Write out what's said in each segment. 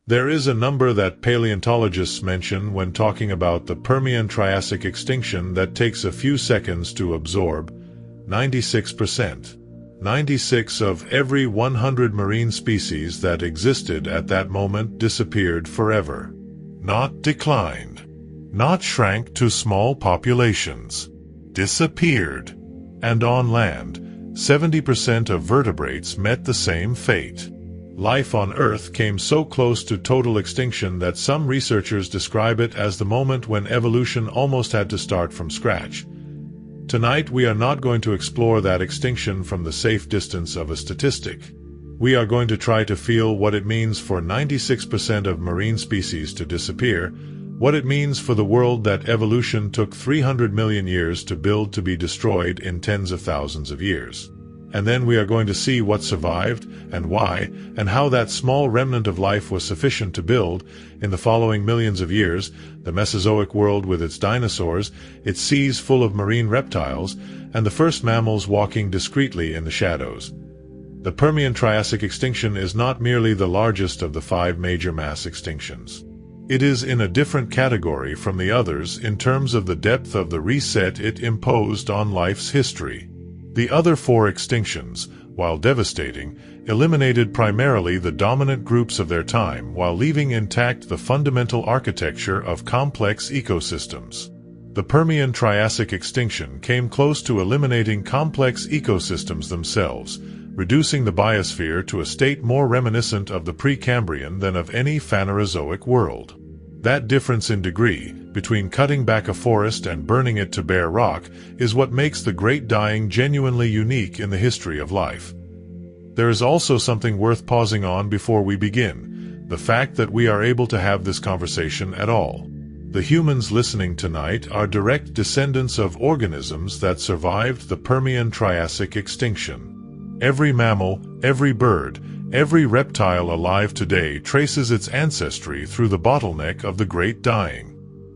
There is a number that paleontologists mention when talking about the Permian-Triassic extinction that takes a few seconds to absorb: 96%. 96 of every 100 marine species that existed at that moment disappeared forever. Not declined. Not shrank to small populations. Disappeared. And on land, 70% of vertebrates met the same fate. Life on Earth came so close to total extinction that some researchers describe it as the moment when evolution almost had to start from scratch. Tonight we are not going to explore that extinction from the safe distance of a statistic. We are going to try to feel what it means for 96% of marine species to disappear, what it means for the world that evolution took 300 million years to build to be destroyed in tens of thousands of years. And then we are going to see what survived, and why, and how that small remnant of life was sufficient to build, in the following millions of years, the Mesozoic world with its dinosaurs, its seas full of marine reptiles, and the first mammals walking discreetly in the shadows. The Permian-Triassic extinction is not merely the largest of the 5 major mass extinctions. It is in a different category from the others in terms of the depth of the reset it imposed on life's history. The other 4 extinctions, while devastating, eliminated primarily the dominant groups of their time while leaving intact the fundamental architecture of complex ecosystems. The Permian-Triassic extinction came close to eliminating complex ecosystems themselves, reducing the biosphere to a state more reminiscent of the Precambrian than of any Phanerozoic world. That difference in degree, between cutting back a forest and burning it to bare rock, is what makes the Great Dying genuinely unique in the history of life. There is also something worth pausing on before we begin: the fact that we are able to have this conversation at all. The humans listening tonight are direct descendants of organisms that survived the Permian-Triassic extinction. Every mammal, every bird, every reptile alive today traces its ancestry through the bottleneck of the Great Dying.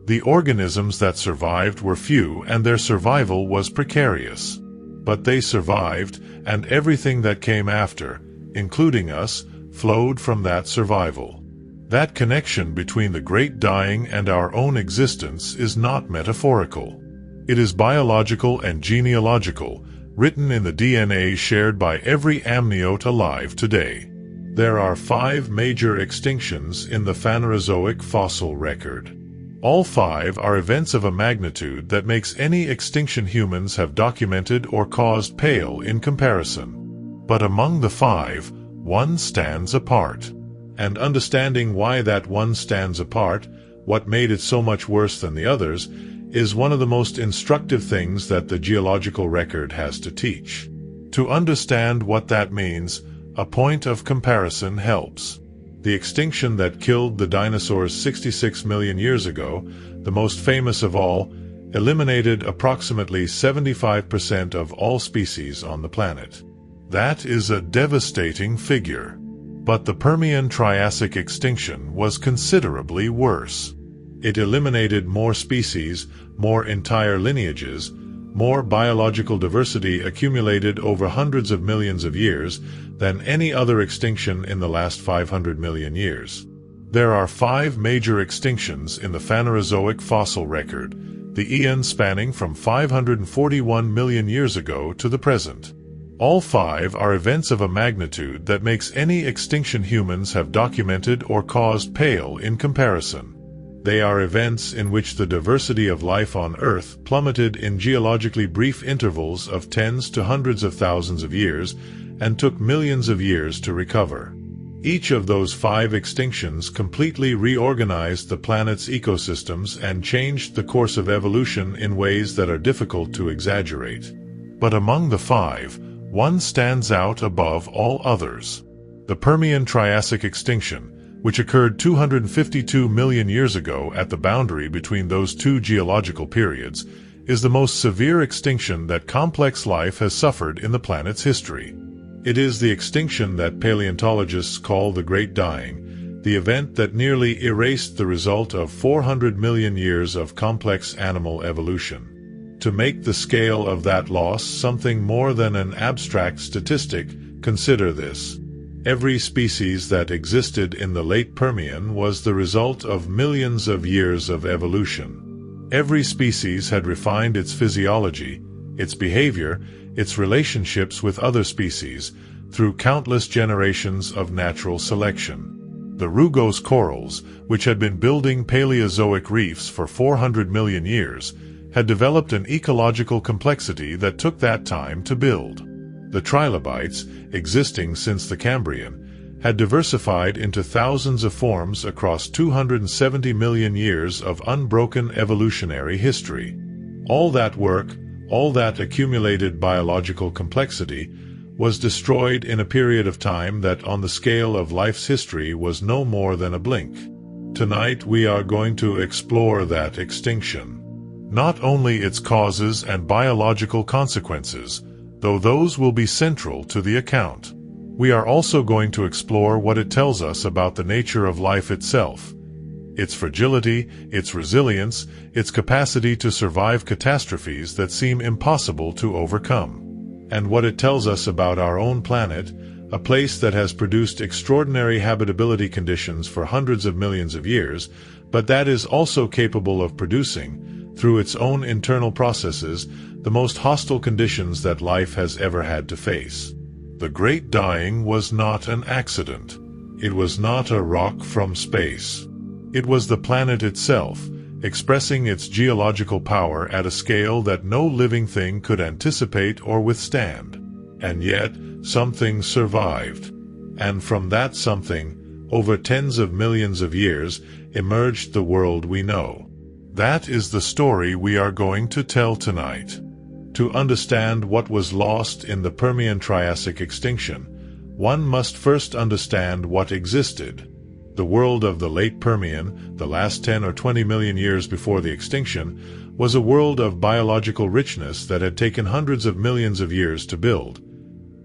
The organisms that survived were few and their survival was precarious. But they survived, and everything that came after, including us, flowed from that survival. That connection between the Great Dying and our own existence is not metaphorical. It is biological and genealogical, written in the DNA shared by every amniote alive today. There are 5 major extinctions in the Phanerozoic fossil record. All 5 are events of a magnitude that makes any extinction humans have documented or caused pale in comparison. But among the 5, one stands apart. And understanding why that one stands apart, what made it so much worse than the others, is one of the most instructive things that the geological record has to teach. To understand what that means, a point of comparison helps. The extinction that killed the dinosaurs 66 million years ago, the most famous of all, eliminated approximately 75% of all species on the planet. That is a devastating figure. But the Permian-Triassic extinction was considerably worse. It eliminated more species, more entire lineages, more biological diversity accumulated over hundreds of millions of years than any other extinction in the last 500 million years. There are 5 major extinctions in the Phanerozoic fossil record, the eon spanning from 541 million years ago to the present. All 5 are events of a magnitude that makes any extinction humans have documented or caused pale in comparison. They are events in which the diversity of life on Earth plummeted in geologically brief intervals of tens to hundreds of thousands of years and took millions of years to recover. Each of those 5 extinctions completely reorganized the planet's ecosystems and changed the course of evolution in ways that are difficult to exaggerate. But among the 5, one stands out above all others. The Permian-Triassic extinction, which occurred 252 million years ago at the boundary between those 2 geological periods, is the most severe extinction that complex life has suffered in the planet's history. It is the extinction that paleontologists call the Great Dying, the event that nearly erased the result of 400 million years of complex animal evolution. To make the scale of that loss something more than an abstract statistic, consider this. Every species that existed in the late Permian was the result of millions of years of evolution. Every species had refined its physiology, its behavior, its relationships with other species, through countless generations of natural selection. The rugose corals, which had been building Paleozoic reefs for 400 million years, had developed an ecological complexity that took that time to build. The trilobites, existing since the Cambrian, had diversified into thousands of forms across 270 million years of unbroken evolutionary history. All that work, all that accumulated biological complexity, was destroyed in a period of time that on the scale of life's history was no more than a blink. Tonight we are going to explore that extinction. Not only its causes and biological consequences, though those will be central to the account. We are also going to explore what it tells us about the nature of life itself, its fragility, its resilience, its capacity to survive catastrophes that seem impossible to overcome, and what it tells us about our own planet, a place that has produced extraordinary habitability conditions for hundreds of millions of years, but that is also capable of producing, through its own internal processes, the most hostile conditions that life has ever had to face. The Great Dying was not an accident. It was not a rock from space. It was the planet itself, expressing its geological power at a scale that no living thing could anticipate or withstand. And yet, something survived. And from that something, over tens of millions of years, emerged the world we know. That is the story we are going to tell tonight. To understand what was lost in the Permian-Triassic extinction, one must first understand what existed. The world of the late Permian, the last 10 or 20 million years before the extinction, was a world of biological richness that had taken hundreds of millions of years to build.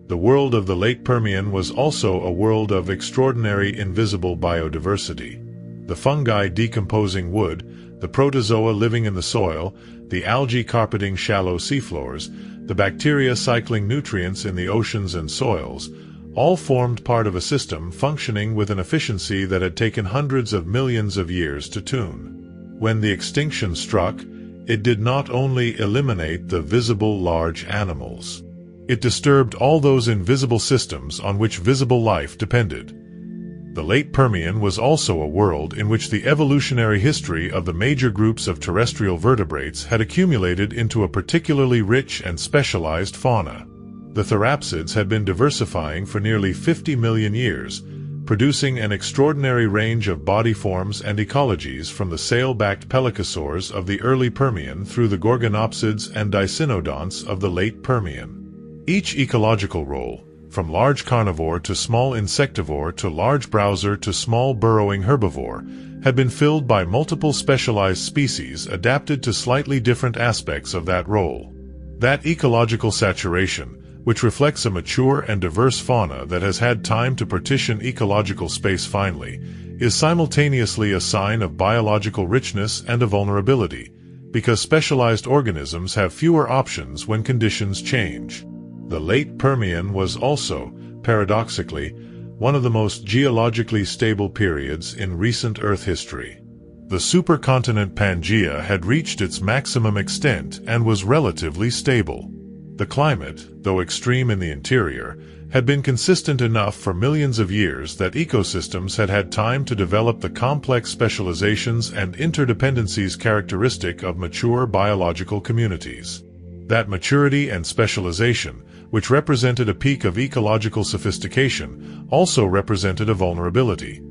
The world of the late Permian was also a world of extraordinary invisible biodiversity. The fungi decomposing wood, the protozoa living in the soil, the algae carpeting shallow seafloors, the bacteria cycling nutrients in the oceans and soils, all formed part of a system functioning with an efficiency that had taken hundreds of millions of years to tune. When the extinction struck, it did not only eliminate the visible large animals. It disturbed all those invisible systems on which visible life depended. The late Permian was also a world in which the evolutionary history of the major groups of terrestrial vertebrates had accumulated into a particularly rich and specialized fauna. The therapsids had been diversifying for nearly 50 million years, producing an extraordinary range of body forms and ecologies from the sail-backed pelycosaurs of the early Permian through the gorgonopsids and dicynodonts of the late Permian. Each ecological role, from large carnivore to small insectivore to large browser to small burrowing herbivore, had been filled by multiple specialized species adapted to slightly different aspects of that role. That ecological saturation, which reflects a mature and diverse fauna that has had time to partition ecological space finely, is simultaneously a sign of biological richness and a vulnerability, because specialized organisms have fewer options when conditions change. The late Permian was also, paradoxically, one of the most geologically stable periods in recent Earth history. The supercontinent Pangaea had reached its maximum extent and was relatively stable. The climate, though extreme in the interior, had been consistent enough for millions of years that ecosystems had had time to develop the complex specializations and interdependencies characteristic of mature biological communities. That maturity and specialization, which represented a peak of ecological sophistication, also represented a vulnerability.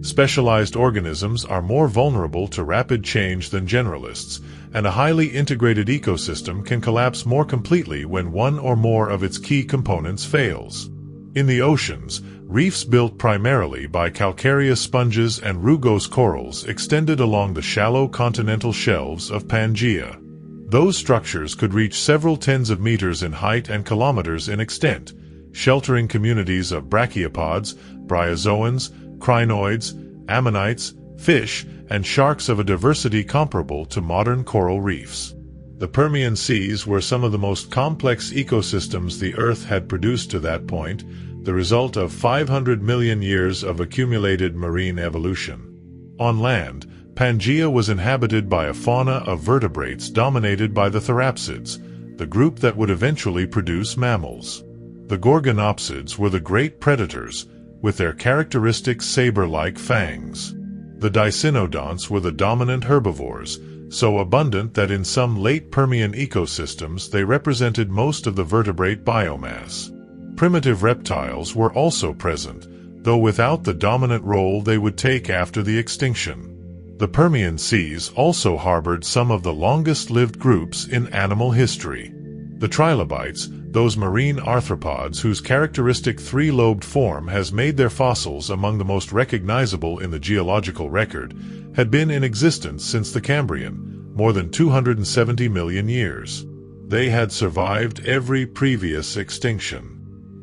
Specialized organisms are more vulnerable to rapid change than generalists, and a highly integrated ecosystem can collapse more completely when one or more of its key components fails. In the oceans, reefs built primarily by calcareous sponges and rugose corals extended along the shallow continental shelves of Pangaea. Those structures could reach several tens of meters in height and kilometers in extent, sheltering communities of brachiopods, bryozoans, crinoids, ammonites, fish, and sharks of a diversity comparable to modern coral reefs. The Permian seas were some of the most complex ecosystems the Earth had produced to that point, the result of 500 million years of accumulated marine evolution. On land, Pangaea was inhabited by a fauna of vertebrates dominated by the therapsids, the group that would eventually produce mammals. The gorgonopsids were the great predators, with their characteristic saber-like fangs. The dicynodonts were the dominant herbivores, so abundant that in some late Permian ecosystems they represented most of the vertebrate biomass. Primitive reptiles were also present, though without the dominant role they would take after the extinction. The Permian seas also harbored some of the longest-lived groups in animal history. The trilobites, those marine arthropods whose characteristic three-lobed form has made their fossils among the most recognizable in the geological record, had been in existence since the Cambrian, more than 270 million years. They had survived every previous extinction.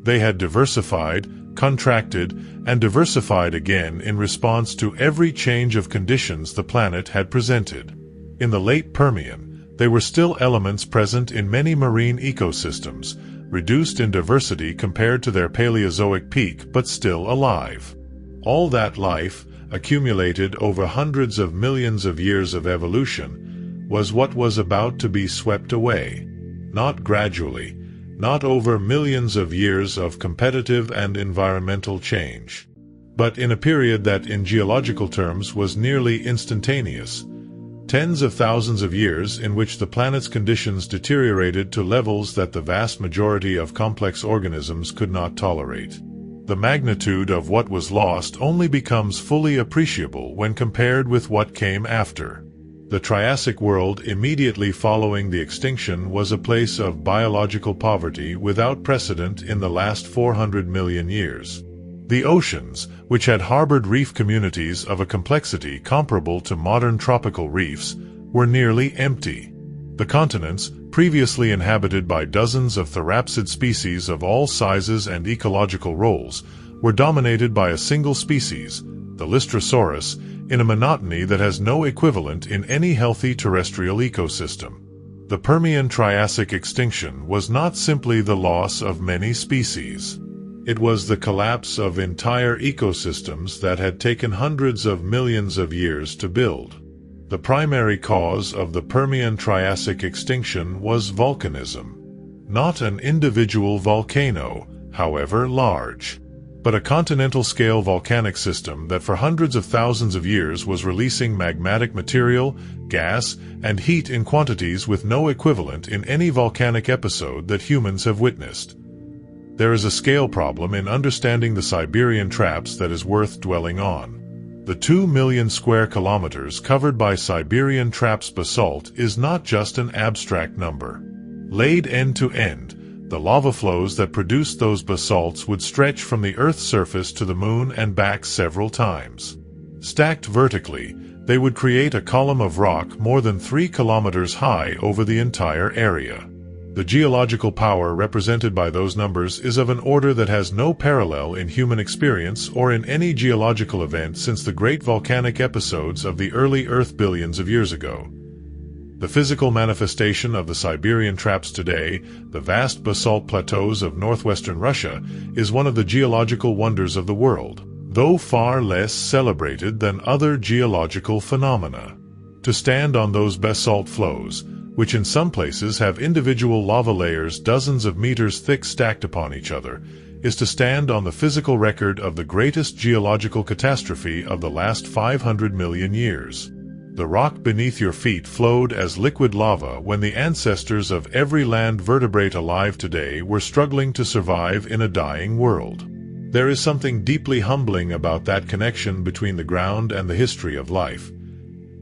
They had diversified, contracted, and diversified again in response to every change of conditions the planet had presented. In the late Permian, they were still elements present in many marine ecosystems, reduced in diversity compared to their Paleozoic peak but still alive. All that life, accumulated over hundreds of millions of years of evolution, was what was about to be swept away. Not gradually, not over millions of years of competitive and environmental change, but in a period that in geological terms was nearly instantaneous. Tens of thousands of years in which the planet's conditions deteriorated to levels that the vast majority of complex organisms could not tolerate. The magnitude of what was lost only becomes fully appreciable when compared with what came after. The Triassic world immediately following the extinction was a place of biological poverty without precedent in the last 400 million years. The oceans, which had harbored reef communities of a complexity comparable to modern tropical reefs, were nearly empty. The continents, previously inhabited by dozens of therapsid species of all sizes and ecological roles, were dominated by a single species, the Lystrosaurus, in a monotony that has no equivalent in any healthy terrestrial ecosystem. The Permian Triassic extinction was not simply the loss of many species. It was the collapse of entire ecosystems that had taken hundreds of millions of years to build. The primary cause of the Permian Triassic extinction was volcanism. Not an individual volcano, however large, but a continental-scale volcanic system that for hundreds of thousands of years was releasing magmatic material, gas, and heat in quantities with no equivalent in any volcanic episode that humans have witnessed. There is a scale problem in understanding the Siberian traps that is worth dwelling on. The 2 million square kilometers covered by Siberian traps basalt is not just an abstract number. Laid end to end, the lava flows that produced those basalts would stretch from the Earth's surface to the Moon and back several times. Stacked vertically, they would create a column of rock more than 3 kilometers high over the entire area. The geological power represented by those numbers is of an order that has no parallel in human experience or in any geological event since the great volcanic episodes of the early Earth billions of years ago. The physical manifestation of the Siberian traps today, the vast basalt plateaus of northwestern Russia, is one of the geological wonders of the world, though far less celebrated than other geological phenomena. To stand on those basalt flows, which in some places have individual lava layers dozens of meters thick stacked upon each other, is to stand on the physical record of the greatest geological catastrophe of the last 500 million years. The rock beneath your feet flowed as liquid lava when the ancestors of every land vertebrate alive today were struggling to survive in a dying world. There is something deeply humbling about that connection between the ground and the history of life.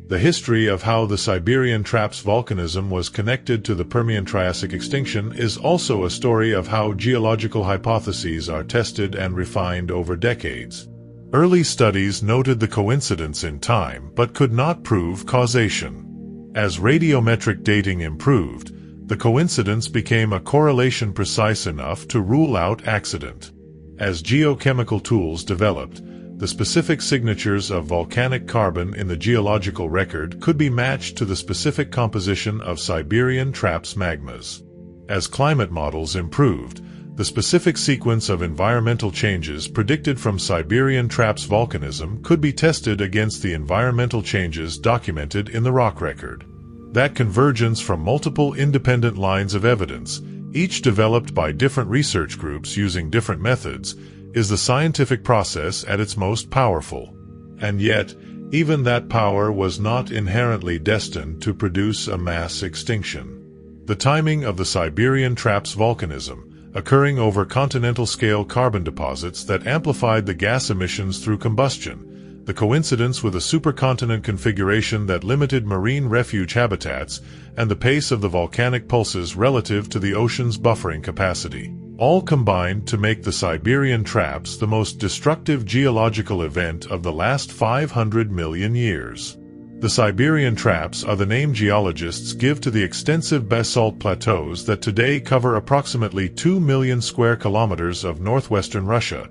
The history of how the Siberian traps volcanism was connected to the Permian Triassic extinction is also a story of how geological hypotheses are tested and refined over decades. Early studies noted the coincidence in time but could not prove causation. As radiometric dating improved, the coincidence became a correlation precise enough to rule out accident. As geochemical tools developed, the specific signatures of volcanic carbon in the geological record could be matched to the specific composition of Siberian traps magmas. As climate models improved, The specific sequence of environmental changes predicted from Siberian Traps volcanism could be tested against the environmental changes documented in the rock record. That convergence from multiple independent lines of evidence, each developed by different research groups using different methods, is the scientific process at its most powerful. And yet, even that power was not inherently destined to produce a mass extinction. The timing of the Siberian Traps volcanism, occurring over continental-scale carbon deposits that amplified the gas emissions through combustion, the coincidence with a supercontinent configuration that limited marine refuge habitats, and the pace of the volcanic pulses relative to the ocean's buffering capacity, all combined to make the Siberian Traps the most destructive geological event of the last 500 million years. The Siberian Traps are the name geologists give to the extensive basalt plateaus that today cover approximately 2 million square kilometers of northwestern Russia,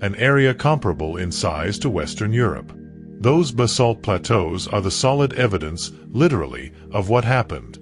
an area comparable in size to Western Europe. Those basalt plateaus are the solid evidence, literally, of what happened.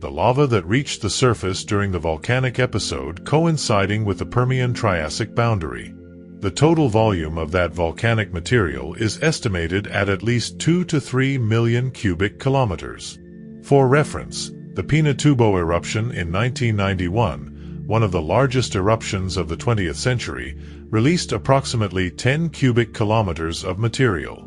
The lava that reached the surface during the volcanic episode coinciding with the Permian-Triassic boundary. The total volume of that volcanic material is estimated at least 2 to 3 million cubic kilometers. For reference, the Pinatubo eruption in 1991, one of the largest eruptions of the 20th century, released approximately 10 cubic kilometers of material.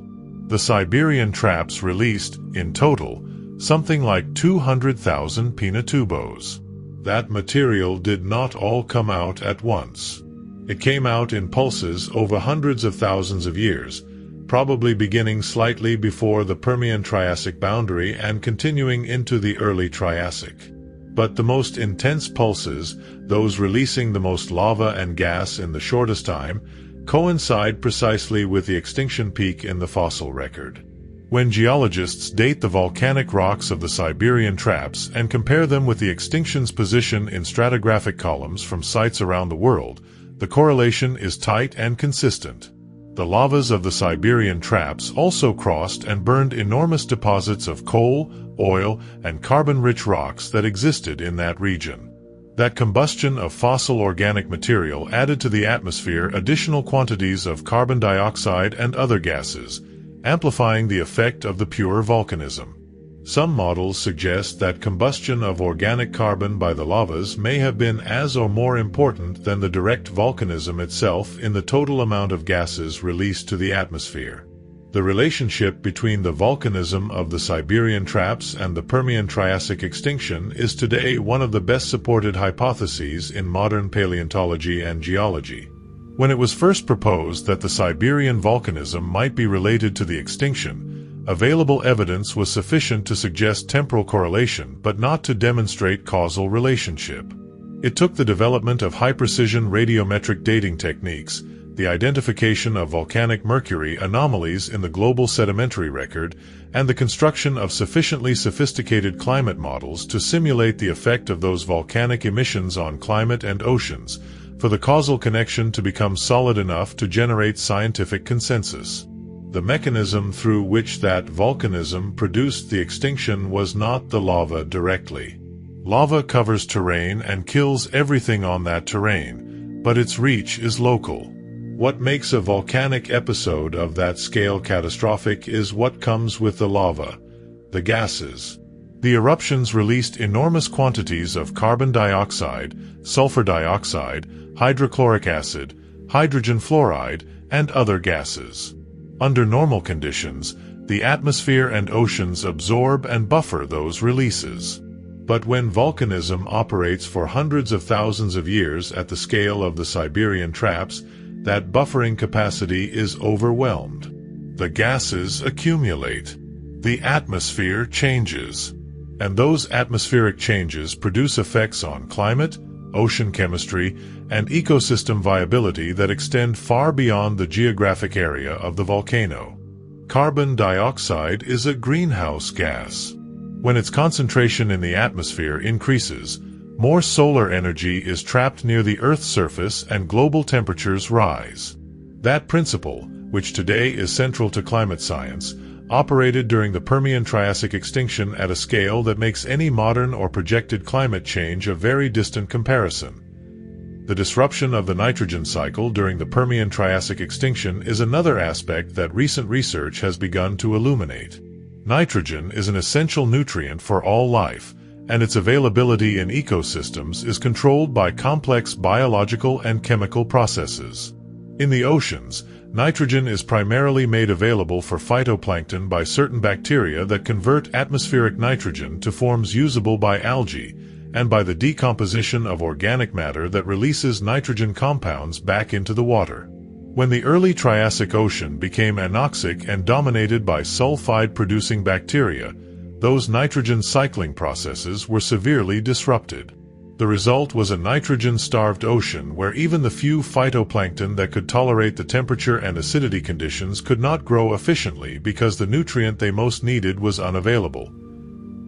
The Siberian Traps released, in total, something like 200,000 Pinatubos. That material did not all come out at once. It came out in pulses over hundreds of thousands of years, probably beginning slightly before the Permian-Triassic boundary and continuing into the early Triassic. But the most intense pulses, those releasing the most lava and gas in the shortest time, coincide precisely with the extinction peak in the fossil record. When geologists date the volcanic rocks of the Siberian Traps and compare them with the extinction's position in stratigraphic columns from sites around the world, the correlation is tight and consistent. The lavas of the Siberian Traps also crossed and burned enormous deposits of coal, oil, and carbon-rich rocks that existed in that region. That combustion of fossil organic material added to the atmosphere additional quantities of carbon dioxide and other gases, amplifying the effect of the pure volcanism. Some models suggest that combustion of organic carbon by the lavas may have been as or more important than the direct volcanism itself in the total amount of gases released to the atmosphere. The relationship between the volcanism of the Siberian Traps and the Permian-Triassic extinction is today one of the best supported hypotheses in modern paleontology and geology. When it was first proposed that the Siberian volcanism might be related to the extinction, available evidence was sufficient to suggest temporal correlation but not to demonstrate causal relationship. It took the development of high-precision radiometric dating techniques, the identification of volcanic mercury anomalies in the global sedimentary record, and the construction of sufficiently sophisticated climate models to simulate the effect of those volcanic emissions on climate and oceans, for the causal connection to become solid enough to generate scientific consensus. The mechanism through which that volcanism produced the extinction was not the lava directly. Lava covers terrain and kills everything on that terrain, but its reach is local. What makes a volcanic episode of that scale catastrophic is what comes with the lava, the gases. The eruptions released enormous quantities of carbon dioxide, sulfur dioxide, hydrochloric acid, hydrogen fluoride, and other gases. Under normal conditions, the atmosphere and oceans absorb and buffer those releases. But when volcanism operates for hundreds of thousands of years at the scale of the Siberian Traps, that buffering capacity is overwhelmed. The gases accumulate. The atmosphere changes. And those atmospheric changes produce effects on climate, ocean chemistry, and ecosystem viability that extend far beyond the geographic area of the volcano. Carbon dioxide is a greenhouse gas. When its concentration in the atmosphere increases, more solar energy is trapped near the Earth's surface and global temperatures rise. That principle, which today is central to climate science, operated during the Permian-Triassic extinction at a scale that makes any modern or projected climate change a very distant comparison. The disruption of the nitrogen cycle during the Permian-Triassic extinction is another aspect that recent research has begun to illuminate. Nitrogen is an essential nutrient for all life, and its availability in ecosystems is controlled by complex biological and chemical processes. In the oceans, nitrogen is primarily made available for phytoplankton by certain bacteria that convert atmospheric nitrogen to forms usable by algae, and by the decomposition of organic matter that releases nitrogen compounds back into the water. When the early Triassic Ocean became anoxic and dominated by sulfide-producing bacteria, those nitrogen cycling processes were severely disrupted. The result was a nitrogen-starved ocean where even the few phytoplankton that could tolerate the temperature and acidity conditions could not grow efficiently because the nutrient they most needed was unavailable.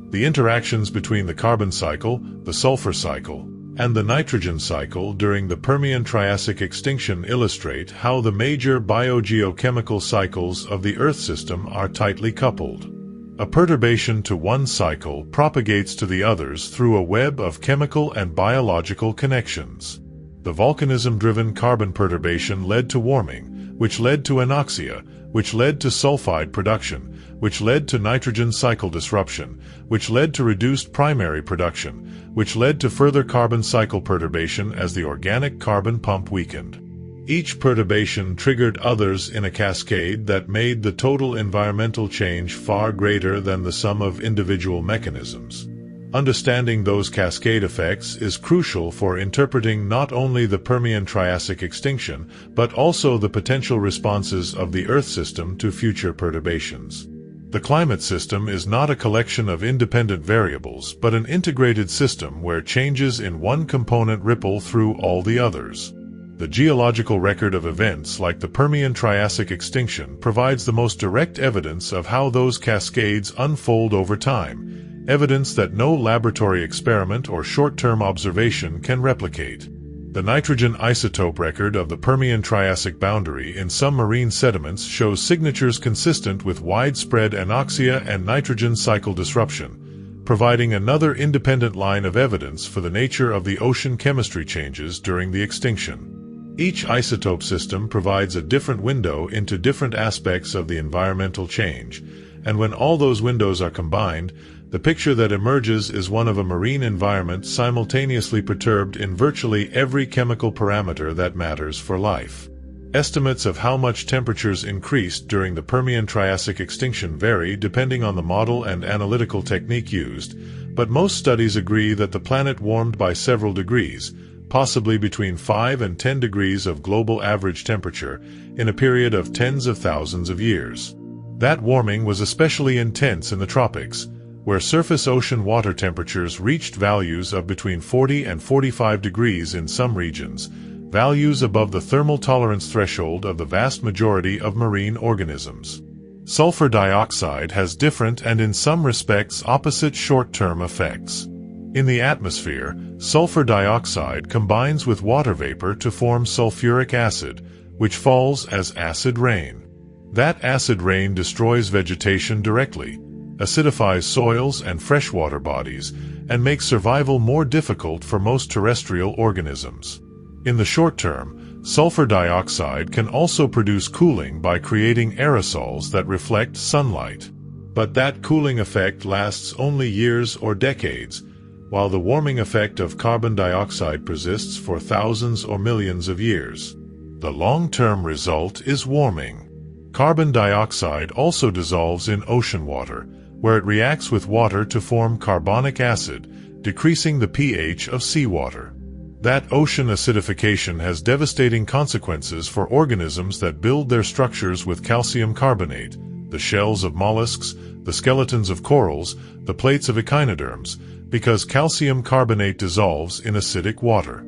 The interactions between the carbon cycle, the sulfur cycle, and the nitrogen cycle during the Permian-Triassic extinction illustrate how the major biogeochemical cycles of the Earth system are tightly coupled. A perturbation to one cycle propagates to the others through a web of chemical and biological connections. The volcanism-driven carbon perturbation led to warming, which led to anoxia, which led to sulfide production, which led to nitrogen cycle disruption, which led to reduced primary production, which led to further carbon cycle perturbation as the organic carbon pump weakened. Each perturbation triggered others in a cascade that made the total environmental change far greater than the sum of individual mechanisms. Understanding those cascade effects is crucial for interpreting not only the Permian-Triassic extinction, but also the potential responses of the Earth system to future perturbations. The climate system is not a collection of independent variables, but an integrated system where changes in one component ripple through all the others. The geological record of events like the Permian-Triassic extinction provides the most direct evidence of how those cascades unfold over time, evidence that no laboratory experiment or short-term observation can replicate. The nitrogen isotope record of the Permian-Triassic boundary in some marine sediments shows signatures consistent with widespread anoxia and nitrogen cycle disruption, providing another independent line of evidence for the nature of the ocean chemistry changes during the extinction. Each isotope system provides a different window into different aspects of the environmental change, and when all those windows are combined, the picture that emerges is one of a marine environment simultaneously perturbed in virtually every chemical parameter that matters for life. Estimates of how much temperatures increased during the Permian-Triassic extinction vary depending on the model and analytical technique used, but most studies agree that the planet warmed by several degrees, possibly between 5 and 10 degrees of global average temperature, in a period of tens of thousands of years. That warming was especially intense in the tropics, where surface ocean water temperatures reached values of between 40 and 45 degrees in some regions, values above the thermal tolerance threshold of the vast majority of marine organisms. Sulfur dioxide has different and in some respects opposite short-term effects. In the atmosphere, sulfur dioxide combines with water vapor to form sulfuric acid, which falls as acid rain. That acid rain destroys vegetation directly, acidifies soils and freshwater bodies, and makes survival more difficult for most terrestrial organisms. In the short term, sulfur dioxide can also produce cooling by creating aerosols that reflect sunlight. But that cooling effect lasts only years or decades, while the warming effect of carbon dioxide persists for thousands or millions of years. The long-term result is warming. Carbon dioxide also dissolves in ocean water, where it reacts with water to form carbonic acid, decreasing the pH of seawater. That ocean acidification has devastating consequences for organisms that build their structures with calcium carbonate, the shells of mollusks, the skeletons of corals, the plates of echinoderms, because calcium carbonate dissolves in acidic water.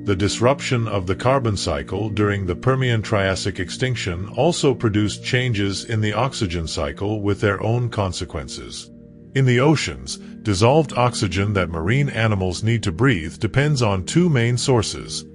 The disruption of the carbon cycle during the Permian-Triassic extinction also produced changes in the oxygen cycle with their own consequences. In the oceans, dissolved oxygen that marine animals need to breathe depends on two main sources: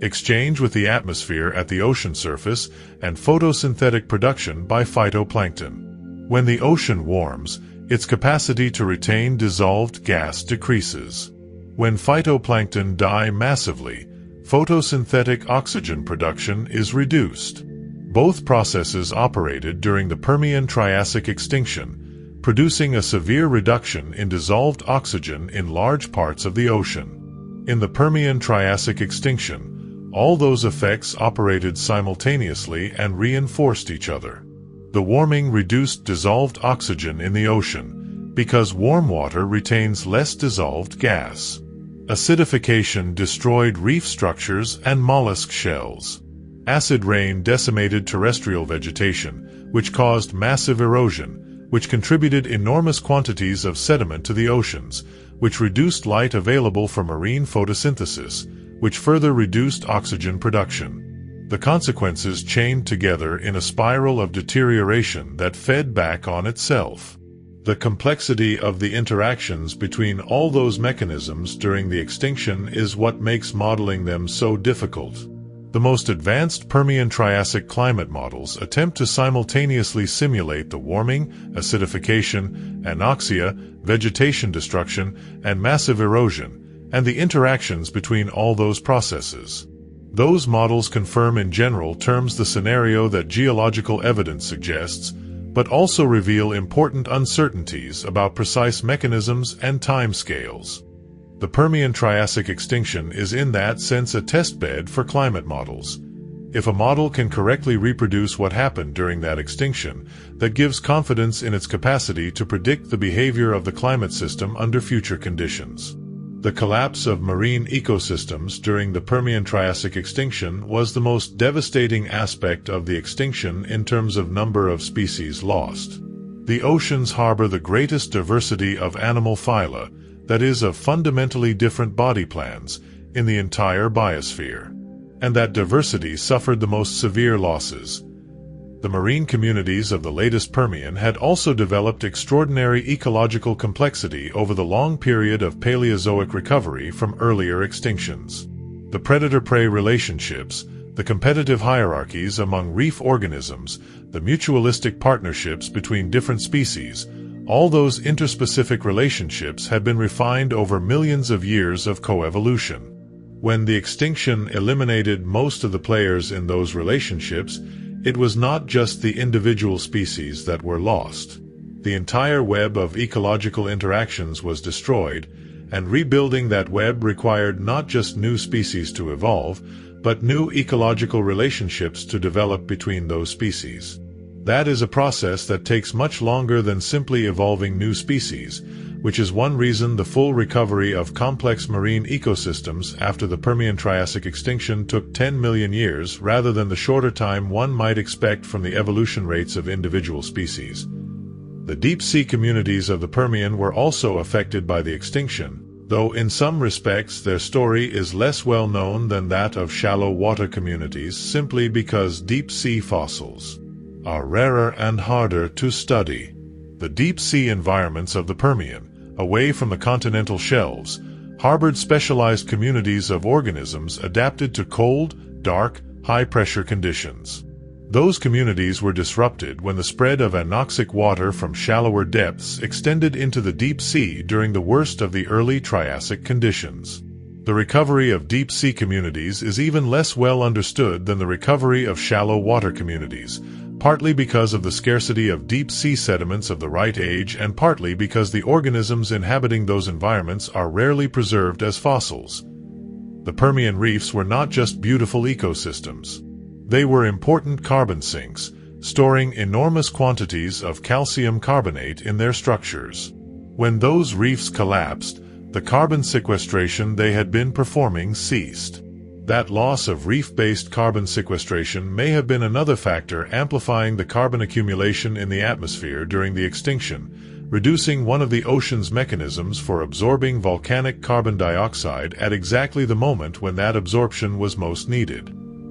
exchange with the atmosphere at the ocean surface and photosynthetic production by phytoplankton. When the ocean warms, its capacity to retain dissolved gas decreases. When phytoplankton die massively, photosynthetic oxygen production is reduced. Both processes operated during the Permian Triassic extinction, producing a severe reduction in dissolved oxygen in large parts of the ocean. In the Permian Triassic extinction, all those effects operated simultaneously and reinforced each other. The warming reduced dissolved oxygen in the ocean, because warm water retains less dissolved gas. Acidification destroyed reef structures and mollusk shells. Acid rain decimated terrestrial vegetation, which caused massive erosion, which contributed enormous quantities of sediment to the oceans, which reduced light available for marine photosynthesis, which further reduced oxygen production. The consequences chained together in a spiral of deterioration that fed back on itself. The complexity of the interactions between all those mechanisms during the extinction is what makes modeling them so difficult. The most advanced Permian Triassic climate models attempt to simultaneously simulate the warming, acidification, anoxia, vegetation destruction, and massive erosion, and the interactions between all those processes. Those models confirm in general terms the scenario that geological evidence suggests, but also reveal important uncertainties about precise mechanisms and timescales. The Permian Triassic extinction is in that sense a testbed for climate models. If a model can correctly reproduce what happened during that extinction, that gives confidence in its capacity to predict the behavior of the climate system under future conditions. The collapse of marine ecosystems during the Permian Triassic extinction was the most devastating aspect of the extinction in terms of number of species lost. The oceans harbor the greatest diversity of animal phyla, that is, of fundamentally different body plans, in the entire biosphere. And that diversity suffered the most severe losses. The marine communities of the latest Permian had also developed extraordinary ecological complexity over the long period of Paleozoic recovery from earlier extinctions. The predator-prey relationships, the competitive hierarchies among reef organisms, the mutualistic partnerships between different species, all those interspecific relationships had been refined over millions of years of coevolution. When the extinction eliminated most of the players in those relationships, it was not just the individual species that were lost. The entire web of ecological interactions was destroyed, and rebuilding that web required not just new species to evolve, but new ecological relationships to develop between those species. That is a process that takes much longer than simply evolving new species, which is one reason the full recovery of complex marine ecosystems after the Permian Triassic extinction took 10 million years rather than the shorter time one might expect from the evolution rates of individual species. The deep-sea communities of the Permian were also affected by the extinction, though in some respects their story is less well known than that of shallow water communities simply because deep-sea fossils are rarer and harder to study. The deep-sea environments of the Permian, away from the continental shelves, harbored specialized communities of organisms adapted to cold, dark, high-pressure conditions. Those communities were disrupted when the spread of anoxic water from shallower depths extended into the deep sea during the worst of the early Triassic conditions. The recovery of deep-sea communities is even less well understood than the recovery of shallow water communities, partly because of the scarcity of deep-sea sediments of the right age and partly because the organisms inhabiting those environments are rarely preserved as fossils. The Permian reefs were not just beautiful ecosystems. They were important carbon sinks, storing enormous quantities of calcium carbonate in their structures. When those reefs collapsed, the carbon sequestration they had been performing ceased. That loss of reef-based carbon sequestration may have been another factor amplifying the carbon accumulation in the atmosphere during the extinction, reducing one of the ocean's mechanisms for absorbing volcanic carbon dioxide at exactly the moment when that absorption was most needed.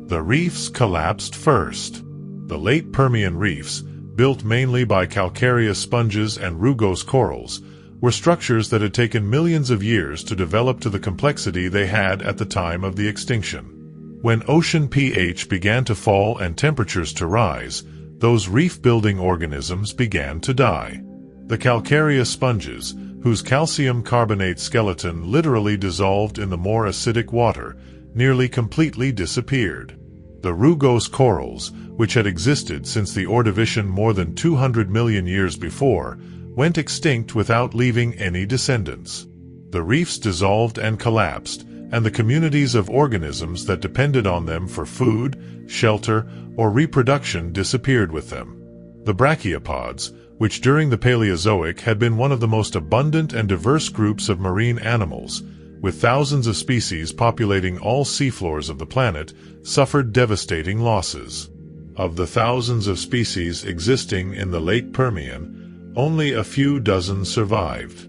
The reefs collapsed first. The late Permian reefs, built mainly by calcareous sponges and rugose corals, were structures that had taken millions of years to develop to the complexity they had at the time of the extinction. When ocean pH began to fall and temperatures to rise, those reef-building organisms began to die. The calcareous sponges, whose calcium carbonate skeleton literally dissolved in the more acidic water, nearly completely disappeared. The rugose corals, which had existed since the Ordovician more than 200 million years before, went extinct without leaving any descendants. The reefs dissolved and collapsed, and the communities of organisms that depended on them for food, shelter, or reproduction disappeared with them. The brachiopods, which during the Paleozoic had been one of the most abundant and diverse groups of marine animals, with thousands of species populating all seafloors of the planet, suffered devastating losses. Of the thousands of species existing in the late Permian, only a few dozen survived.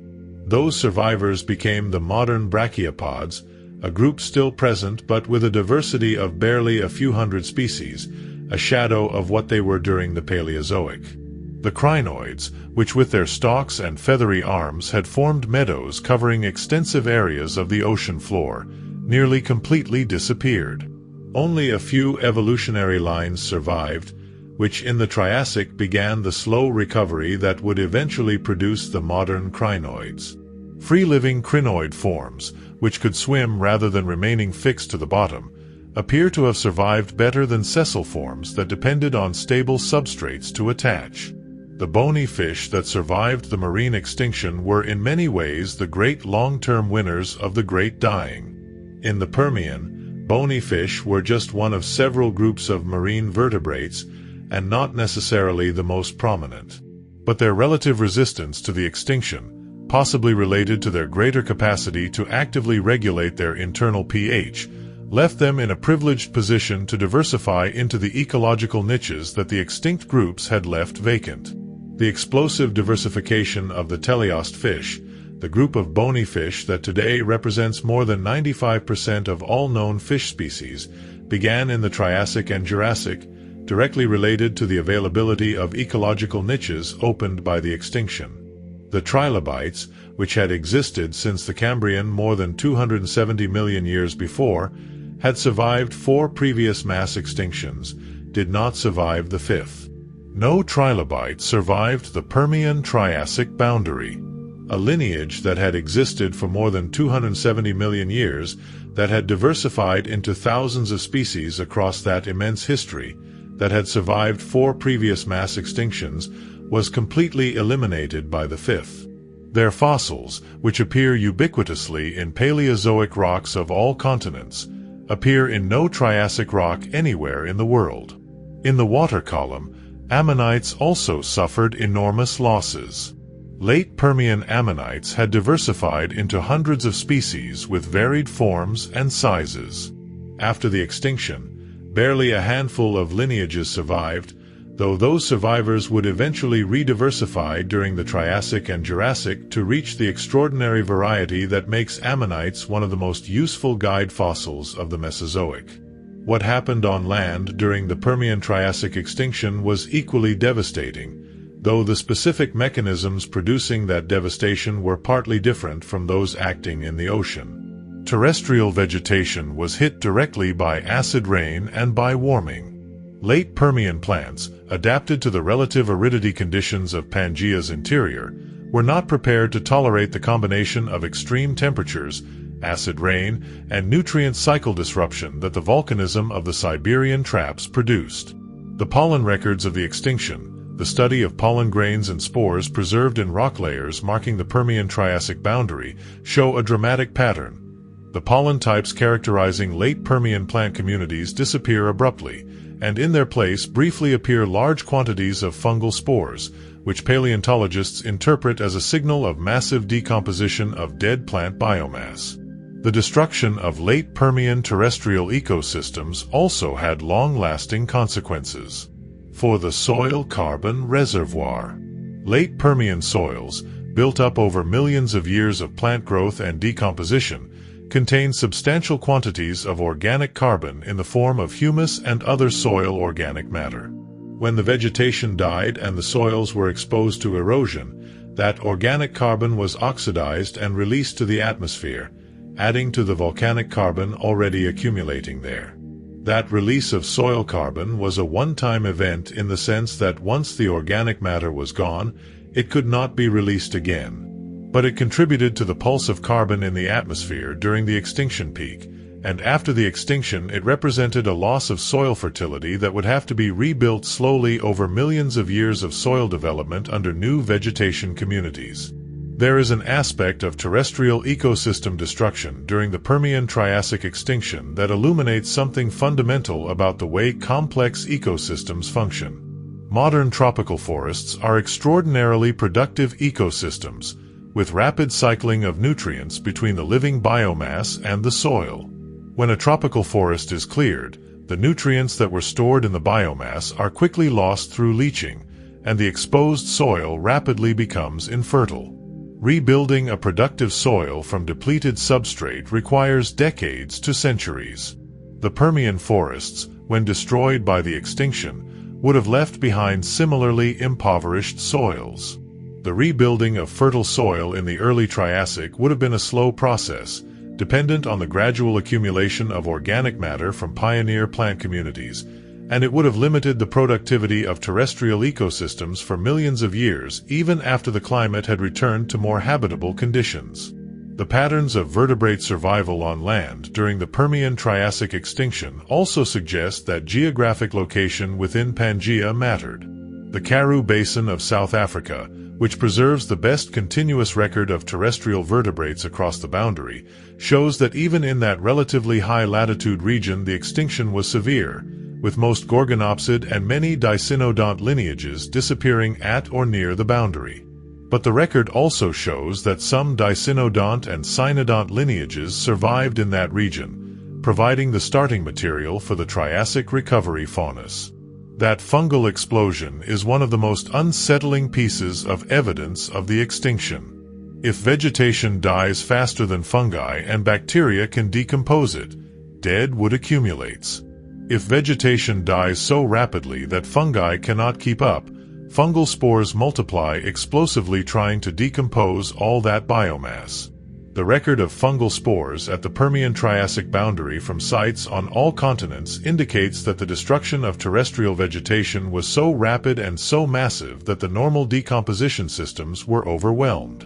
Those survivors became the modern brachiopods, a group still present but with a diversity of barely a few hundred species, a shadow of what they were during the Paleozoic. The crinoids, which with their stalks and feathery arms had formed meadows covering extensive areas of the ocean floor, nearly completely disappeared. Only a few evolutionary lines survived, which in the Triassic began the slow recovery that would eventually produce the modern crinoids. Free-living crinoid forms, which could swim rather than remaining fixed to the bottom, appear to have survived better than sessile forms that depended on stable substrates to attach. The bony fish that survived the marine extinction were in many ways the great long-term winners of the Great Dying. In the Permian, bony fish were just one of several groups of marine vertebrates, and not necessarily the most prominent. But their relative resistance to the extinction, possibly related to their greater capacity to actively regulate their internal pH, left them in a privileged position to diversify into the ecological niches that the extinct groups had left vacant. The explosive diversification of the teleost fish, the group of bony fish that today represents more than 95% of all known fish species, began in the Triassic and Jurassic, directly related to the availability of ecological niches opened by the extinction. The trilobites, which had existed since the Cambrian more than 270 million years before, had survived 4 previous mass extinctions, did not survive the 5th. No trilobite survived the Permian-Triassic boundary, a lineage that had existed for more than 270 million years, that had diversified into thousands of species across that immense history, that had survived 4 previous mass extinctions, was completely eliminated by the 5th. Their fossils, which appear ubiquitously in Paleozoic rocks of all continents, appear in no Triassic rock anywhere in the world. In the water column, ammonites also suffered enormous losses. Late Permian ammonites had diversified into hundreds of species with varied forms and sizes. After the extinction, barely a handful of lineages survived, though those survivors would eventually rediversify during the Triassic and Jurassic to reach the extraordinary variety that makes ammonites one of the most useful guide fossils of the Mesozoic. What happened on land during the Permian-Triassic extinction was equally devastating, though the specific mechanisms producing that devastation were partly different from those acting in the ocean. Terrestrial vegetation was hit directly by acid rain and by warming. Late Permian plants, adapted to the relative aridity conditions of Pangaea's interior, were not prepared to tolerate the combination of extreme temperatures, acid rain, and nutrient cycle disruption that the volcanism of the Siberian traps produced. The pollen records of the extinction, the study of pollen grains and spores preserved in rock layers marking the Permian-Triassic boundary, show a dramatic pattern. The pollen types characterizing late Permian plant communities disappear abruptly, and in their place briefly appear large quantities of fungal spores, which paleontologists interpret as a signal of massive decomposition of dead plant biomass. The destruction of late Permian terrestrial ecosystems also had long-lasting consequences. For the soil carbon reservoir. Late Permian soils, built up over millions of years of plant growth and decomposition, contain substantial quantities of organic carbon in the form of humus and other soil organic matter. When the vegetation died and the soils were exposed to erosion, that organic carbon was oxidized and released to the atmosphere, adding to the volcanic carbon already accumulating there. That release of soil carbon was a one-time event in the sense that once the organic matter was gone, it could not be released again. But it contributed to the pulse of carbon in the atmosphere during the extinction peak, and after the extinction it represented a loss of soil fertility that would have to be rebuilt slowly over millions of years of soil development under new vegetation communities. There is an aspect of terrestrial ecosystem destruction during the Permian-Triassic extinction that illuminates something fundamental about the way complex ecosystems function. Modern tropical forests are extraordinarily productive ecosystems, with rapid cycling of nutrients between the living biomass and the soil. When a tropical forest is cleared, the nutrients that were stored in the biomass are quickly lost through leaching, and the exposed soil rapidly becomes infertile. Rebuilding a productive soil from depleted substrate requires decades to centuries. The Permian forests, when destroyed by the extinction, would have left behind similarly impoverished soils. The rebuilding of fertile soil in the early Triassic would have been a slow process, dependent on the gradual accumulation of organic matter from pioneer plant communities, and it would have limited the productivity of terrestrial ecosystems for millions of years even after the climate had returned to more habitable conditions. The patterns of vertebrate survival on land during the Permian-Triassic extinction also suggest that geographic location within Pangaea mattered. The Karoo Basin of South Africa, which preserves the best continuous record of terrestrial vertebrates across the boundary, shows that even in that relatively high-latitude region the extinction was severe, with most gorgonopsid and many dicynodont lineages disappearing at or near the boundary. But the record also shows that some dicynodont and cynodont lineages survived in that region, providing the starting material for the Triassic recovery faunus. That fungal explosion is one of the most unsettling pieces of evidence of the extinction. If vegetation dies faster than fungi and bacteria can decompose it, dead wood accumulates. If vegetation dies so rapidly that fungi cannot keep up, fungal spores multiply explosively trying to decompose all that biomass. The record of fungal spores at the Permian-Triassic boundary from sites on all continents indicates that the destruction of terrestrial vegetation was so rapid and so massive that the normal decomposition systems were overwhelmed.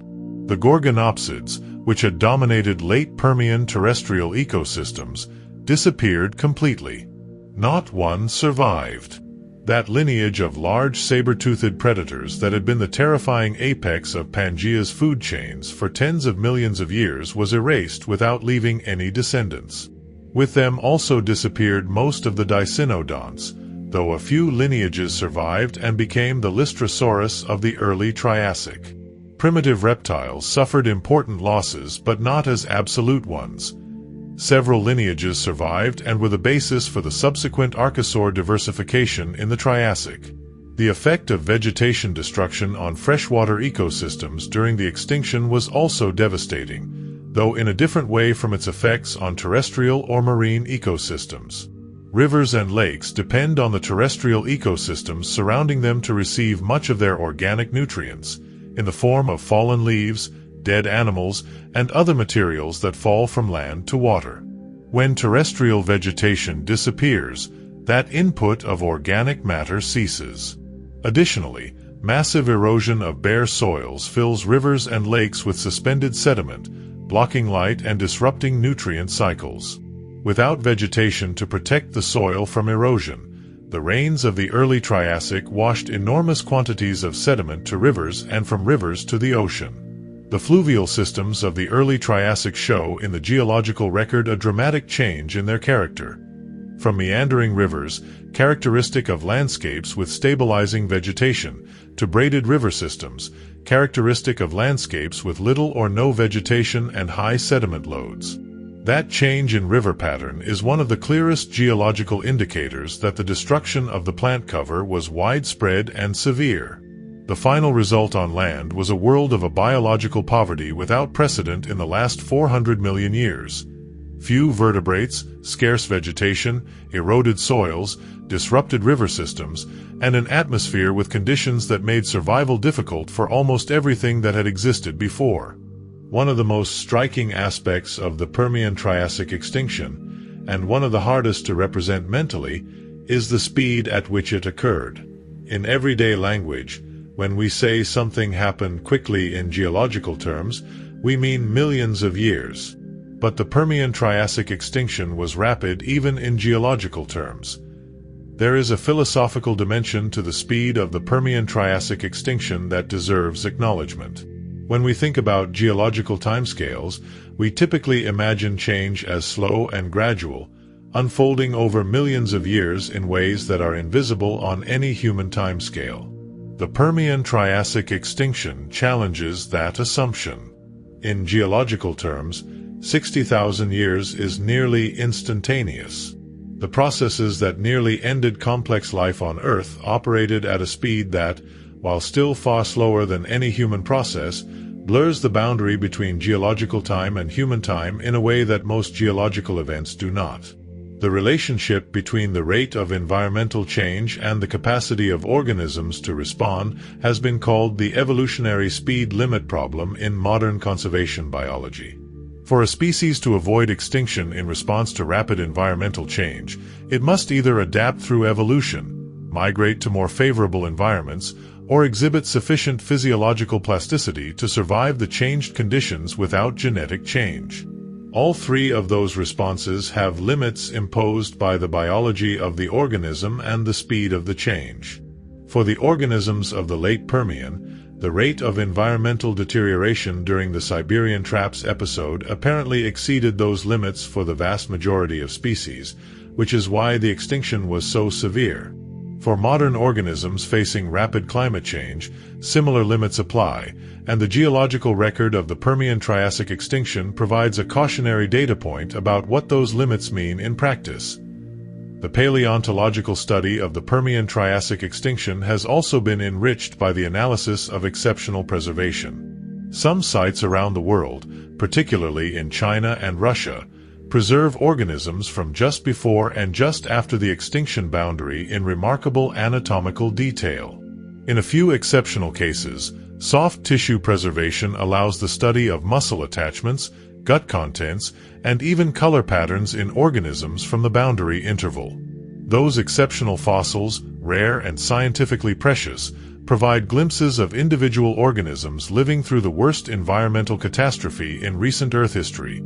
The gorgonopsids, which had dominated late Permian terrestrial ecosystems, disappeared completely. Not one survived. That lineage of large saber-toothed predators that had been the terrifying apex of Pangaea's food chains for tens of millions of years was erased without leaving any descendants. With them also disappeared most of the dicynodonts, though a few lineages survived and became the Lystrosaurus of the early Triassic. Primitive reptiles suffered important losses but not as absolute ones. Several lineages survived and were the basis for the subsequent archosaur diversification in the Triassic. The effect of vegetation destruction on freshwater ecosystems during the extinction was also devastating, though in a different way from its effects on terrestrial or marine ecosystems. Rivers and lakes depend on the terrestrial ecosystems surrounding them to receive much of their organic nutrients, in the form of fallen leaves, dead animals, and other materials that fall from land to water. When terrestrial vegetation disappears, that input of organic matter ceases. Additionally, massive erosion of bare soils fills rivers and lakes with suspended sediment, blocking light and disrupting nutrient cycles. Without vegetation to protect the soil from erosion, the rains of the early Triassic washed enormous quantities of sediment to rivers and from rivers to the ocean. The fluvial systems of the early Triassic show in the geological record a dramatic change in their character. From meandering rivers, characteristic of landscapes with stabilizing vegetation, to braided river systems, characteristic of landscapes with little or no vegetation and high sediment loads. That change in river pattern is one of the clearest geological indicators that the destruction of the plant cover was widespread and severe. The final result on land was a world of a biological poverty without precedent in the last 400 million years. Few vertebrates, scarce vegetation, eroded soils, disrupted river systems, and an atmosphere with conditions that made survival difficult for almost everything that had existed before. One of the most striking aspects of the Permian-Triassic extinction, and one of the hardest to represent mentally, is the speed at which it occurred. In everyday language, when we say something happened quickly in geological terms, we mean millions of years. but the Permian-Triassic extinction was rapid even in geological terms. There is a philosophical dimension to the speed of the Permian-Triassic extinction that deserves acknowledgement. When we think about geological timescales, we typically imagine change as slow and gradual, unfolding over millions of years in ways that are invisible on any human timescale. The Permian-Triassic extinction challenges that assumption. In geological terms, 60,000 years is nearly instantaneous. The processes that nearly ended complex life on Earth operated at a speed that, while still far slower than any human process, blurs the boundary between geological time and human time in a way that most geological events do not. The relationship between the rate of environmental change and the capacity of organisms to respond has been called the evolutionary speed limit problem in modern conservation biology. For a species to avoid extinction in response to rapid environmental change, it must either adapt through evolution, migrate to more favorable environments, or exhibit sufficient physiological plasticity to survive the changed conditions without genetic change. All three of those responses have limits imposed by the biology of the organism and the speed of the change. For the organisms of the late Permian, the rate of environmental deterioration during the Siberian traps episode apparently exceeded those limits for the vast majority of species, which is why the extinction was so severe. For modern organisms facing rapid climate change, similar limits apply, and the geological record of the Permian-Triassic extinction provides a cautionary data point about what those limits mean in practice. The paleontological study of the Permian-Triassic extinction has also been enriched by the analysis of exceptional preservation. Some sites around the world, particularly in China and Russia, preserve organisms from just before and just after the extinction boundary in remarkable anatomical detail. In a few exceptional cases, soft tissue preservation allows the study of muscle attachments, gut contents, and even color patterns in organisms from the boundary interval. Those exceptional fossils, rare and scientifically precious, provide glimpses of individual organisms living through the worst environmental catastrophe in recent Earth history,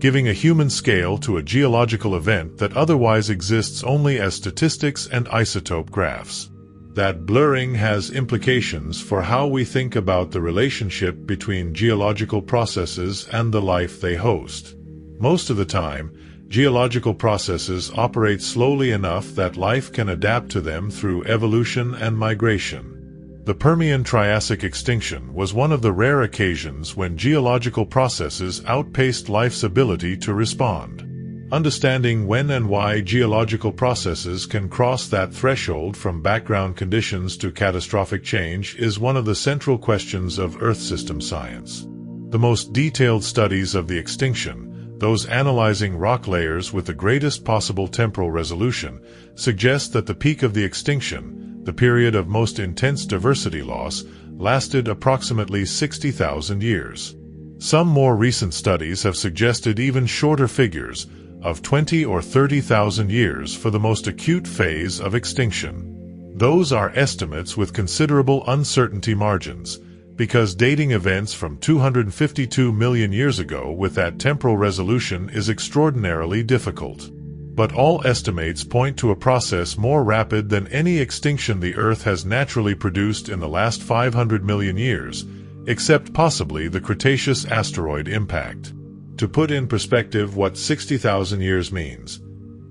giving a human scale to a geological event that otherwise exists only as statistics and isotope graphs. That blurring has implications for how we think about the relationship between geological processes and the life they host. Most of the time, geological processes operate slowly enough that life can adapt to them through evolution and migration. The Permian-Triassic extinction was one of the rare occasions when geological processes outpaced life's ability to respond. Understanding when and why geological processes can cross that threshold from background conditions to catastrophic change is one of the central questions of Earth system science. The most detailed studies of the extinction, those analyzing rock layers with the greatest possible temporal resolution, suggest that the peak of the extinction, the period of most intense diversity loss, lasted approximately 60,000 years. Some more recent studies have suggested even shorter figures, of 20 or 30,000 years for the most acute phase of extinction. Those are estimates with considerable uncertainty margins, because dating events from 252 million years ago with that temporal resolution is extraordinarily difficult. But all estimates point to a process more rapid than any extinction the Earth has naturally produced in the last 500 million years, except possibly the Cretaceous asteroid impact. To put in perspective what 60,000 years means,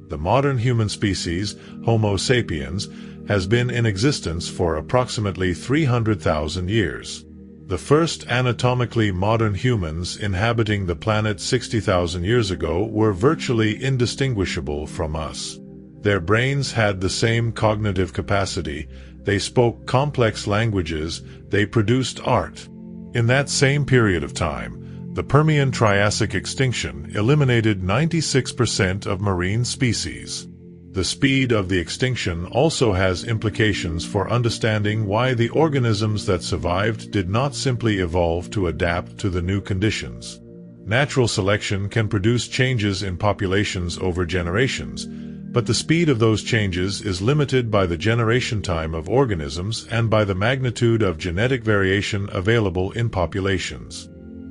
the modern human species, Homo sapiens, has been in existence for approximately 300,000 years. The first anatomically modern humans inhabiting the planet 60,000 years ago were virtually indistinguishable from us. Their brains had the same cognitive capacity, they spoke complex languages, they produced art. In that same period of time, the Permian-Triassic extinction eliminated 96% of marine species. The speed of the extinction also has implications for understanding why the organisms that survived did not simply evolve to adapt to the new conditions. Natural selection can produce changes in populations over generations, but the speed of those changes is limited by the generation time of organisms and by the magnitude of genetic variation available in populations.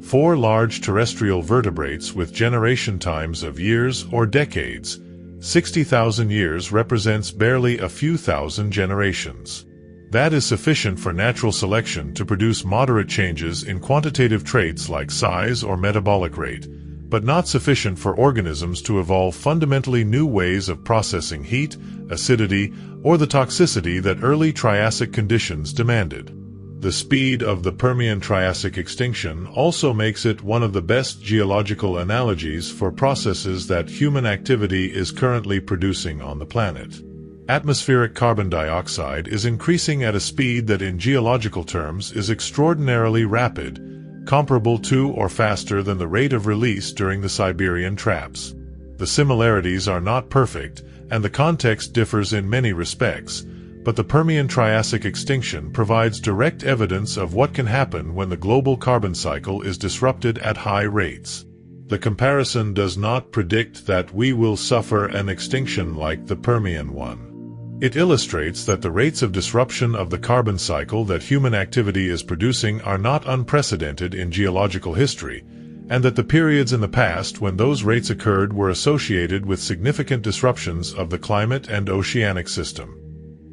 4 large terrestrial vertebrates with generation times of years or decades. 60,000 years represents barely a few thousand generations. That is sufficient for natural selection to produce moderate changes in quantitative traits like size or metabolic rate, but not sufficient for organisms to evolve fundamentally new ways of processing heat, acidity, or the toxicity that early Triassic conditions demanded. The speed of the Permian-Triassic extinction also makes it one of the best geological analogies for processes that human activity is currently producing on the planet. Atmospheric carbon dioxide is increasing at a speed that in geological terms is extraordinarily rapid, comparable to or faster than the rate of release during the Siberian traps. The similarities are not perfect, and the context differs in many respects, but the Permian-Triassic extinction provides direct evidence of what can happen when the global carbon cycle is disrupted at high rates. The comparison does not predict that we will suffer an extinction like the Permian one. It illustrates that the rates of disruption of the carbon cycle that human activity is producing are not unprecedented in geological history, and that the periods in the past when those rates occurred were associated with significant disruptions of the climate and oceanic system.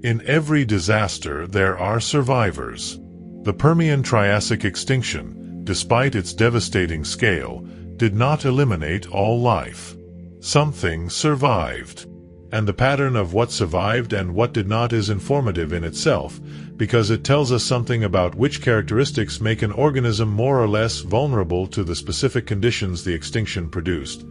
In every disaster there are survivors. The Permian-Triassic extinction, despite its devastating scale, did not eliminate all life. Something survived. And the pattern of what survived and what did not is informative in itself, because it tells us something about which characteristics make an organism more or less vulnerable to the specific conditions the extinction produced.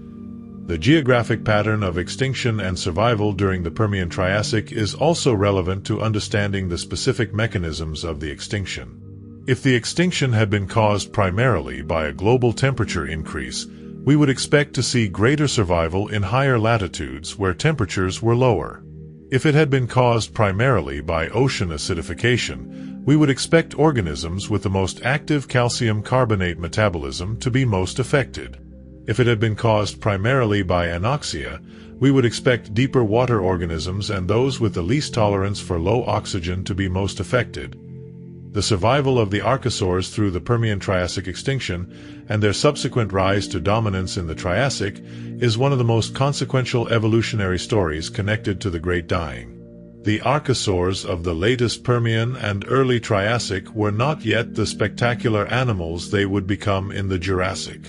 The geographic pattern of extinction and survival during the Permian-Triassic is also relevant to understanding the specific mechanisms of the extinction. If the extinction had been caused primarily by a global temperature increase, we would expect to see greater survival in higher latitudes where temperatures were lower. If it had been caused primarily by ocean acidification, we would expect organisms with the most active calcium carbonate metabolism to be most affected. If it had been caused primarily by anoxia, we would expect deeper water organisms and those with the least tolerance for low oxygen to be most affected. The survival of the archosaurs through the Permian-Triassic extinction and their subsequent rise to dominance in the Triassic is one of the most consequential evolutionary stories connected to the Great Dying. The archosaurs of the latest Permian and early Triassic were not yet the spectacular animals they would become in the Jurassic.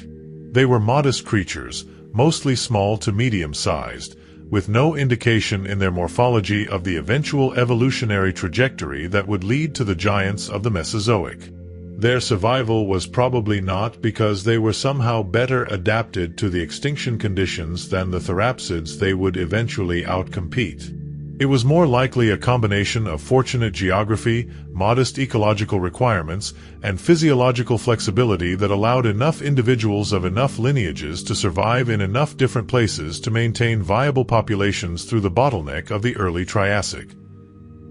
They were modest creatures, mostly small to medium-sized, with no indication in their morphology of the eventual evolutionary trajectory that would lead to the giants of the Mesozoic. Their survival was probably not because they were somehow better adapted to the extinction conditions than the therapsids they would eventually outcompete. It was more likely a combination of fortunate geography, modest ecological requirements, and physiological flexibility that allowed enough individuals of enough lineages to survive in enough different places to maintain viable populations through the bottleneck of the early Triassic.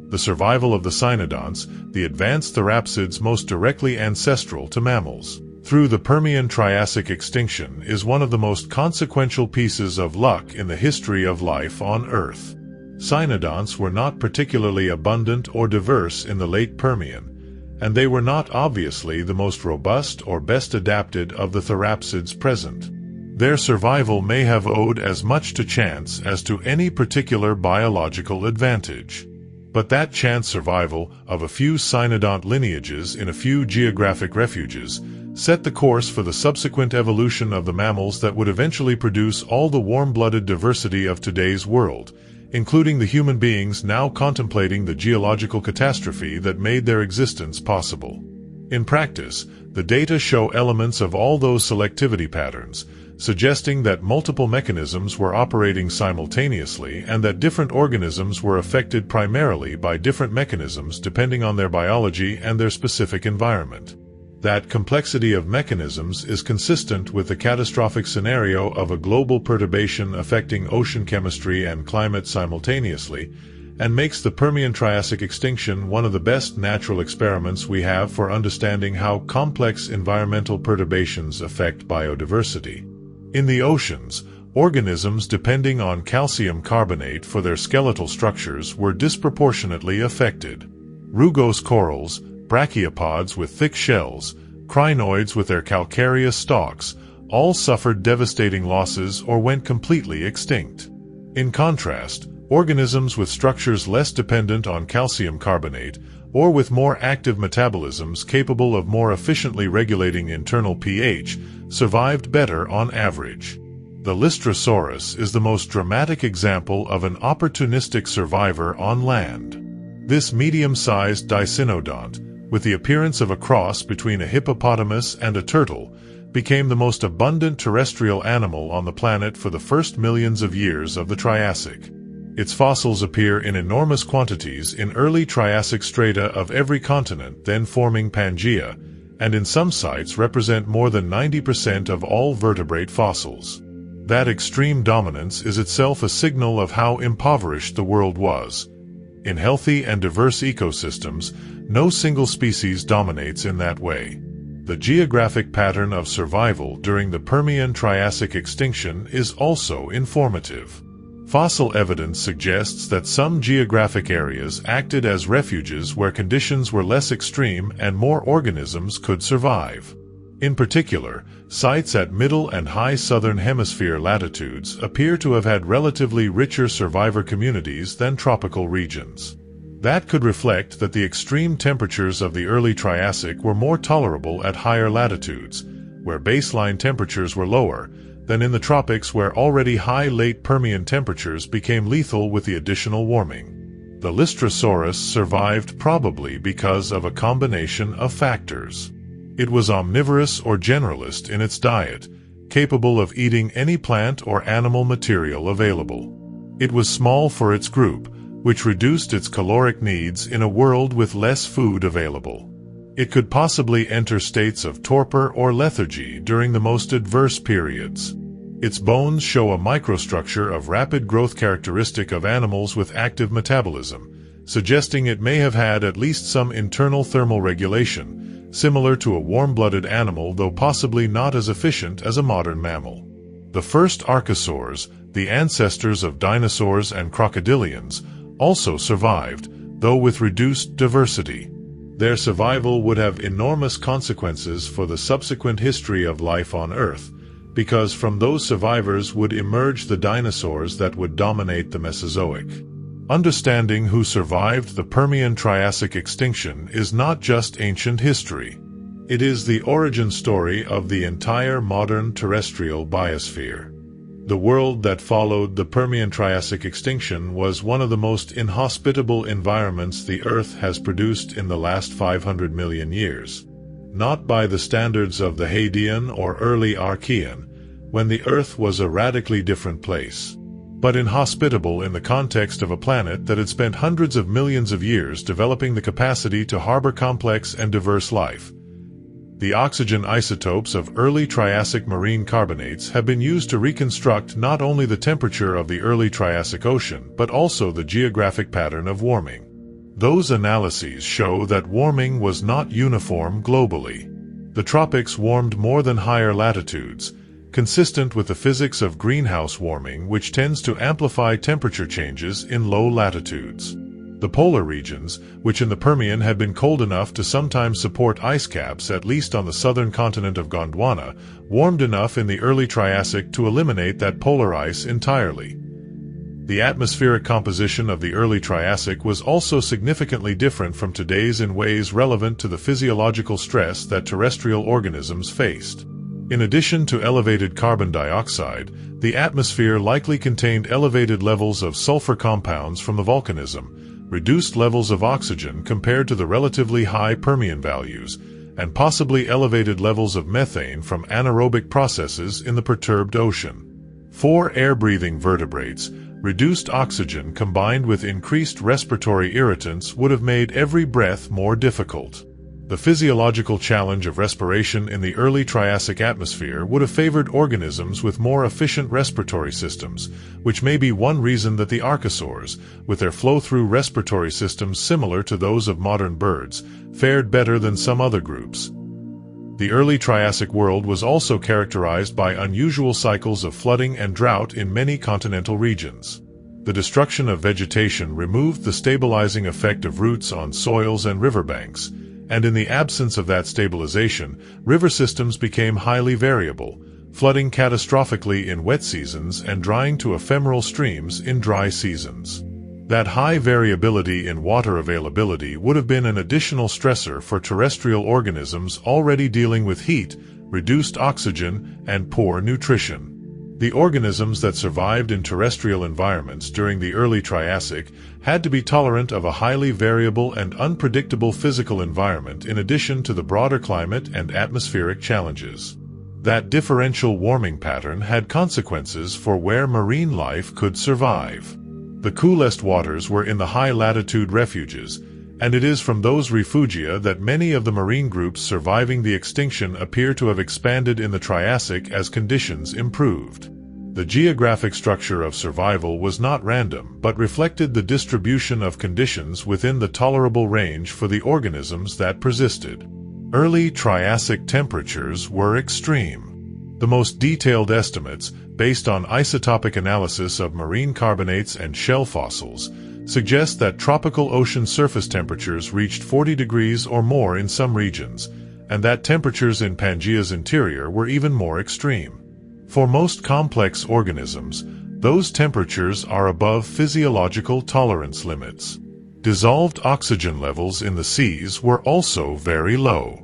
The survival of the cynodonts, the advanced therapsids most directly ancestral to mammals, through the Permian-Triassic extinction is one of the most consequential pieces of luck in the history of life on Earth. Cynodonts were not particularly abundant or diverse in the late Permian, and they were not obviously the most robust or best adapted of the therapsids present. Their survival may have owed as much to chance as to any particular biological advantage. But that chance survival of a few cynodont lineages in a few geographic refuges set the course for the subsequent evolution of the mammals that would eventually produce all the warm-blooded diversity of today's world, including the human beings now contemplating the geological catastrophe that made their existence possible. In practice, the data show elements of all those selectivity patterns, suggesting that multiple mechanisms were operating simultaneously and that different organisms were affected primarily by different mechanisms depending on their biology and their specific environment. That complexity of mechanisms is consistent with the catastrophic scenario of a global perturbation affecting ocean chemistry and climate simultaneously, and makes the Permian-Triassic extinction one of the best natural experiments we have for understanding how complex environmental perturbations affect biodiversity. In the oceans, organisms depending on calcium carbonate for their skeletal structures were disproportionately affected. Rugose corals, brachiopods with thick shells, crinoids with their calcareous stalks, all suffered devastating losses or went completely extinct. In contrast, organisms with structures less dependent on calcium carbonate, or with more active metabolisms capable of more efficiently regulating internal pH, survived better on average. The Lystrosaurus is the most dramatic example of an opportunistic survivor on land. This medium-sized dicynodont, with the appearance of a cross between a hippopotamus and a turtle, became the most abundant terrestrial animal on the planet for the first millions of years of the Triassic. Its fossils appear in enormous quantities in early Triassic strata of every continent then forming Pangaea, and in some sites represent more than 90% of all vertebrate fossils. That extreme dominance is itself a signal of how impoverished the world was. In healthy and diverse ecosystems, no single species dominates in that way. The geographic pattern of survival during the Permian-Triassic extinction is also informative. Fossil evidence suggests that some geographic areas acted as refuges where conditions were less extreme and more organisms could survive. In particular, sites at middle and high southern hemisphere latitudes appear to have had relatively richer survivor communities than tropical regions. That could reflect that the extreme temperatures of the early Triassic were more tolerable at higher latitudes, where baseline temperatures were lower, than in the tropics where already high late Permian temperatures became lethal with the additional warming. The Lystrosaurus survived probably because of a combination of factors. It was omnivorous or generalist in its diet, capable of eating any plant or animal material available. It was small for its group, which reduced its caloric needs in a world with less food available. It could possibly enter states of torpor or lethargy during the most adverse periods. Its bones show a microstructure of rapid growth characteristic of animals with active metabolism, suggesting it may have had at least some internal thermal regulation, similar to a warm-blooded animal though possibly not as efficient as a modern mammal. The first archosaurs, the ancestors of dinosaurs and crocodilians, also survived, though with reduced diversity. Their survival would have enormous consequences for the subsequent history of life on Earth, because from those survivors would emerge the dinosaurs that would dominate the Mesozoic. Understanding who survived the Permian-Triassic extinction is not just ancient history. It is the origin story of the entire modern terrestrial biosphere. The world that followed the Permian-Triassic extinction was one of the most inhospitable environments the Earth has produced in the last 500 million years. Not by the standards of the Hadean or early Archean, when the Earth was a radically different place, but inhospitable in the context of a planet that had spent hundreds of millions of years developing the capacity to harbor complex and diverse life. The oxygen isotopes of early Triassic marine carbonates have been used to reconstruct not only the temperature of the early Triassic Ocean, but also the geographic pattern of warming. Those analyses show that warming was not uniform globally. The tropics warmed more than higher latitudes, consistent with the physics of greenhouse warming, which tends to amplify temperature changes in low latitudes. The polar regions, which in the Permian had been cold enough to sometimes support ice caps at least on the southern continent of Gondwana, warmed enough in the early Triassic to eliminate that polar ice entirely. The atmospheric composition of the early Triassic was also significantly different from today's in ways relevant to the physiological stress that terrestrial organisms faced. In addition to elevated carbon dioxide, the atmosphere likely contained elevated levels of sulfur compounds from the volcanism, reduced levels of oxygen compared to the relatively high Permian values, and possibly elevated levels of methane from anaerobic processes in the perturbed ocean. For air-breathing vertebrates, reduced oxygen combined with increased respiratory irritants would have made every breath more difficult. The physiological challenge of respiration in the early Triassic atmosphere would have favored organisms with more efficient respiratory systems, which may be one reason that the archosaurs, with their flow-through respiratory systems similar to those of modern birds, fared better than some other groups. The early Triassic world was also characterized by unusual cycles of flooding and drought in many continental regions. The destruction of vegetation removed the stabilizing effect of roots on soils and riverbanks, and in the absence of that stabilization, river systems became highly variable, flooding catastrophically in wet seasons and drying to ephemeral streams in dry seasons. That high variability in water availability would have been an additional stressor for terrestrial organisms already dealing with heat, reduced oxygen, and poor nutrition. The organisms that survived in terrestrial environments during the early Triassic had to be tolerant of a highly variable and unpredictable physical environment in addition to the broader climate and atmospheric challenges. That differential warming pattern had consequences for where marine life could survive. The coolest waters were in the high-latitude refuges, and it is from those refugia that many of the marine groups surviving the extinction appear to have expanded in the Triassic as conditions improved. The geographic structure of survival was not random, but reflected the distribution of conditions within the tolerable range for the organisms that persisted. Early Triassic temperatures were extreme. The most detailed estimates, based on isotopic analysis of marine carbonates and shell fossils, suggest that tropical ocean surface temperatures reached 40 degrees or more in some regions, and that temperatures in Pangaea's interior were even more extreme. For most complex organisms, those temperatures are above physiological tolerance limits. Dissolved oxygen levels in the seas were also very low.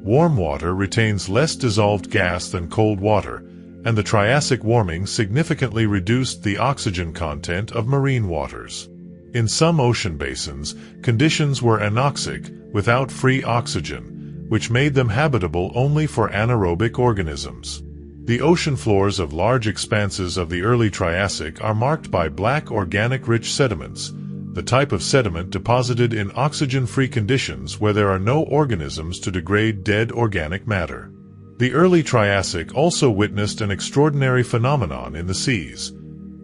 Warm water retains less dissolved gas than cold water, and the Triassic warming significantly reduced the oxygen content of marine waters. In some ocean basins, conditions were anoxic, without free oxygen, which made them habitable only for anaerobic organisms. The ocean floors of large expanses of the early Triassic are marked by black organic-rich sediments, the type of sediment deposited in oxygen-free conditions where there are no organisms to degrade dead organic matter. The early Triassic also witnessed an extraordinary phenomenon in the seas: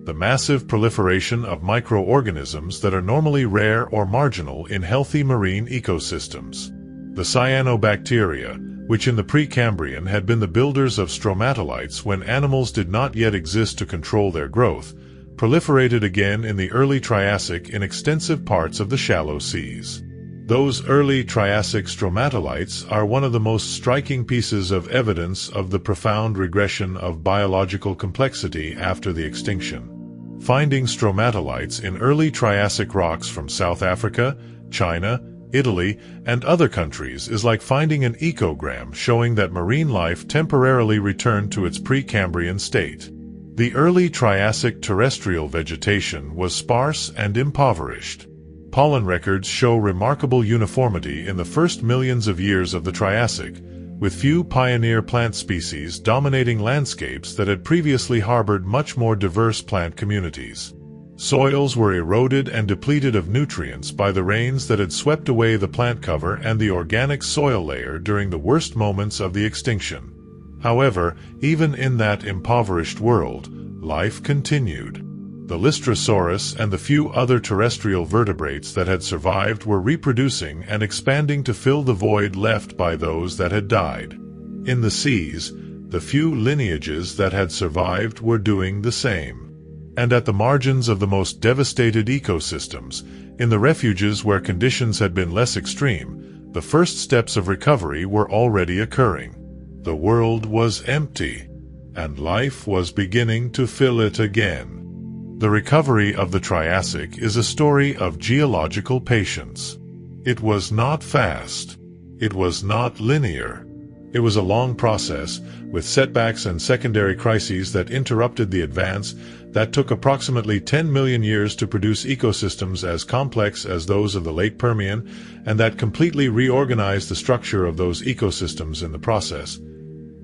the massive proliferation of microorganisms that are normally rare or marginal in healthy marine ecosystems. The cyanobacteria, which in the Precambrian had been the builders of stromatolites when animals did not yet exist to control their growth, proliferated again in the early Triassic in extensive parts of the shallow seas. Those early Triassic stromatolites are one of the most striking pieces of evidence of the profound regression of biological complexity after the extinction. Finding stromatolites in early Triassic rocks from South Africa, China, Italy, and other countries is like finding an ecogram showing that marine life temporarily returned to its Precambrian state. The early Triassic terrestrial vegetation was sparse and impoverished. Pollen records show remarkable uniformity in the first millions of years of the Triassic, with few pioneer plant species dominating landscapes that had previously harbored much more diverse plant communities. Soils were eroded and depleted of nutrients by the rains that had swept away the plant cover and the organic soil layer during the worst moments of the extinction. However, even in that impoverished world, life continued. The Lystrosaurus and the few other terrestrial vertebrates that had survived were reproducing and expanding to fill the void left by those that had died. In the seas, the few lineages that had survived were doing the same. And at the margins of the most devastated ecosystems, in the refuges where conditions had been less extreme, the first steps of recovery were already occurring. The world was empty, and life was beginning to fill it again. The recovery of the Triassic is a story of geological patience. It was not fast. It was not linear. It was a long process, with setbacks and secondary crises that interrupted the advance, that took approximately 10 million years to produce ecosystems as complex as those of the late Permian, and that completely reorganized the structure of those ecosystems in the process.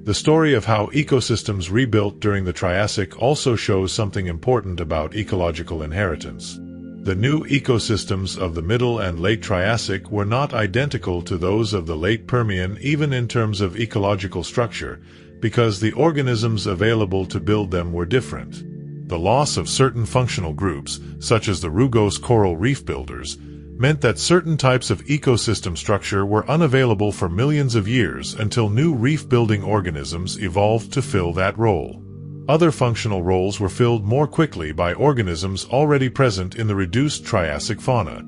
The story of how ecosystems rebuilt during the Triassic also shows something important about ecological inheritance. The new ecosystems of the Middle and Late Triassic were not identical to those of the Late Permian even in terms of ecological structure, because the organisms available to build them were different. The loss of certain functional groups, such as the rugose coral reef builders, meant that certain types of ecosystem structure were unavailable for millions of years until new reef-building organisms evolved to fill that role. Other functional roles were filled more quickly by organisms already present in the reduced Triassic fauna.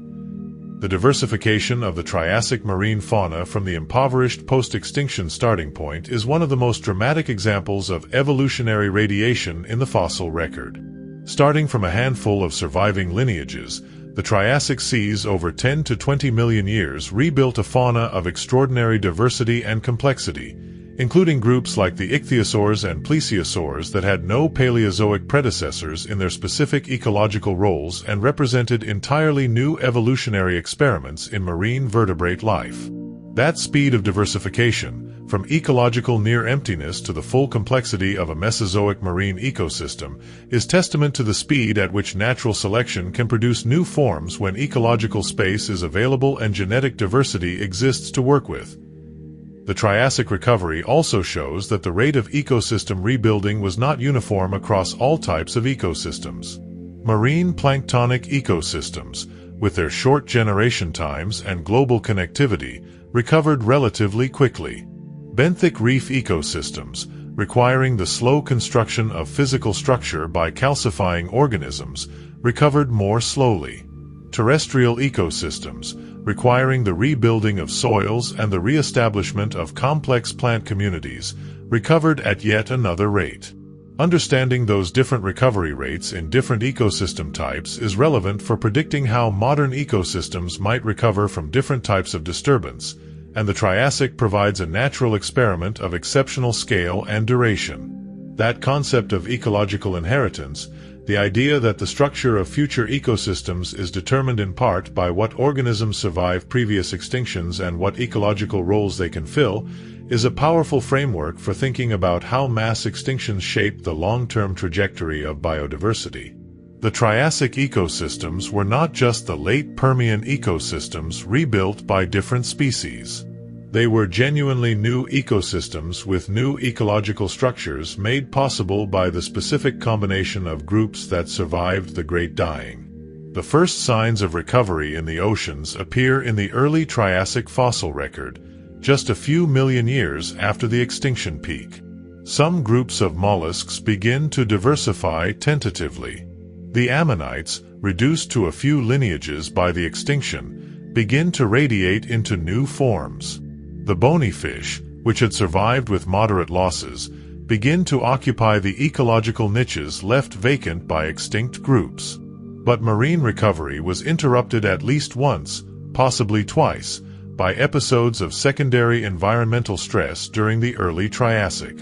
The diversification of the Triassic marine fauna from the impoverished post-extinction starting point is one of the most dramatic examples of evolutionary radiation in the fossil record. Starting from a handful of surviving lineages, the Triassic seas over 10 to 20 million years rebuilt a fauna of extraordinary diversity and complexity, including groups like the ichthyosaurs and plesiosaurs that had no Paleozoic predecessors in their specific ecological roles and represented entirely new evolutionary experiments in marine vertebrate life. That speed of diversification, from ecological near-emptiness to the full complexity of a Mesozoic marine ecosystem, is testament to the speed at which natural selection can produce new forms when ecological space is available and genetic diversity exists to work with. The Triassic recovery also shows that the rate of ecosystem rebuilding was not uniform across all types of ecosystems. Marine planktonic ecosystems, with their short generation times and global connectivity, recovered relatively quickly. Benthic reef ecosystems, requiring the slow construction of physical structure by calcifying organisms, recovered more slowly. Terrestrial ecosystems, requiring the rebuilding of soils and the re-establishment of complex plant communities, recovered at yet another rate. Understanding those different recovery rates in different ecosystem types is relevant for predicting how modern ecosystems might recover from different types of disturbance, and the Triassic provides a natural experiment of exceptional scale and duration. That concept of ecological inheritance, the idea that the structure of future ecosystems is determined in part by what organisms survive previous extinctions and what ecological roles they can fill, is a powerful framework for thinking about how mass extinctions shape the long-term trajectory of biodiversity. The Triassic ecosystems were not just the late Permian ecosystems rebuilt by different species. They were genuinely new ecosystems with new ecological structures made possible by the specific combination of groups that survived the Great Dying. The first signs of recovery in the oceans appear in the early Triassic fossil record, just a few million years after the extinction peak. Some groups of mollusks begin to diversify tentatively. The ammonites, reduced to a few lineages by the extinction, begin to radiate into new forms. The bony fish, which had survived with moderate losses, begin to occupy the ecological niches left vacant by extinct groups. But marine recovery was interrupted at least once, possibly twice, by episodes of secondary environmental stress during the early Triassic.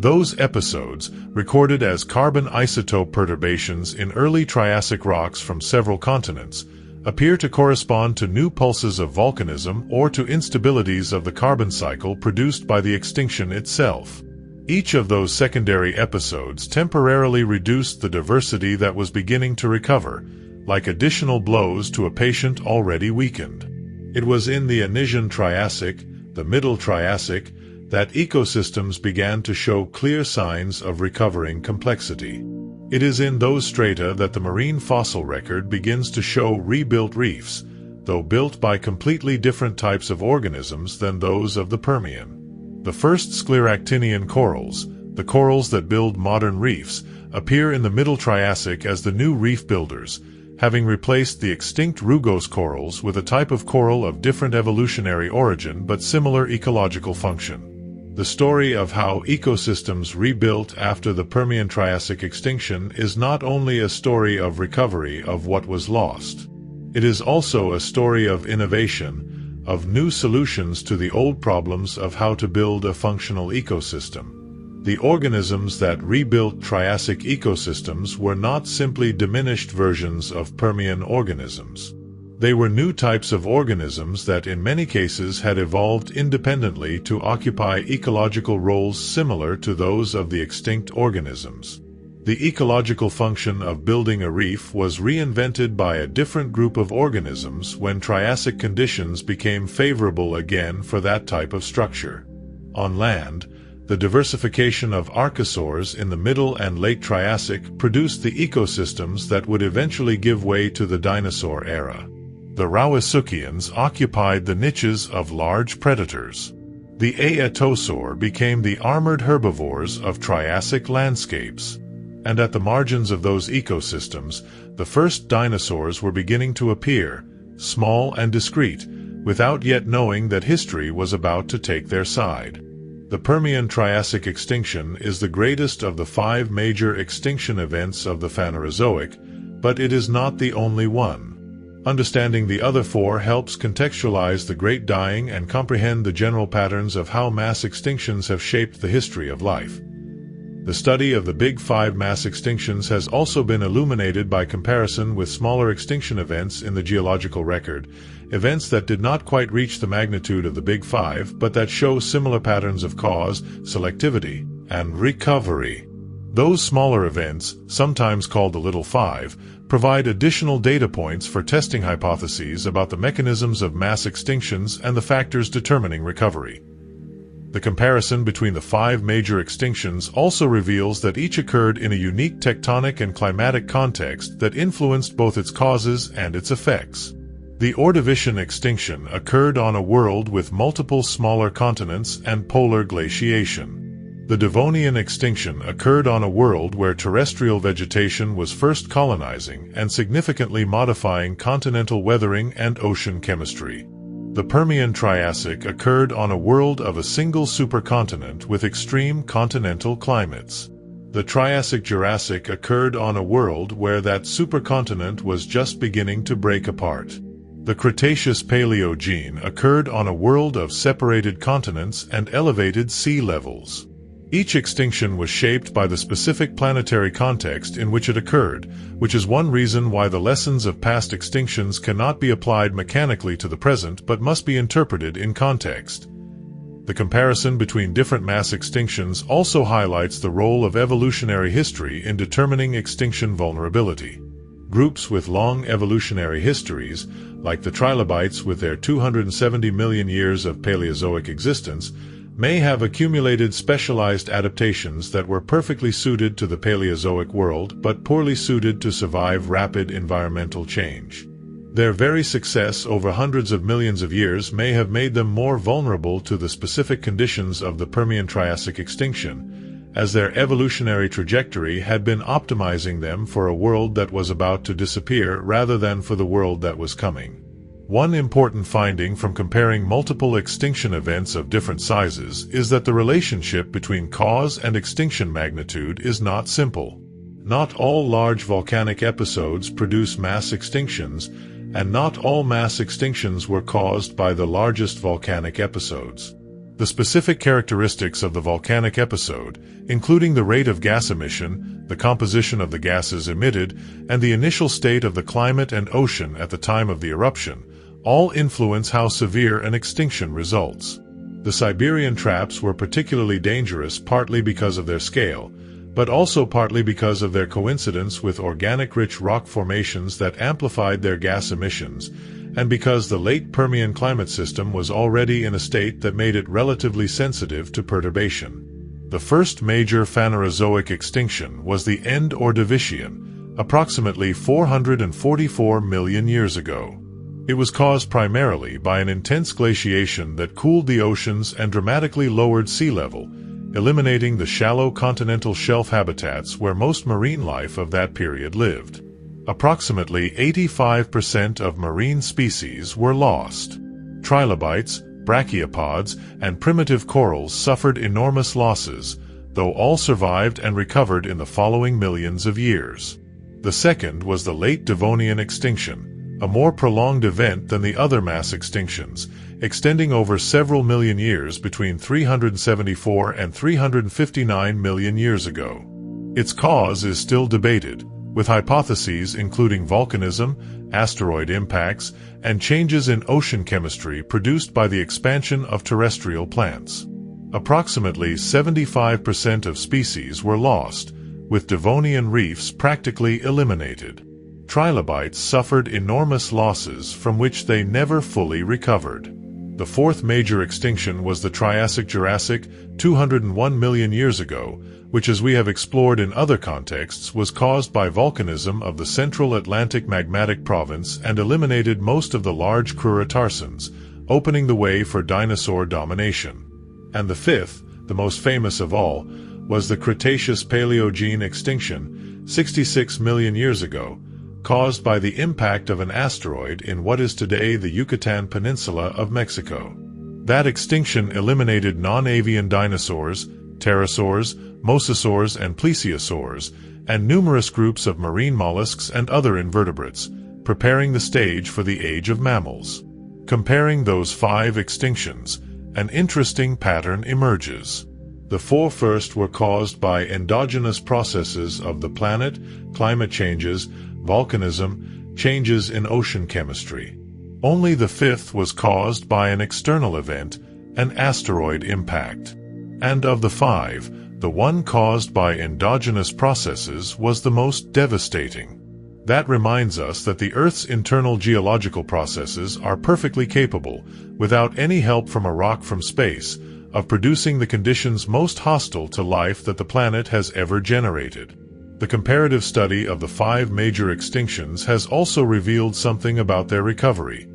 Those episodes, recorded as carbon isotope perturbations in early Triassic rocks from several continents, appear to correspond to new pulses of volcanism or to instabilities of the carbon cycle produced by the extinction itself. Each of those secondary episodes temporarily reduced the diversity that was beginning to recover, like additional blows to a patient already weakened. It was in the Anisian Triassic, the Middle Triassic, that ecosystems began to show clear signs of recovering complexity. It is in those strata that the marine fossil record begins to show rebuilt reefs, though built by completely different types of organisms than those of the Permian. The first scleractinian corals, the corals that build modern reefs, appear in the Middle Triassic as the new reef builders, having replaced the extinct rugose corals with a type of coral of different evolutionary origin but similar ecological function. The story of how ecosystems rebuilt after the Permian Triassic extinction is not only a story of recovery of what was lost. It is also a story of innovation, of new solutions to the old problems of how to build a functional ecosystem. The organisms that rebuilt Triassic ecosystems were not simply diminished versions of Permian organisms. They were new types of organisms that in many cases had evolved independently to occupy ecological roles similar to those of the extinct organisms. The ecological function of building a reef was reinvented by a different group of organisms when Triassic conditions became favorable again for that type of structure. On land, the diversification of archosaurs in the Middle and Late Triassic produced the ecosystems that would eventually give way to the dinosaur era. The Rauisuchians occupied the niches of large predators. The Aetosaur became the armored herbivores of Triassic landscapes. And at the margins of those ecosystems, the first dinosaurs were beginning to appear, small and discreet, without yet knowing that history was about to take their side. The Permian Triassic extinction is the greatest of the 5 major extinction events of the Phanerozoic, but it is not the only one. Understanding the other 4 helps contextualize the Great Dying and comprehend the general patterns of how mass extinctions have shaped the history of life. The study of the Big 5 mass extinctions has also been illuminated by comparison with smaller extinction events in the geological record, events that did not quite reach the magnitude of the Big 5 but that show similar patterns of cause, selectivity, and recovery. Those smaller events, sometimes called the Little 5, provide additional data points for testing hypotheses about the mechanisms of mass extinctions and the factors determining recovery. The comparison between the 5 major extinctions also reveals that each occurred in a unique tectonic and climatic context that influenced both its causes and its effects. The Ordovician extinction occurred on a world with multiple smaller continents and polar glaciation. The Devonian extinction occurred on a world where terrestrial vegetation was first colonizing and significantly modifying continental weathering and ocean chemistry. The Permian Triassic occurred on a world of a single supercontinent with extreme continental climates. The Triassic-Jurassic occurred on a world where that supercontinent was just beginning to break apart. The Cretaceous-Paleogene occurred on a world of separated continents and elevated sea levels. Each extinction was shaped by the specific planetary context in which it occurred, which is one reason why the lessons of past extinctions cannot be applied mechanically to the present but must be interpreted in context. The comparison between different mass extinctions also highlights the role of evolutionary history in determining extinction vulnerability. Groups with long evolutionary histories, like the trilobites with their 270 million years of Paleozoic existence, may have accumulated specialized adaptations that were perfectly suited to the Paleozoic world but poorly suited to survive rapid environmental change. Their very success over hundreds of millions of years may have made them more vulnerable to the specific conditions of the Permian Triassic extinction, as their evolutionary trajectory had been optimizing them for a world that was about to disappear rather than for the world that was coming. One important finding from comparing multiple extinction events of different sizes is that the relationship between cause and extinction magnitude is not simple. Not all large volcanic episodes produce mass extinctions, and not all mass extinctions were caused by the largest volcanic episodes. The specific characteristics of the volcanic episode, including the rate of gas emission, the composition of the gases emitted, and the initial state of the climate and ocean at the time of the eruption, all influence how severe an extinction results. The Siberian traps were particularly dangerous partly because of their scale, but also partly because of their coincidence with organic-rich rock formations that amplified their gas emissions, and because the late Permian climate system was already in a state that made it relatively sensitive to perturbation. The first major Phanerozoic extinction was the End Ordovician, approximately 444 million years ago. It was caused primarily by an intense glaciation that cooled the oceans and dramatically lowered sea level, eliminating the shallow continental shelf habitats where most marine life of that period lived. Approximately 85% of marine species were lost. Trilobites, brachiopods, and primitive corals suffered enormous losses, though all survived and recovered in the following millions of years. The second was the late Devonian extinction, a more prolonged event than the other mass extinctions, extending over several million years between 374 and 359 million years ago. Its cause is still debated, with hypotheses including volcanism, asteroid impacts, and changes in ocean chemistry produced by the expansion of terrestrial plants. Approximately 75% of species were lost, with Devonian reefs practically eliminated. Trilobites suffered enormous losses from which they never fully recovered. The fourth major extinction was the Triassic-Jurassic, 201 million years ago, which, as we have explored in other contexts, was caused by volcanism of the Central Atlantic magmatic province and eliminated most of the large cruratarsans, opening the way for dinosaur domination. And the fifth, the most famous of all, was the Cretaceous-Paleogene extinction, 66 million years ago, caused by the impact of an asteroid in what is today the Yucatan Peninsula of Mexico. That extinction eliminated non-avian dinosaurs, pterosaurs, mosasaurs and plesiosaurs, and numerous groups of marine mollusks and other invertebrates, preparing the stage for the age of mammals. Comparing those 5 extinctions, an interesting pattern emerges. The 4 first were caused by endogenous processes of the planet, climate changes, volcanism, changes in ocean chemistry. Only the 5th was caused by an external event, an asteroid impact. And of the 5, the one caused by endogenous processes was the most devastating. That reminds us that the Earth's internal geological processes are perfectly capable, without any help from a rock from space, of producing the conditions most hostile to life that the planet has ever generated. The comparative study of the 5 major extinctions has also revealed something about their recovery.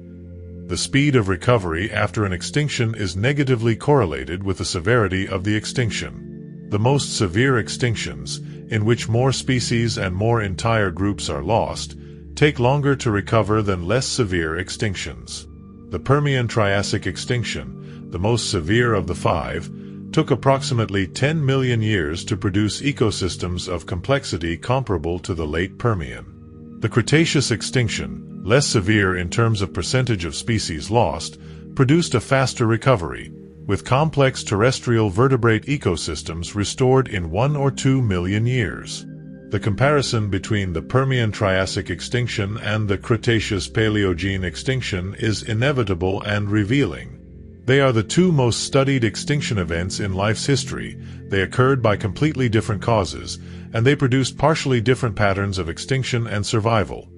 The speed of recovery after an extinction is negatively correlated with the severity of the extinction. The most severe extinctions, in which more species and more entire groups are lost, take longer to recover than less severe extinctions. The Permian Triassic extinction, the most severe of the 5, took approximately 10 million years to produce ecosystems of complexity comparable to the late Permian. The Cretaceous extinction, less severe in terms of percentage of species lost, produced a faster recovery, with complex terrestrial vertebrate ecosystems restored in 1 or 2 million years. The comparison between the Permian Triassic extinction and the Cretaceous Paleogene extinction is inevitable and revealing. They are the 2 most studied extinction events in life's history. They occurred by completely different causes, and they produced partially different patterns of extinction and survival.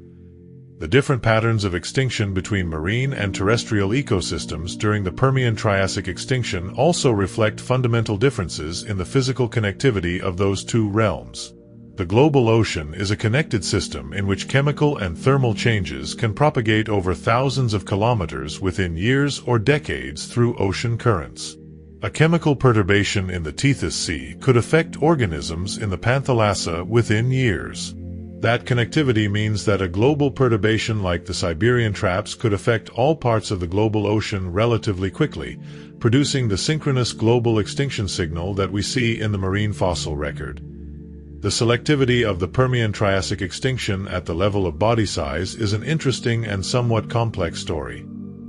The different patterns of extinction between marine and terrestrial ecosystems during the Permian Triassic extinction also reflect fundamental differences in the physical connectivity of those 2 realms. The global ocean is a connected system in which chemical and thermal changes can propagate over thousands of kilometers within years or decades through ocean currents. A chemical perturbation in the Tethys Sea could affect organisms in the Panthalassa within years. That connectivity means that a global perturbation like the Siberian traps could affect all parts of the global ocean relatively quickly, producing the synchronous global extinction signal that we see in the marine fossil record. The selectivity of the Permian Triassic extinction at the level of body size is an interesting and somewhat complex story.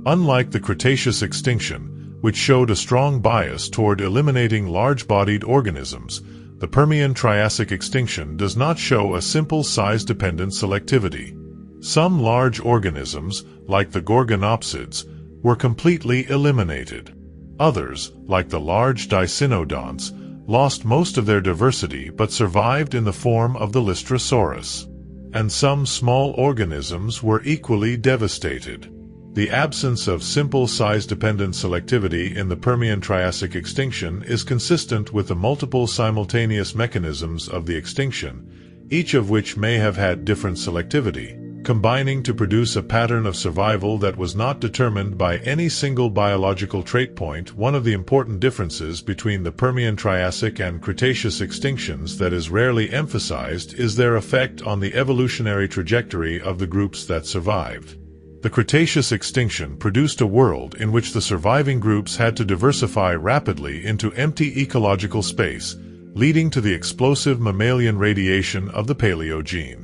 Unlike the Cretaceous extinction, which showed a strong bias toward eliminating large-bodied organisms, the Permian Triassic extinction does not show a simple size-dependent selectivity. Some large organisms, like the gorgonopsids, were completely eliminated. Others, like the large dicynodonts, lost most of their diversity but survived in the form of the Lystrosaurus. And some small organisms were equally devastated. The absence of simple size-dependent selectivity in the Permian Triassic extinction is consistent with the multiple simultaneous mechanisms of the extinction, each of which may have had different selectivity, combining to produce a pattern of survival that was not determined by any single biological trait point. One of the important differences between the Permian Triassic and Cretaceous extinctions that is rarely emphasized is their effect on the evolutionary trajectory of the groups that survived. The Cretaceous extinction produced a world in which the surviving groups had to diversify rapidly into empty ecological space, leading to the explosive mammalian radiation of the Paleogene.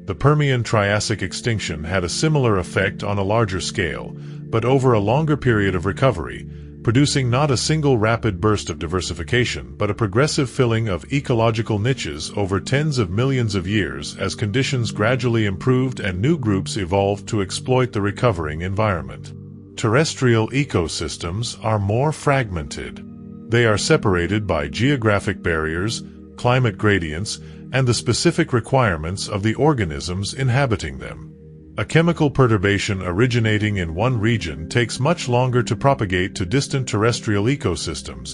The Permian Triassic extinction had a similar effect on a larger scale, but over a longer period of recovery, producing not a single rapid burst of diversification but a progressive filling of ecological niches over tens of millions of years as conditions gradually improved and new groups evolved to exploit the recovering environment. Terrestrial ecosystems are more fragmented. They are separated by geographic barriers, climate gradients, and the specific requirements of the organisms inhabiting them. A chemical perturbation originating in one region takes much longer to propagate to distant terrestrial ecosystems,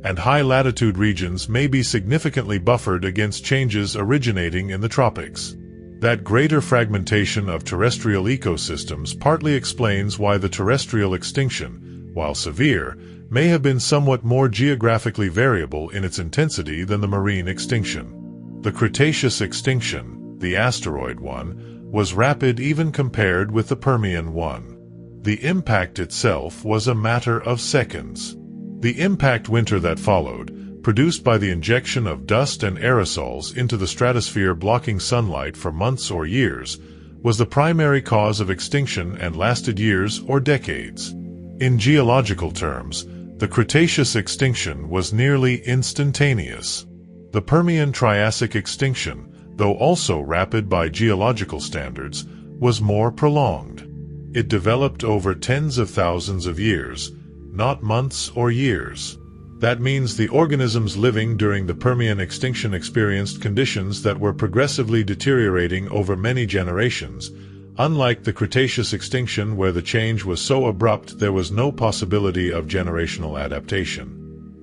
and high-latitude regions may be significantly buffered against changes originating in the tropics. That greater fragmentation of terrestrial ecosystems partly explains why the terrestrial extinction, while severe, may have been somewhat more geographically variable in its intensity than the marine extinction. The Cretaceous extinction, the asteroid one, was rapid even compared with the Permian one. The impact itself was a matter of seconds. The impact winter that followed, produced by the injection of dust and aerosols into the stratosphere blocking sunlight for months or years, was the primary cause of extinction and lasted years or decades. In geological terms, the Cretaceous extinction was nearly instantaneous. The Permian-Triassic extinction, though also rapid by geological standards, was more prolonged. It developed over tens of thousands of years, not months or years. That means the organisms living during the Permian extinction experienced conditions that were progressively deteriorating over many generations, unlike the Cretaceous extinction where the change was so abrupt there was no possibility of generational adaptation.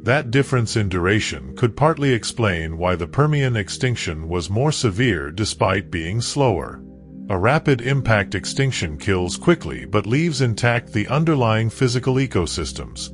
That difference in duration could partly explain why the Permian extinction was more severe despite being slower. A rapid impact extinction kills quickly but leaves intact the underlying physical ecosystems,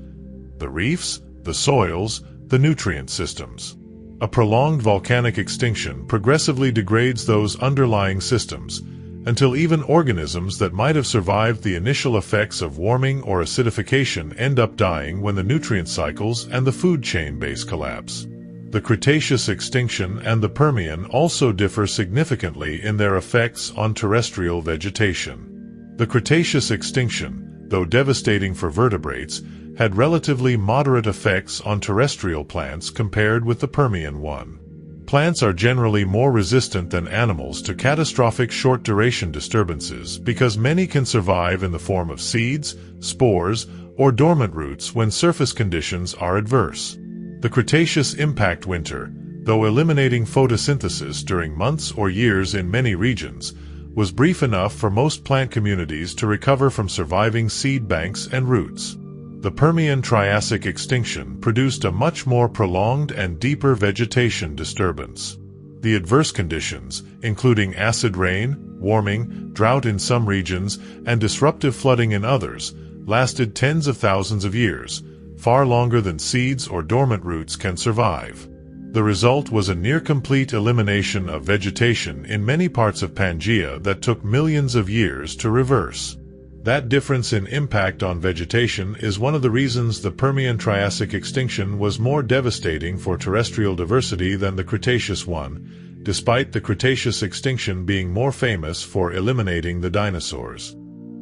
the reefs, the soils, the nutrient systems. A prolonged volcanic extinction progressively degrades those underlying systems, until even organisms that might have survived the initial effects of warming or acidification end up dying when the nutrient cycles and the food chain base collapse. The Cretaceous extinction and the Permian also differ significantly in their effects on terrestrial vegetation. The Cretaceous extinction, though devastating for vertebrates, had relatively moderate effects on terrestrial plants compared with the Permian one. Plants are generally more resistant than animals to catastrophic short-duration disturbances because many can survive in the form of seeds, spores, or dormant roots when surface conditions are adverse. The Cretaceous impact winter, though eliminating photosynthesis during months or years in many regions, was brief enough for most plant communities to recover from surviving seed banks and roots. The Permian-Triassic extinction produced a much more prolonged and deeper vegetation disturbance. The adverse conditions, including acid rain, warming, drought in some regions, and disruptive flooding in others, lasted tens of thousands of years, far longer than seeds or dormant roots can survive. The result was a near-complete elimination of vegetation in many parts of Pangaea that took millions of years to reverse. That difference in impact on vegetation is one of the reasons the Permian-Triassic extinction was more devastating for terrestrial diversity than the Cretaceous one, despite the Cretaceous extinction being more famous for eliminating the dinosaurs.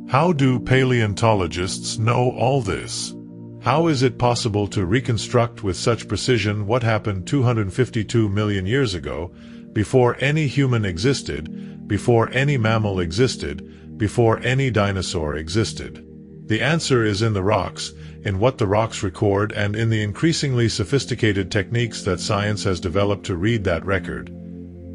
How do paleontologists know all this? How is it possible to reconstruct with such precision what happened 252 million years ago, before any human existed, before any mammal existed, before any dinosaur existed? The answer is in the rocks, in what the rocks record, and in the increasingly sophisticated techniques that science has developed to read that record.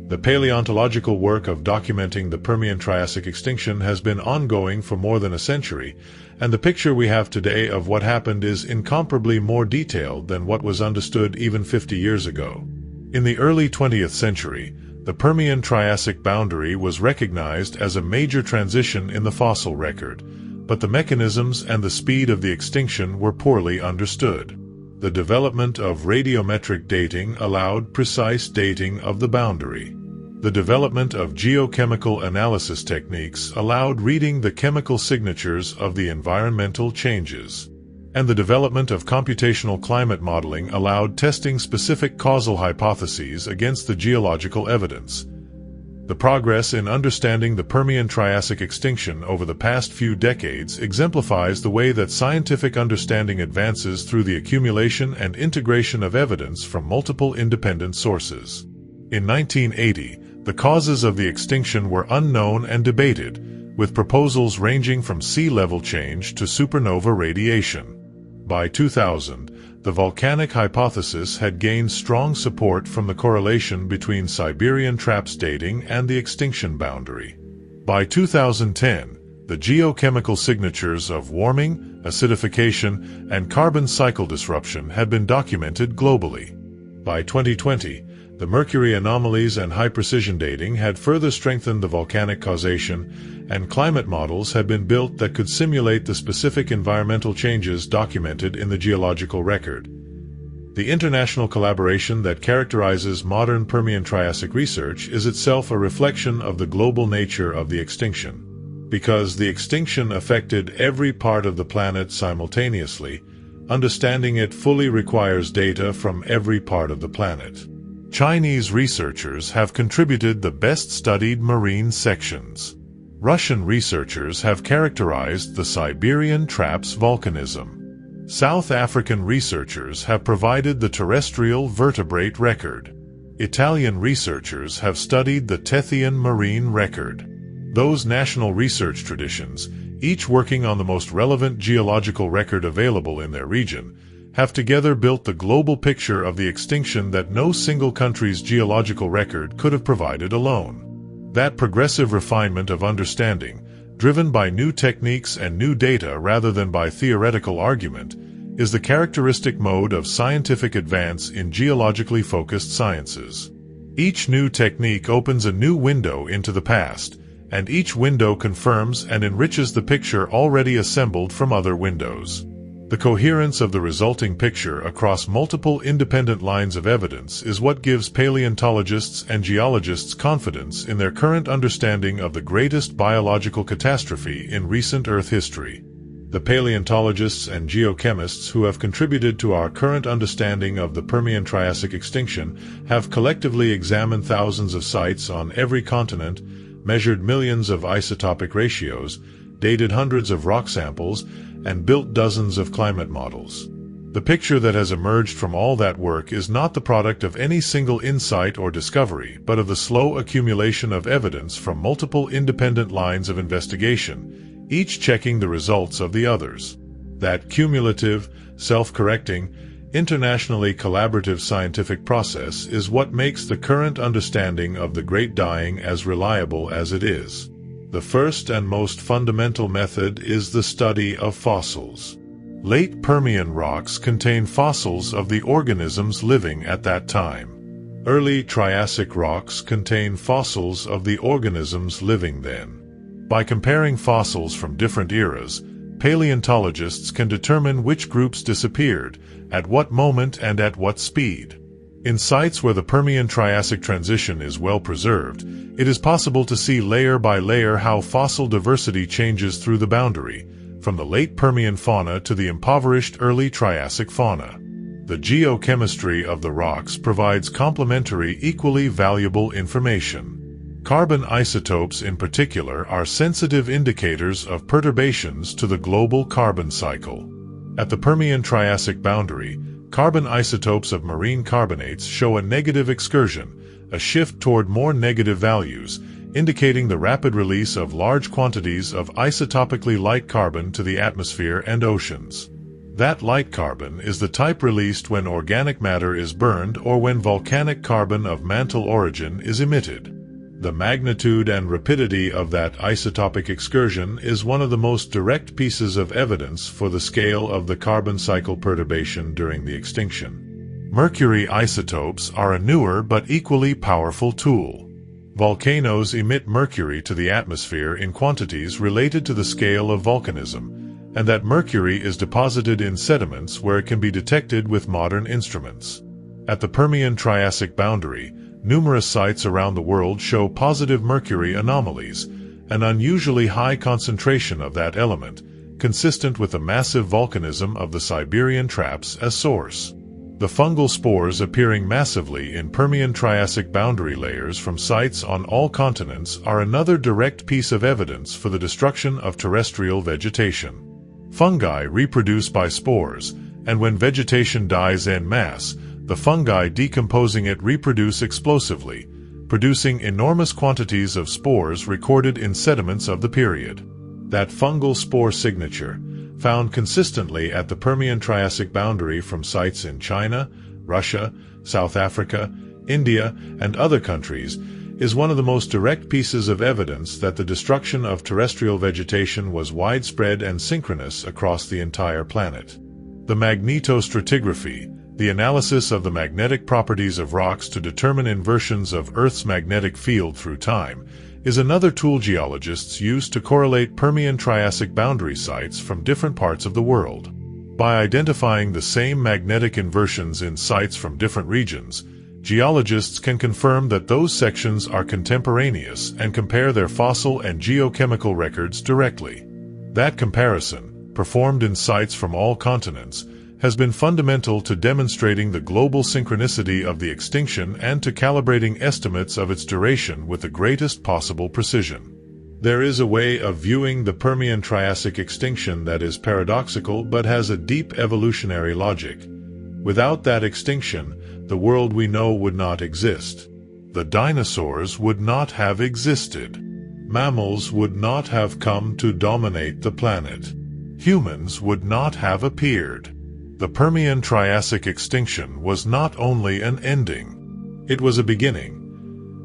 The paleontological work of documenting the Permian-Triassic extinction has been ongoing for more than a century, and the picture we have today of what happened is incomparably more detailed than what was understood even 50 years ago. In the early 20th century, the Permian-Triassic boundary was recognized as a major transition in the fossil record, but the mechanisms and the speed of the extinction were poorly understood. The development of radiometric dating allowed precise dating of the boundary. The development of geochemical analysis techniques allowed reading the chemical signatures of the environmental changes. And the development of computational climate modeling allowed testing specific causal hypotheses against the geological evidence. The progress in understanding the Permian-Triassic extinction over the past few decades exemplifies the way that scientific understanding advances through the accumulation and integration of evidence from multiple independent sources. In 1980, the causes of the extinction were unknown and debated, with proposals ranging from sea level change to supernova radiation. By 2000, the volcanic hypothesis had gained strong support from the correlation between Siberian traps dating and the extinction boundary. By 2010, the geochemical signatures of warming, acidification, and carbon cycle disruption had been documented globally. By 2020, the mercury anomalies and high-precision dating had further strengthened the volcanic causation, and climate models had been built that could simulate the specific environmental changes documented in the geological record. The international collaboration that characterizes modern Permian-Triassic research is itself a reflection of the global nature of the extinction. Because the extinction affected every part of the planet simultaneously, understanding it fully requires data from every part of the planet. Chinese researchers have contributed the best-studied marine sections. Russian researchers have characterized the Siberian Traps volcanism. South African researchers have provided the terrestrial vertebrate record. Italian researchers have studied the Tethyan marine record. Those national research traditions, each working on the most relevant geological record available in their region, have together built the global picture of the extinction that no single country's geological record could have provided alone. That progressive refinement of understanding, driven by new techniques and new data rather than by theoretical argument, is the characteristic mode of scientific advance in geologically focused sciences. Each new technique opens a new window into the past, and each window confirms and enriches the picture already assembled from other windows. The coherence of the resulting picture across multiple independent lines of evidence is what gives paleontologists and geologists confidence in their current understanding of the greatest biological catastrophe in recent Earth history. The paleontologists and geochemists who have contributed to our current understanding of the Permian-Triassic extinction have collectively examined thousands of sites on every continent, measured millions of isotopic ratios, dated hundreds of rock samples, and built dozens of climate models. The picture that has emerged from all that work is not the product of any single insight or discovery, but of the slow accumulation of evidence from multiple independent lines of investigation, each checking the results of the others. That cumulative, self-correcting, internationally collaborative scientific process is what makes the current understanding of the Great Dying as reliable as it is. The first and most fundamental method is the study of fossils. Late Permian rocks contain fossils of the organisms living at that time. Early Triassic rocks contain fossils of the organisms living then. By comparing fossils from different eras, paleontologists can determine which groups disappeared, at what moment and at what speed. In sites where the Permian-Triassic transition is well preserved, it is possible to see layer by layer how fossil diversity changes through the boundary, from the late Permian fauna to the impoverished early Triassic fauna. The geochemistry of the rocks provides complementary, equally valuable information. Carbon isotopes in particular are sensitive indicators of perturbations to the global carbon cycle. At the Permian-Triassic boundary, carbon isotopes of marine carbonates show a negative excursion, a shift toward more negative values, indicating the rapid release of large quantities of isotopically light carbon to the atmosphere and oceans. That light carbon is the type released when organic matter is burned or when volcanic carbon of mantle origin is emitted. The magnitude and rapidity of that isotopic excursion is one of the most direct pieces of evidence for the scale of the carbon cycle perturbation during the extinction. Mercury isotopes are a newer but equally powerful tool. Volcanoes emit mercury to the atmosphere in quantities related to the scale of volcanism, and that mercury is deposited in sediments where it can be detected with modern instruments. At the Permian-Triassic boundary, numerous sites around the world show positive mercury anomalies, an unusually high concentration of that element, consistent with the massive volcanism of the Siberian Traps as source. The fungal spores appearing massively in Permian-Triassic boundary layers from sites on all continents are another direct piece of evidence for the destruction of terrestrial vegetation. Fungi reproduce by spores, and when vegetation dies en masse, the fungi decomposing it reproduce explosively, producing enormous quantities of spores recorded in sediments of the period. That fungal spore signature, found consistently at the Permian-Triassic boundary from sites in China, Russia, South Africa, India, and other countries, is one of the most direct pieces of evidence that the destruction of terrestrial vegetation was widespread and synchronous across the entire planet. The magnetostratigraphy, the analysis of the magnetic properties of rocks to determine inversions of Earth's magnetic field through time, is another tool geologists use to correlate Permian-Triassic boundary sites from different parts of the world. By identifying the same magnetic inversions in sites from different regions, geologists can confirm that those sections are contemporaneous and compare their fossil and geochemical records directly. That comparison, performed in sites from all continents, has been fundamental to demonstrating the global synchronicity of the extinction and to calibrating estimates of its duration with the greatest possible precision. There is a way of viewing the Permian-Triassic extinction that is paradoxical but has a deep evolutionary logic. Without that extinction, the world we know would not exist. The dinosaurs would not have existed. Mammals would not have come to dominate the planet. Humans would not have appeared. The Permian-Triassic extinction was not only an ending. It was a beginning.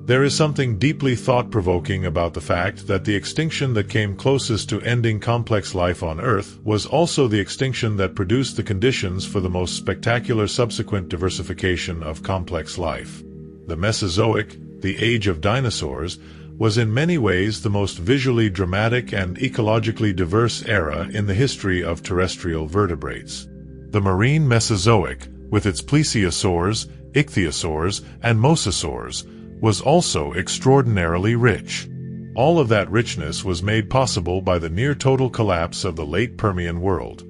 There is something deeply thought-provoking about the fact that the extinction that came closest to ending complex life on Earth was also the extinction that produced the conditions for the most spectacular subsequent diversification of complex life. The Mesozoic, the age of dinosaurs, was in many ways the most visually dramatic and ecologically diverse era in the history of terrestrial vertebrates. The marine Mesozoic, with its plesiosaurs, ichthyosaurs, and mosasaurs, was also extraordinarily rich. All of that richness was made possible by the near-total collapse of the late Permian world.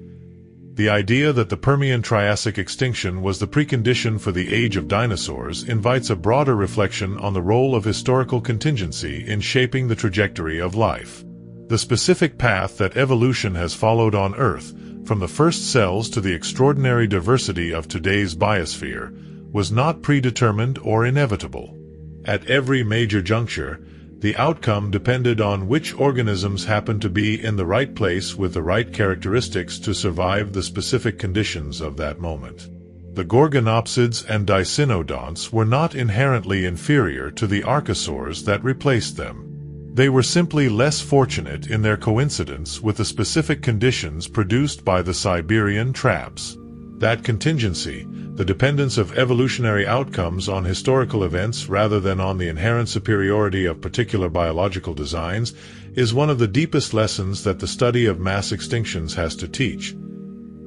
The idea that the Permian-Triassic extinction was the precondition for the age of dinosaurs invites a broader reflection on the role of historical contingency in shaping the trajectory of life. The specific path that evolution has followed on Earth, from the first cells to the extraordinary diversity of today's biosphere, was not predetermined or inevitable. At every major juncture, the outcome depended on which organisms happened to be in the right place with the right characteristics to survive the specific conditions of that moment. The Gorgonopsids and Dicynodonts were not inherently inferior to the archosaurs that replaced them. They were simply less fortunate in their coincidence with the specific conditions produced by the Siberian traps. That contingency, the dependence of evolutionary outcomes on historical events rather than on the inherent superiority of particular biological designs, is one of the deepest lessons that the study of mass extinctions has to teach.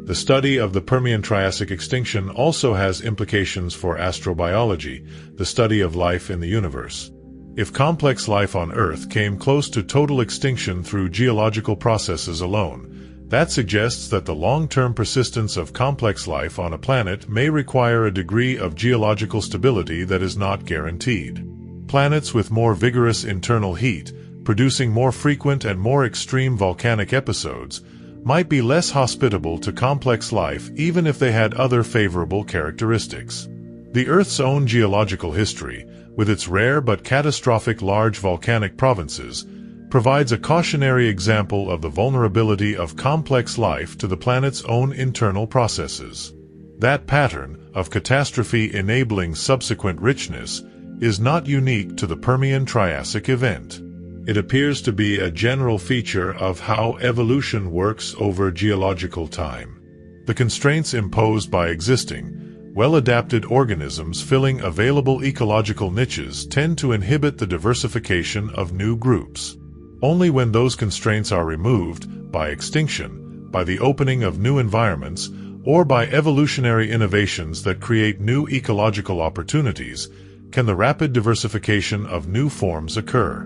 The study of the Permian-Triassic extinction also has implications for astrobiology, the study of life in the universe. If complex life on Earth came close to total extinction through geological processes alone, that suggests that the long-term persistence of complex life on a planet may require a degree of geological stability that is not guaranteed. Planets with more vigorous internal heat, producing more frequent and more extreme volcanic episodes, might be less hospitable to complex life even if they had other favorable characteristics. The Earth's own geological history, with its rare but catastrophic large volcanic provinces, provides a cautionary example of the vulnerability of complex life to the planet's own internal processes. That pattern of catastrophe enabling subsequent richness is not unique to the Permian-Triassic event. It appears to be a general feature of how evolution works over geological time. The constraints imposed by existing, well-adapted organisms filling available ecological niches tend to inhibit the diversification of new groups. Only when those constraints are removed, by extinction, by the opening of new environments, or by evolutionary innovations that create new ecological opportunities, can the rapid diversification of new forms occur.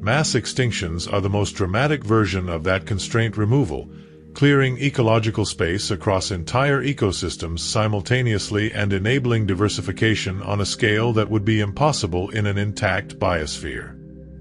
Mass extinctions are the most dramatic version of that constraint removal, clearing ecological space across entire ecosystems simultaneously and enabling diversification on a scale that would be impossible in an intact biosphere.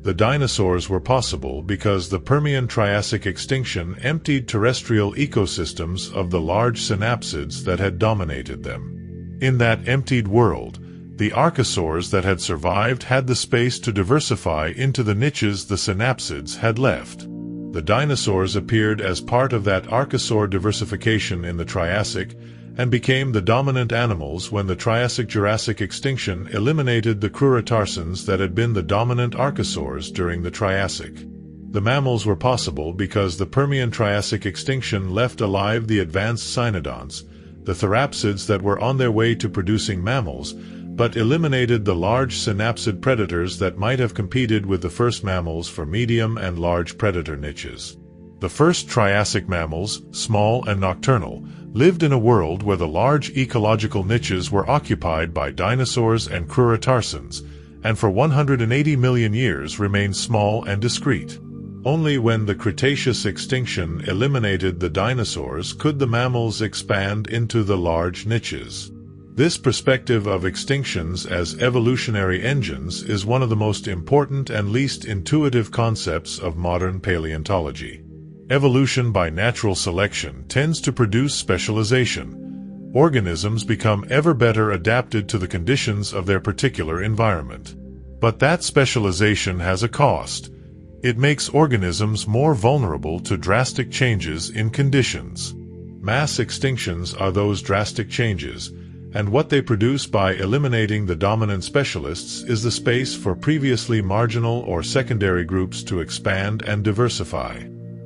The dinosaurs were possible because the Permian-Triassic extinction emptied terrestrial ecosystems of the large synapsids that had dominated them. In that emptied world, the archosaurs that had survived had the space to diversify into the niches the synapsids had left. The dinosaurs appeared as part of that archosaur diversification in the Triassic and became the dominant animals when the Triassic-Jurassic extinction eliminated the cruritarsins that had been the dominant archosaurs during the Triassic. The mammals were possible because the Permian-Triassic extinction left alive the advanced cynodonts, the therapsids that were on their way to producing mammals, but eliminated the large synapsid predators that might have competed with the first mammals for medium and large predator niches. The first Triassic mammals, small and nocturnal, lived in a world where the large ecological niches were occupied by dinosaurs and cruritarsans, and for 180 million years remained small and discrete. Only when the Cretaceous extinction eliminated the dinosaurs could the mammals expand into the large niches. This perspective of extinctions as evolutionary engines is one of the most important and least intuitive concepts of modern paleontology. Evolution by natural selection tends to produce specialization. Organisms become ever better adapted to the conditions of their particular environment. But that specialization has a cost. It makes organisms more vulnerable to drastic changes in conditions. Mass extinctions are those drastic changes, and what they produce by eliminating the dominant specialists is the space for previously marginal or secondary groups to expand and diversify.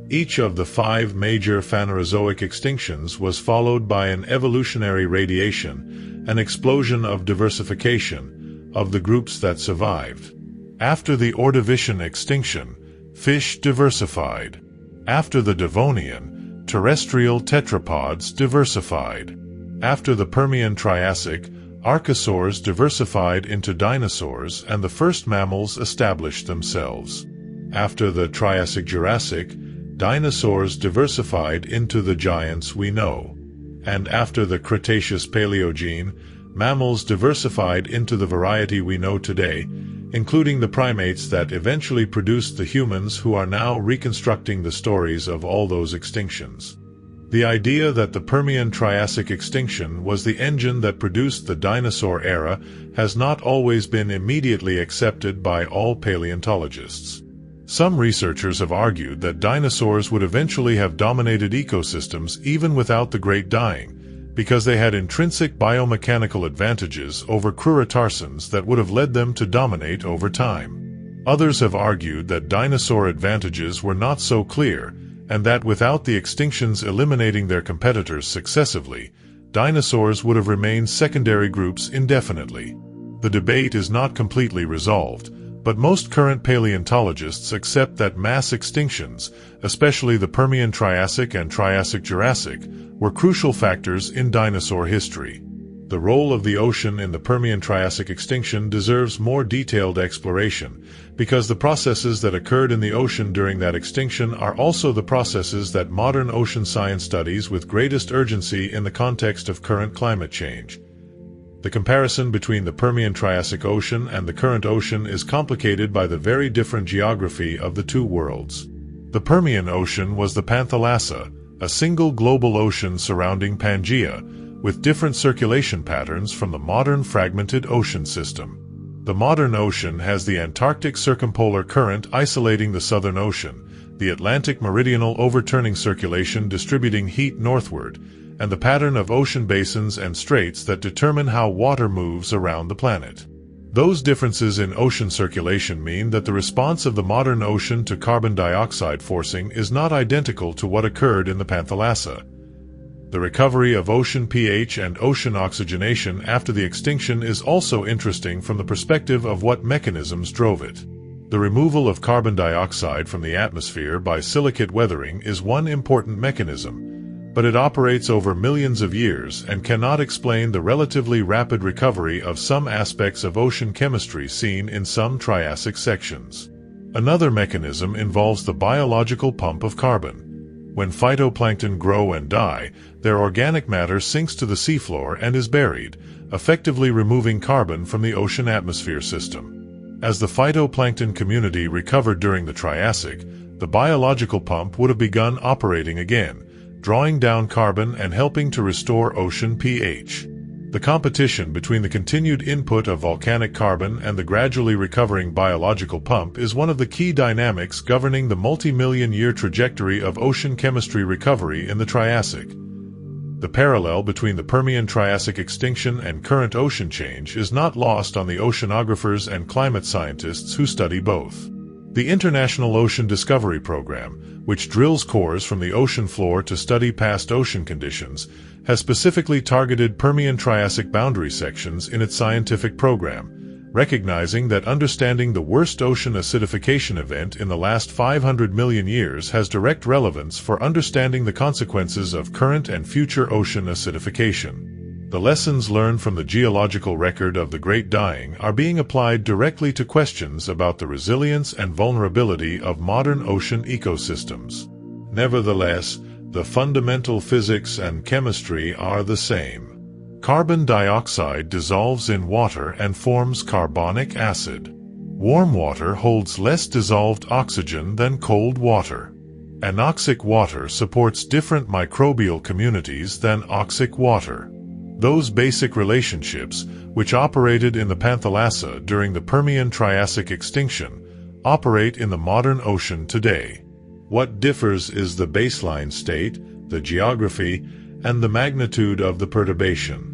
Each of the 5 major Phanerozoic extinctions was followed by an evolutionary radiation, an explosion of diversification, of the groups that survived. After the Ordovician extinction, fish diversified. After the Devonian, terrestrial tetrapods diversified. After the Permian Triassic, archosaurs diversified into dinosaurs and the first mammals established themselves. After the Triassic-Jurassic, dinosaurs diversified into the giants we know. And after the Cretaceous-Paleogene, mammals diversified into the variety we know today, including the primates that eventually produced the humans who are now reconstructing the stories of all those extinctions. The idea that the Permian Triassic extinction was the engine that produced the dinosaur era has not always been immediately accepted by all paleontologists. Some researchers have argued that dinosaurs would eventually have dominated ecosystems even without the Great Dying, because they had intrinsic biomechanical advantages over cruritarsans that would have led them to dominate over time. Others have argued that dinosaur advantages were not so clear, and that without the extinctions eliminating their competitors successively, dinosaurs would have remained secondary groups indefinitely. The debate is not completely resolved, but most current paleontologists accept that mass extinctions, especially the Permian Triassic and Triassic-Jurassic, were crucial factors in dinosaur history. The role of the ocean in the Permian Triassic extinction deserves more detailed exploration, because the processes that occurred in the ocean during that extinction are also the processes that modern ocean science studies with greatest urgency in the context of current climate change. The comparison between the Permian Triassic Ocean and the current ocean is complicated by the very different geography of the two worlds. The Permian Ocean was the Panthalassa, a single global ocean surrounding Pangaea, with different circulation patterns from the modern fragmented ocean system. The modern ocean has the Antarctic circumpolar current isolating the Southern Ocean, the Atlantic meridional overturning circulation distributing heat northward, and the pattern of ocean basins and straits that determine how water moves around the planet. Those differences in ocean circulation mean that the response of the modern ocean to carbon dioxide forcing is not identical to what occurred in the Panthalassa. The recovery of ocean pH and ocean oxygenation after the extinction is also interesting from the perspective of what mechanisms drove it. The removal of carbon dioxide from the atmosphere by silicate weathering is one important mechanism, but it operates over millions of years and cannot explain the relatively rapid recovery of some aspects of ocean chemistry seen in some Triassic sections. Another mechanism involves the biological pump of carbon. When phytoplankton grow and die, their organic matter sinks to the seafloor and is buried, effectively removing carbon from the ocean atmosphere system. As the phytoplankton community recovered during the Triassic, the biological pump would have begun operating again, drawing down carbon and helping to restore ocean pH. The competition between the continued input of volcanic carbon and the gradually recovering biological pump is one of the key dynamics governing the multi-million-year trajectory of ocean chemistry recovery in the Triassic. The parallel between the Permian Triassic extinction and current ocean change is not lost on the oceanographers and climate scientists who study both. The International Ocean Discovery Program, which drills cores from the ocean floor to study past ocean conditions, has specifically targeted Permian Triassic boundary sections in its scientific program, recognizing that understanding the worst ocean acidification event in the last 500 million years has direct relevance for understanding the consequences of current and future ocean acidification. The lessons learned from the geological record of the Great Dying are being applied directly to questions about the resilience and vulnerability of modern ocean ecosystems. Nevertheless, the fundamental physics and chemistry are the same. Carbon dioxide dissolves in water and forms carbonic acid. Warm water holds less dissolved oxygen than cold water. Anoxic water supports different microbial communities than oxic water. Those basic relationships, which operated in the Panthalassa during the Permian Triassic extinction, operate in the modern ocean today. What differs is the baseline state, the geography, and the magnitude of the perturbation.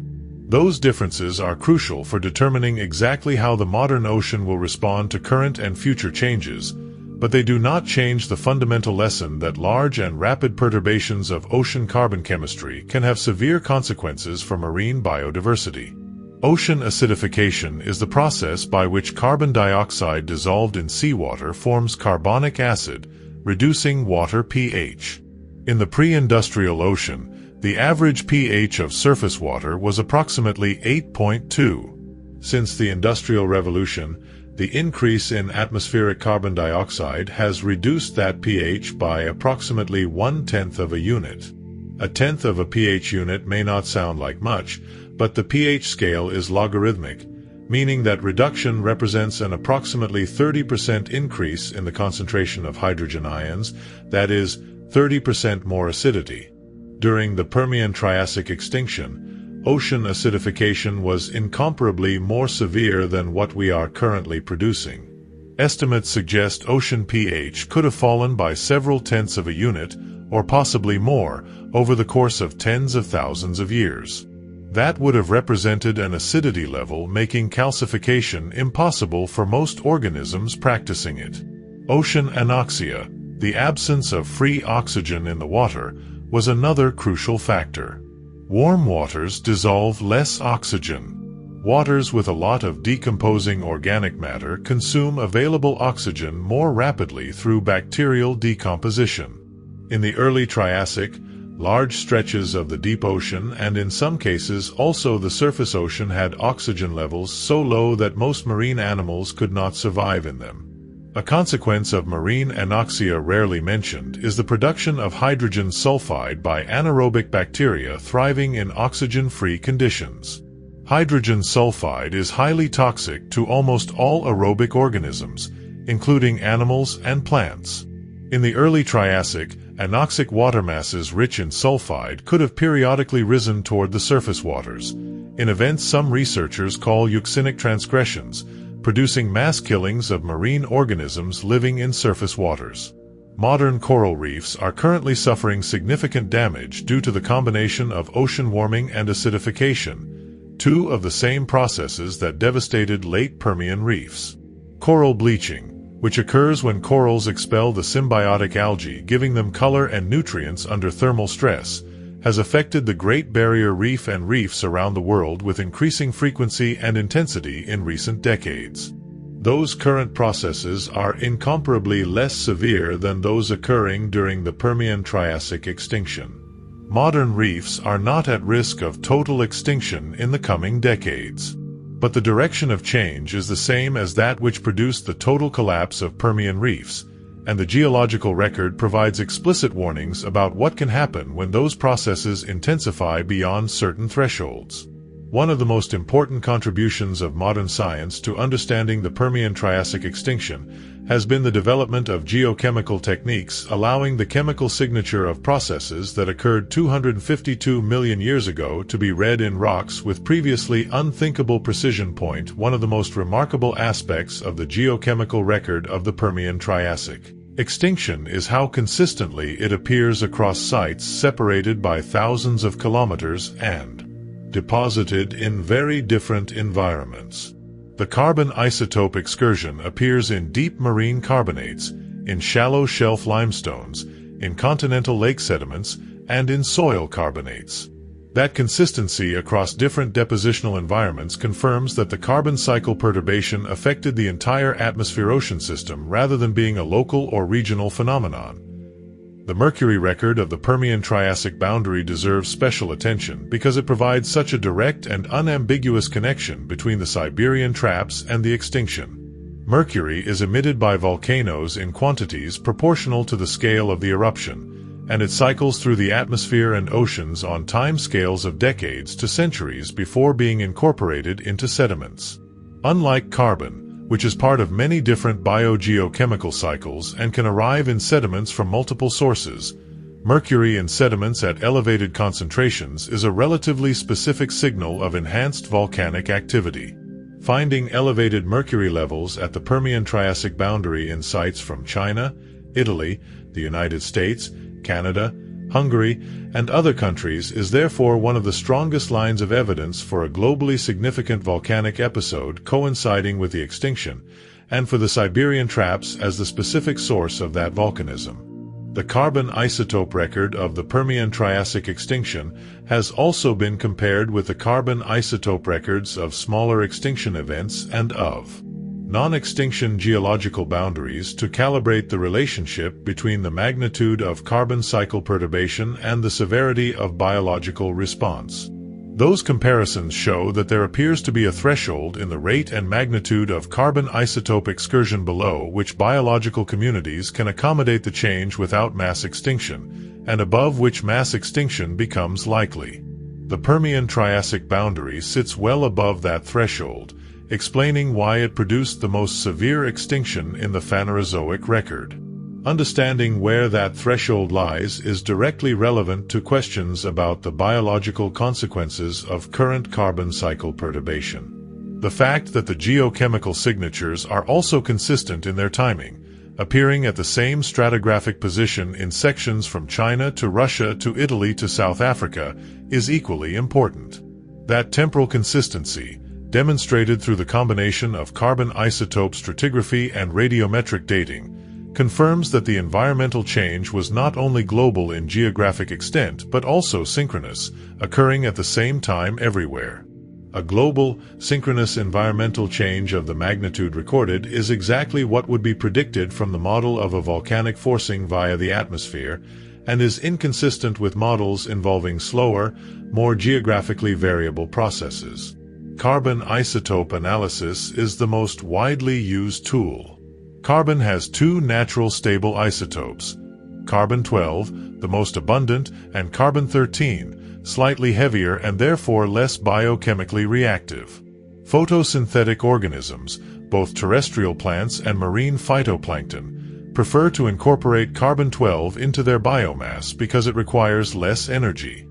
Those differences are crucial for determining exactly how the modern ocean will respond to current and future changes, but they do not change the fundamental lesson that large and rapid perturbations of ocean carbon chemistry can have severe consequences for marine biodiversity. Ocean acidification is the process by which carbon dioxide dissolved in seawater forms carbonic acid, reducing water pH. In the pre-industrial ocean, the average pH of surface water was approximately 8.2. Since the Industrial Revolution, the increase in atmospheric carbon dioxide has reduced that pH by approximately 1/10 of a unit. A tenth of a pH unit may not sound like much, but the pH scale is logarithmic, meaning that reduction represents an approximately 30% increase in the concentration of hydrogen ions, that is, 30% more acidity. During the Permian Triassic extinction, ocean acidification was incomparably more severe than what we are currently producing. Estimates suggest ocean pH could have fallen by several tenths of a unit, or possibly more, over the course of tens of thousands of years. That would have represented an acidity level making calcification impossible for most organisms practicing it. Ocean anoxia, the absence of free oxygen in the water, was another crucial factor. Warm waters dissolve less oxygen. Waters with a lot of decomposing organic matter consume available oxygen more rapidly through bacterial decomposition. In the early Triassic, large stretches of the deep ocean and in some cases also the surface ocean had oxygen levels so low that most marine animals could not survive in them. A consequence of marine anoxia rarely mentioned is the production of hydrogen sulfide by anaerobic bacteria thriving in oxygen-free conditions. Hydrogen sulfide is highly toxic to almost all aerobic organisms, including animals and plants. In the early Triassic, anoxic water masses rich in sulfide could have periodically risen toward the surface waters, in events some researchers call euxinic transgressions, producing mass killings of marine organisms living in surface waters. Modern coral reefs are currently suffering significant damage due to the combination of ocean warming and acidification, two of the same processes that devastated late Permian reefs. Coral bleaching, which occurs when corals expel the symbiotic algae giving them color and nutrients under thermal stress, has affected the Great Barrier Reef and reefs around the world with increasing frequency and intensity in recent decades. Those current processes are incomparably less severe than those occurring during the Permian Triassic extinction. Modern reefs are not at risk of total extinction in the coming decades. But the direction of change is the same as that which produced the total collapse of Permian reefs, and the geological record provides explicit warnings about what can happen when those processes intensify beyond certain thresholds. One of the most important contributions of modern science to understanding the Permian Triassic extinction has been the development of geochemical techniques allowing the chemical signature of processes that occurred 252 million years ago to be read in rocks with previously unthinkable precision. One of the most remarkable aspects of the geochemical record of the Permian Triassic extinction is how consistently it appears across sites separated by thousands of kilometers and deposited in very different environments. The carbon isotope excursion appears in deep marine carbonates, in shallow shelf limestones, in continental lake sediments, and in soil carbonates. That consistency across different depositional environments confirms that the carbon cycle perturbation affected the entire atmosphere-ocean system rather than being a local or regional phenomenon. The Mercury record of the Permian-Triassic boundary deserves special attention because it provides such a direct and unambiguous connection between the Siberian traps and the extinction. Mercury is emitted by volcanoes in quantities proportional to the scale of the eruption, and it cycles through the atmosphere and oceans on time scales of decades to centuries before being incorporated into sediments. Unlike carbon, which is part of many different biogeochemical cycles and can arrive in sediments from multiple sources, mercury in sediments at elevated concentrations is a relatively specific signal of enhanced volcanic activity. Finding elevated mercury levels at the Permian-Triassic boundary in sites from China, Italy, the United States, Canada, Hungary, and other countries is therefore one of the strongest lines of evidence for a globally significant volcanic episode coinciding with the extinction, and for the Siberian traps as the specific source of that volcanism. The carbon isotope record of the Permian-Triassic extinction has also been compared with the carbon isotope records of smaller extinction events and of non-extinction geological boundaries to calibrate the relationship between the magnitude of carbon cycle perturbation and the severity of biological response. Those comparisons show that there appears to be a threshold in the rate and magnitude of carbon isotope excursion below which biological communities can accommodate the change without mass extinction, and above which mass extinction becomes likely. The Permian-Triassic boundary sits well above that threshold, explaining why it produced the most severe extinction in the Phanerozoic record. Understanding where that threshold lies is directly relevant to questions about the biological consequences of current carbon cycle perturbation. The fact that the geochemical signatures are also consistent in their timing, appearing at the same stratigraphic position in sections from China to Russia to Italy to South Africa, is equally important. That temporal consistency, demonstrated through the combination of carbon isotope stratigraphy and radiometric dating, confirms that the environmental change was not only global in geographic extent but also synchronous, occurring at the same time everywhere. A global, synchronous environmental change of the magnitude recorded is exactly what would be predicted from the model of a volcanic forcing via the atmosphere, and is inconsistent with models involving slower, more geographically variable processes. Carbon isotope analysis is the most widely used tool. Carbon has two natural stable isotopes, carbon-12, the most abundant, and carbon-13, slightly heavier and therefore less biochemically reactive. Photosynthetic organisms, both terrestrial plants and marine phytoplankton, prefer to incorporate carbon-12 into their biomass because it requires less energy.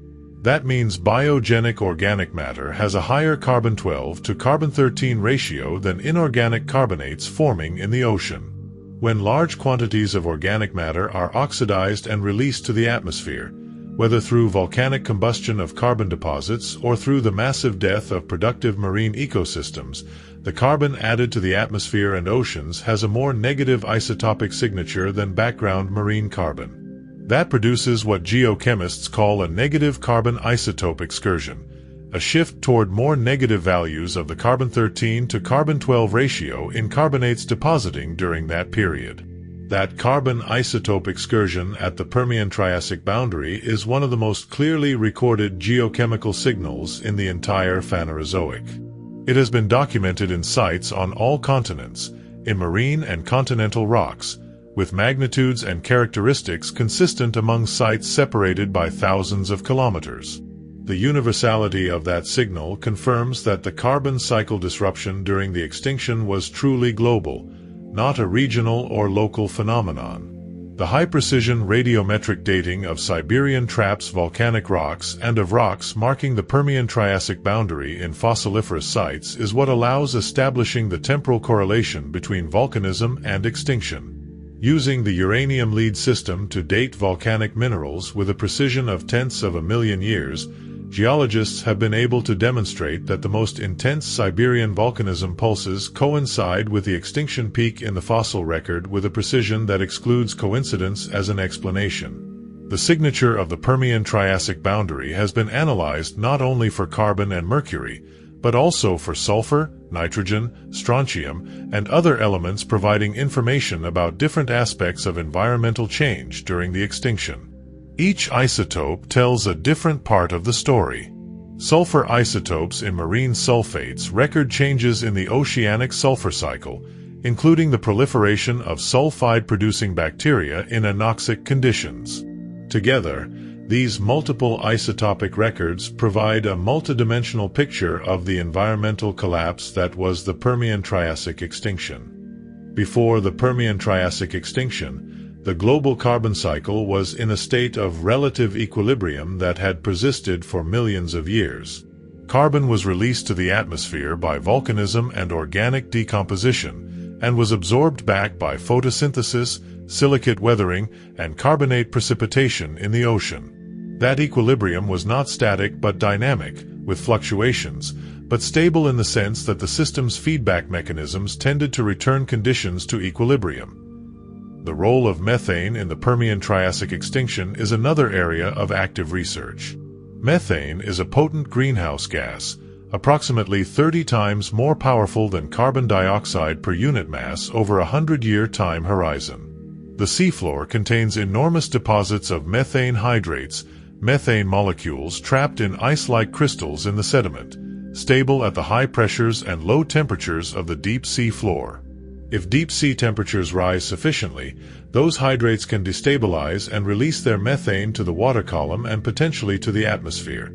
That means biogenic organic matter has a higher carbon-12 to carbon-13 ratio than inorganic carbonates forming in the ocean. When large quantities of organic matter are oxidized and released to the atmosphere, whether through volcanic combustion of carbon deposits or through the massive death of productive marine ecosystems, the carbon added to the atmosphere and oceans has a more negative isotopic signature than background marine carbon. That produces what geochemists call a negative carbon isotope excursion, a shift toward more negative values of the carbon-13 to carbon-12 ratio in carbonates depositing during that period. That carbon isotope excursion at the Permian-Triassic boundary is one of the most clearly recorded geochemical signals in the entire Phanerozoic. It has been documented in sites on all continents, in marine and continental rocks, with magnitudes and characteristics consistent among sites separated by thousands of kilometers. The universality of that signal confirms that the carbon cycle disruption during the extinction was truly global, not a regional or local phenomenon. The high-precision radiometric dating of Siberian traps volcanic rocks and of rocks marking the Permian-Triassic boundary in fossiliferous sites is what allows establishing the temporal correlation between volcanism and extinction. Using the uranium lead system to date volcanic minerals with a precision of tenths of a million years, geologists have been able to demonstrate that the most intense Siberian volcanism pulses coincide with the extinction peak in the fossil record with a precision that excludes coincidence as an explanation. The signature of the Permian-Triassic boundary has been analyzed not only for carbon and mercury, but also for sulfur, nitrogen, strontium, and other elements, providing information about different aspects of environmental change during the extinction. Each isotope tells a different part of the story. Sulfur isotopes in marine sulfates record changes in the oceanic sulfur cycle, including the proliferation of sulfide-producing bacteria in anoxic conditions. Together, these multiple isotopic records provide a multidimensional picture of the environmental collapse that was the Permian-Triassic extinction. Before the Permian-Triassic extinction, the global carbon cycle was in a state of relative equilibrium that had persisted for millions of years. Carbon was released to the atmosphere by volcanism and organic decomposition, and was absorbed back by photosynthesis, silicate weathering, and carbonate precipitation in the ocean. That equilibrium was not static but dynamic, with fluctuations, but stable in the sense that the system's feedback mechanisms tended to return conditions to equilibrium. The role of methane in the Permian-Triassic extinction is another area of active research. Methane is a potent greenhouse gas, approximately 30 times more powerful than carbon dioxide per unit mass over a 100-year time horizon. The seafloor contains enormous deposits of methane hydrates, methane molecules trapped in ice-like crystals in the sediment, stable at the high pressures and low temperatures of the deep sea floor. If deep sea temperatures rise sufficiently, those hydrates can destabilize and release their methane to the water column and potentially to the atmosphere.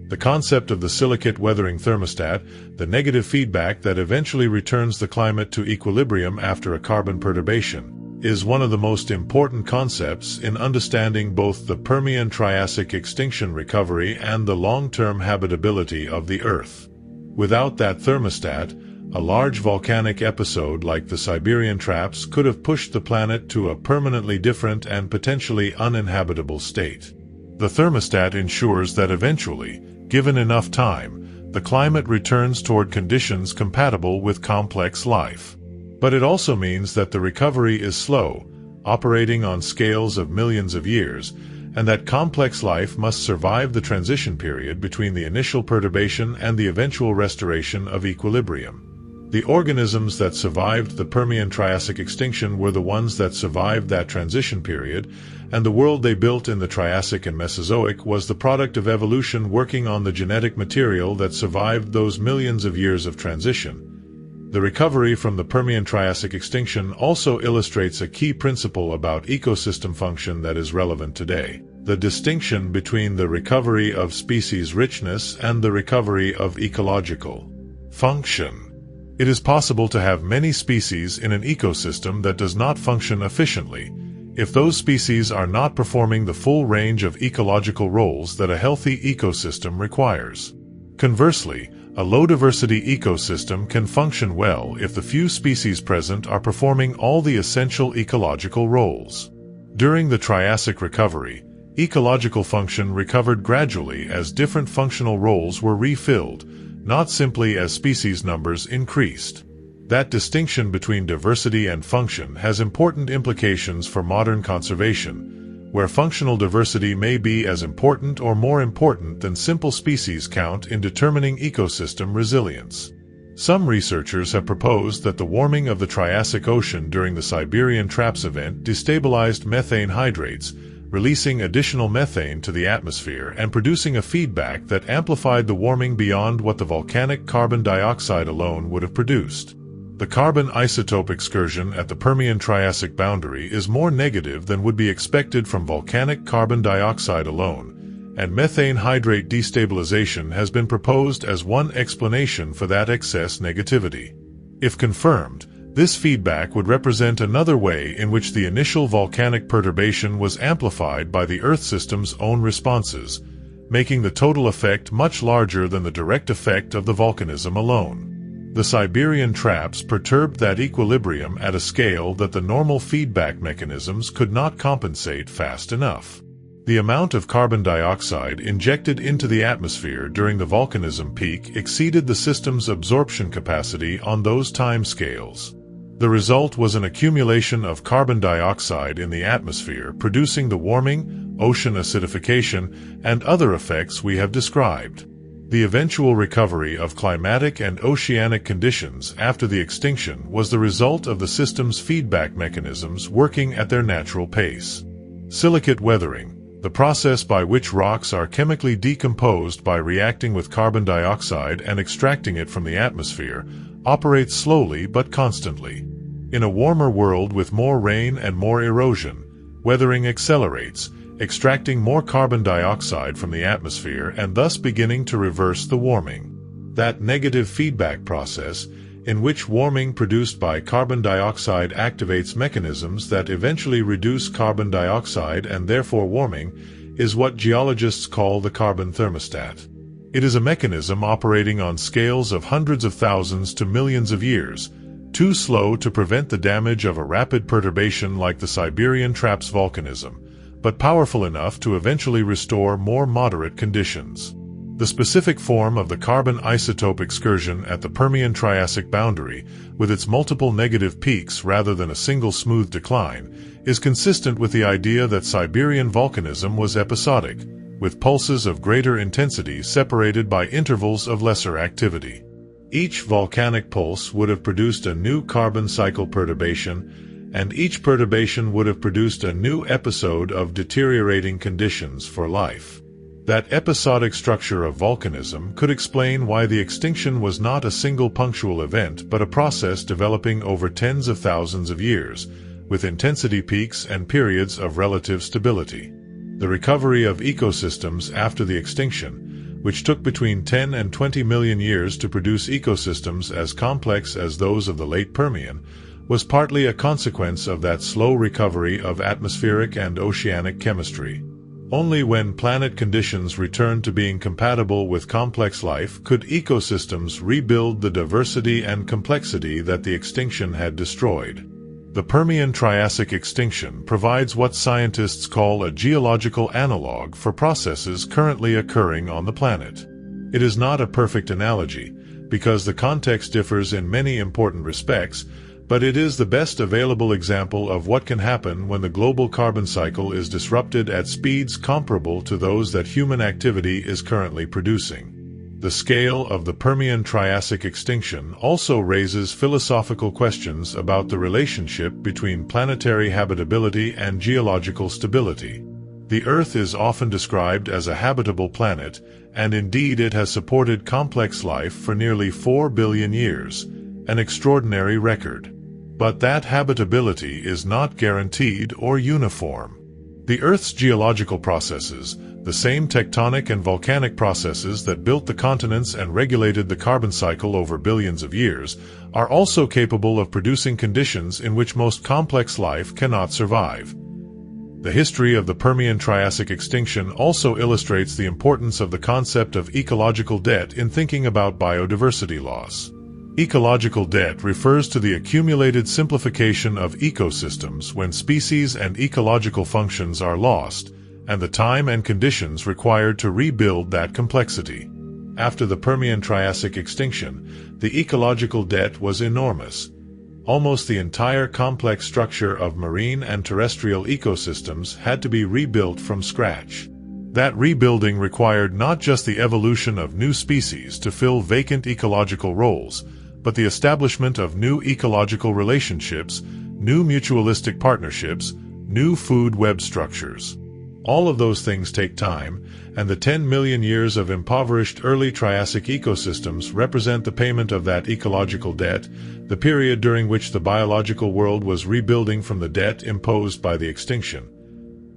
The concept of the silicate weathering thermostat, the negative feedback that eventually returns the climate to equilibrium after a carbon perturbation, is one of the most important concepts in understanding both the Permian-Triassic extinction recovery and the long-term habitability of the Earth. Without that thermostat, a large volcanic episode like the Siberian Traps could have pushed the planet to a permanently different and potentially uninhabitable state. The thermostat ensures that eventually, given enough time, the climate returns toward conditions compatible with complex life. But it also means that the recovery is slow, operating on scales of millions of years, and that complex life must survive the transition period between the initial perturbation and the eventual restoration of equilibrium. The organisms that survived the Permian-Triassic extinction were the ones that survived that transition period, and the world they built in the Triassic and Mesozoic was the product of evolution working on the genetic material that survived those millions of years of transition. The recovery from the Permian-Triassic extinction also illustrates a key principle about ecosystem function that is relevant today: the distinction between the recovery of species richness and the recovery of ecological function. It is possible to have many species in an ecosystem that does not function efficiently, if those species are not performing the full range of ecological roles that a healthy ecosystem requires. Conversely, a low-diversity ecosystem can function well if the few species present are performing all the essential ecological roles. During the Triassic recovery, ecological function recovered gradually as different functional roles were refilled, not simply as species numbers increased. That distinction between diversity and function has important implications for modern conservation, where functional diversity may be as important or more important than simple species count in determining ecosystem resilience. Some researchers have proposed that the warming of the Triassic Ocean during the Siberian Traps event destabilized methane hydrates, releasing additional methane to the atmosphere and producing a feedback that amplified the warming beyond what the volcanic carbon dioxide alone would have produced. The carbon isotope excursion at the Permian-Triassic boundary is more negative than would be expected from volcanic carbon dioxide alone, and methane hydrate destabilization has been proposed as one explanation for that excess negativity. If confirmed, this feedback would represent another way in which the initial volcanic perturbation was amplified by the Earth system's own responses, making the total effect much larger than the direct effect of the volcanism alone. The Siberian Traps perturbed that equilibrium at a scale that the normal feedback mechanisms could not compensate fast enough. The amount of carbon dioxide injected into the atmosphere during the volcanism peak exceeded the system's absorption capacity on those time scales. The result was an accumulation of carbon dioxide in the atmosphere, producing the warming, ocean acidification, and other effects we have described. The eventual recovery of climatic and oceanic conditions after the extinction was the result of the system's feedback mechanisms working at their natural pace. Silicate weathering, the process by which rocks are chemically decomposed by reacting with carbon dioxide and extracting it from the atmosphere, operates slowly but constantly. In a warmer world with more rain and more erosion, weathering accelerates, extracting more carbon dioxide from the atmosphere and thus beginning to reverse the warming. That negative feedback process, in which warming produced by carbon dioxide activates mechanisms that eventually reduce carbon dioxide and therefore warming, is what geologists call the carbon thermostat. It is a mechanism operating on scales of hundreds of thousands to millions of years, too slow to prevent the damage of a rapid perturbation like the Siberian Traps volcanism, but powerful enough to eventually restore more moderate conditions. The specific form of the carbon isotope excursion at the Permian-Triassic boundary, with its multiple negative peaks rather than a single smooth decline, is consistent with the idea that Siberian volcanism was episodic, with pulses of greater intensity separated by intervals of lesser activity. Each volcanic pulse would have produced a new carbon cycle perturbation, and each perturbation would have produced a new episode of deteriorating conditions for life. That episodic structure of volcanism could explain why the extinction was not a single punctual event but a process developing over tens of thousands of years, with intensity peaks and periods of relative stability. The recovery of ecosystems after the extinction, which took between 10 and 20 million years to produce ecosystems as complex as those of the late Permian, was partly a consequence of that slow recovery of atmospheric and oceanic chemistry. Only when planet conditions returned to being compatible with complex life could ecosystems rebuild the diversity and complexity that the extinction had destroyed. The Permian-Triassic extinction provides what scientists call a geological analog for processes currently occurring on the planet. It is not a perfect analogy, because the context differs in many important respects, but it is the best available example of what can happen when the global carbon cycle is disrupted at speeds comparable to those that human activity is currently producing. The scale of the Permian-Triassic extinction also raises philosophical questions about the relationship between planetary habitability and geological stability. The Earth is often described as a habitable planet, and indeed it has supported complex life for nearly 4 billion years, an extraordinary record. But that habitability is not guaranteed or uniform. The Earth's geological processes, the same tectonic and volcanic processes that built the continents and regulated the carbon cycle over billions of years, are also capable of producing conditions in which most complex life cannot survive. The history of the Permian-Triassic extinction also illustrates the importance of the concept of ecological debt in thinking about biodiversity loss. Ecological debt refers to the accumulated simplification of ecosystems when species and ecological functions are lost, and the time and conditions required to rebuild that complexity. After the Permian-Triassic extinction, the ecological debt was enormous. Almost the entire complex structure of marine and terrestrial ecosystems had to be rebuilt from scratch. That rebuilding required not just the evolution of new species to fill vacant ecological roles, but the establishment of new ecological relationships, new mutualistic partnerships, new food web structures. All of those things take time, and the 10 million years of impoverished early Triassic ecosystems represent the payment of that ecological debt, the period during which the biological world was rebuilding from the debt imposed by the extinction.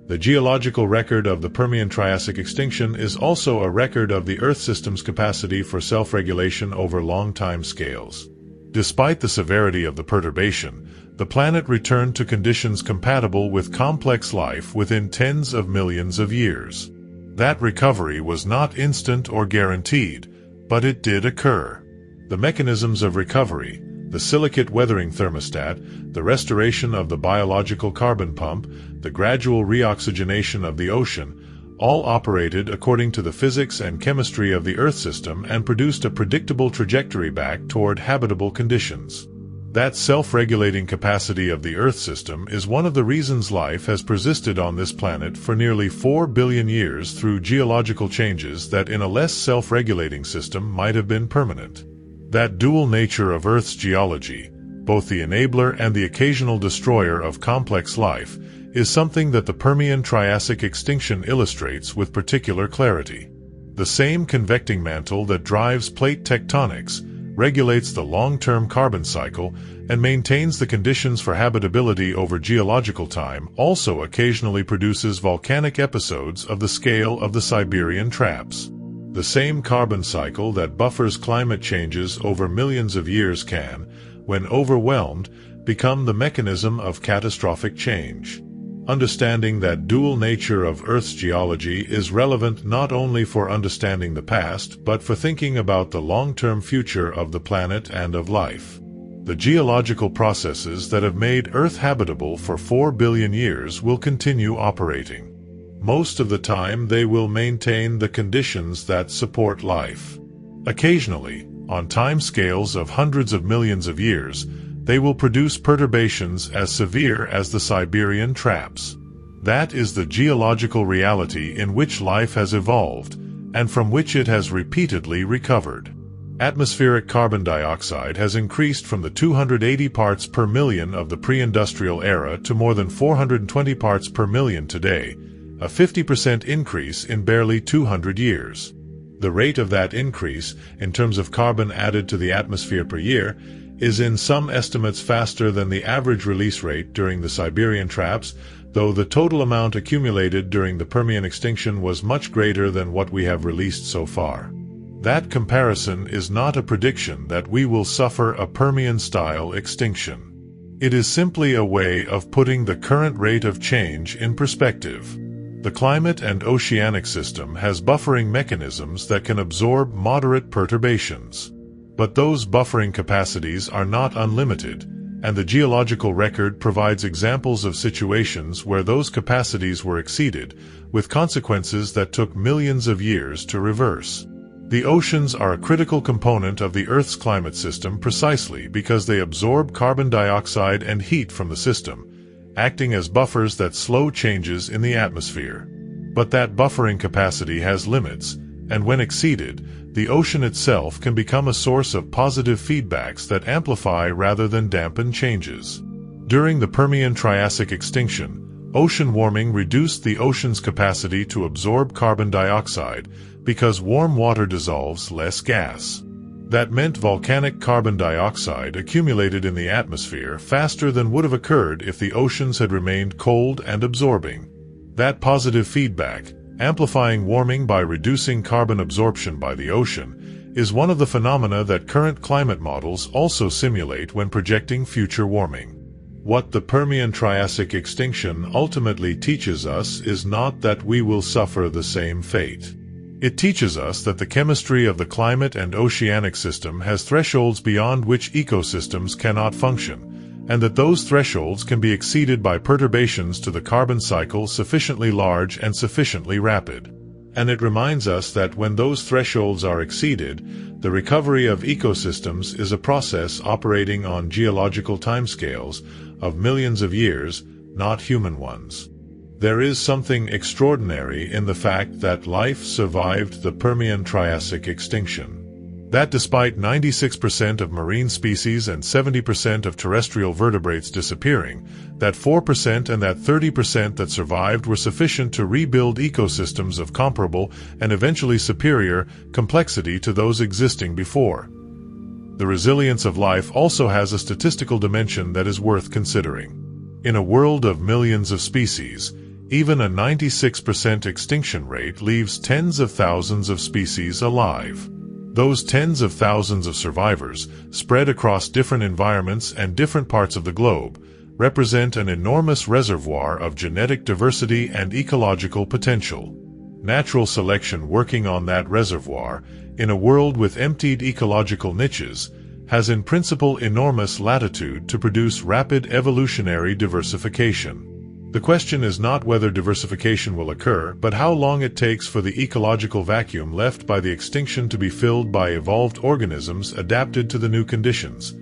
The geological record of the Permian-Triassic extinction is also a record of the Earth system's capacity for self-regulation over long time scales. Despite the severity of the perturbation, the planet returned to conditions compatible with complex life within tens of millions of years. That recovery was not instant or guaranteed, but it did occur. The mechanisms of recovery, the silicate weathering thermostat, the restoration of the biological carbon pump, the gradual reoxygenation of the ocean, all operated according to the physics and chemistry of the Earth system and produced a predictable trajectory back toward habitable conditions. That self-regulating capacity of the Earth system is one of the reasons life has persisted on this planet for nearly 4 billion years through geological changes that in a less self-regulating system might have been permanent. That dual nature of Earth's geology, both the enabler and the occasional destroyer of complex life, is something that the Permian Triassic extinction illustrates with particular clarity. The same convecting mantle that drives plate tectonics, regulates the long-term carbon cycle, and maintains the conditions for habitability over geological time, also occasionally produces volcanic episodes of the scale of the Siberian traps. The same carbon cycle that buffers climate changes over millions of years can, when overwhelmed, become the mechanism of catastrophic change. Understanding that dual nature of Earth's geology is relevant not only for understanding the past, but for thinking about the long-term future of the planet and of life. The geological processes that have made Earth habitable for 4 billion years will continue operating. Most of the time they will maintain the conditions that support life. Occasionally, on time scales of hundreds of millions of years, they will produce perturbations as severe as the Siberian traps. That is the geological reality in which life has evolved, and from which it has repeatedly recovered. Atmospheric carbon dioxide has increased from the 280 parts per million of the pre-industrial era to more than 420 parts per million today, a 50% increase in barely 200 years. The rate of that increase, in terms of carbon added to the atmosphere per year, is in some estimates faster than the average release rate during the Siberian traps, though the total amount accumulated during the Permian extinction was much greater than what we have released so far. That comparison is not a prediction that we will suffer a Permian-style extinction. It is simply a way of putting the current rate of change in perspective. The climate and oceanic system has buffering mechanisms that can absorb moderate perturbations. But those buffering capacities are not unlimited, and the geological record provides examples of situations where those capacities were exceeded, with consequences that took millions of years to reverse. The oceans are a critical component of the Earth's climate system precisely because they absorb carbon dioxide and heat from the system, acting as buffers that slow changes in the atmosphere. But that buffering capacity has limits, and when exceeded, the ocean itself can become a source of positive feedbacks that amplify rather than dampen changes. During the Permian Triassic extinction, ocean warming reduced the ocean's capacity to absorb carbon dioxide because warm water dissolves less gas. That meant volcanic carbon dioxide accumulated in the atmosphere faster than would have occurred if the oceans had remained cold and absorbing. That positive feedback, amplifying warming by reducing carbon absorption by the ocean, is one of the phenomena that current climate models also simulate when projecting future warming. What the Permian Triassic extinction ultimately teaches us is not that we will suffer the same fate. It teaches us that the chemistry of the climate and oceanic system has thresholds beyond which ecosystems cannot function, and that those thresholds can be exceeded by perturbations to the carbon cycle sufficiently large and sufficiently rapid. And it reminds us that when those thresholds are exceeded, the recovery of ecosystems is a process operating on geological timescales of millions of years, not human ones. There is something extraordinary in the fact that life survived the Permian Triassic extinction. That despite 96% of marine species and 70% of terrestrial vertebrates disappearing, that 4% and that 30% that survived were sufficient to rebuild ecosystems of comparable and eventually superior complexity to those existing before. The resilience of life also has a statistical dimension that is worth considering. In a world of millions of species, even a 96% extinction rate leaves tens of thousands of species alive. Those tens of thousands of survivors, spread across different environments and different parts of the globe, represent an enormous reservoir of genetic diversity and ecological potential. Natural selection working on that reservoir, in a world with emptied ecological niches, has in principle enormous latitude to produce rapid evolutionary diversification. The question is not whether diversification will occur, but how long it takes for the ecological vacuum left by the extinction to be filled by evolved organisms adapted to the new conditions.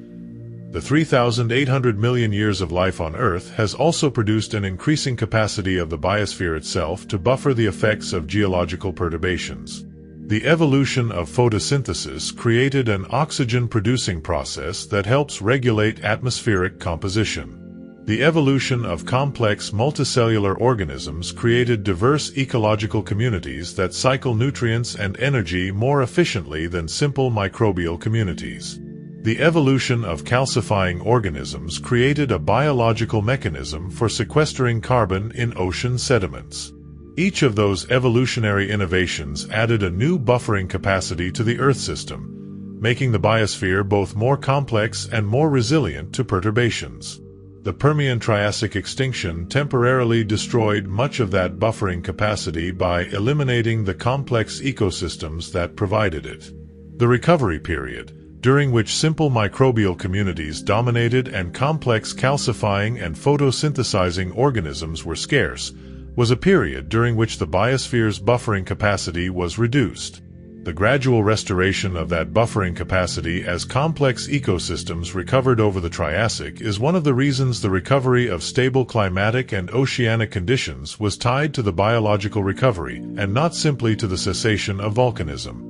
The 3,800 million years of life on Earth has also produced an increasing capacity of the biosphere itself to buffer the effects of geological perturbations. The evolution of photosynthesis created an oxygen-producing process that helps regulate atmospheric composition. The evolution of complex multicellular organisms created diverse ecological communities that cycle nutrients and energy more efficiently than simple microbial communities. The evolution of calcifying organisms created a biological mechanism for sequestering carbon in ocean sediments. Each of those evolutionary innovations added a new buffering capacity to the Earth system, making the biosphere both more complex and more resilient to perturbations. The Permian Triassic extinction temporarily destroyed much of that buffering capacity by eliminating the complex ecosystems that provided it. The recovery period, during which simple microbial communities dominated and complex calcifying and photosynthesizing organisms were scarce, was a period during which the biosphere's buffering capacity was reduced. The gradual restoration of that buffering capacity as complex ecosystems recovered over the Triassic is one of the reasons the recovery of stable climatic and oceanic conditions was tied to the biological recovery and not simply to the cessation of volcanism.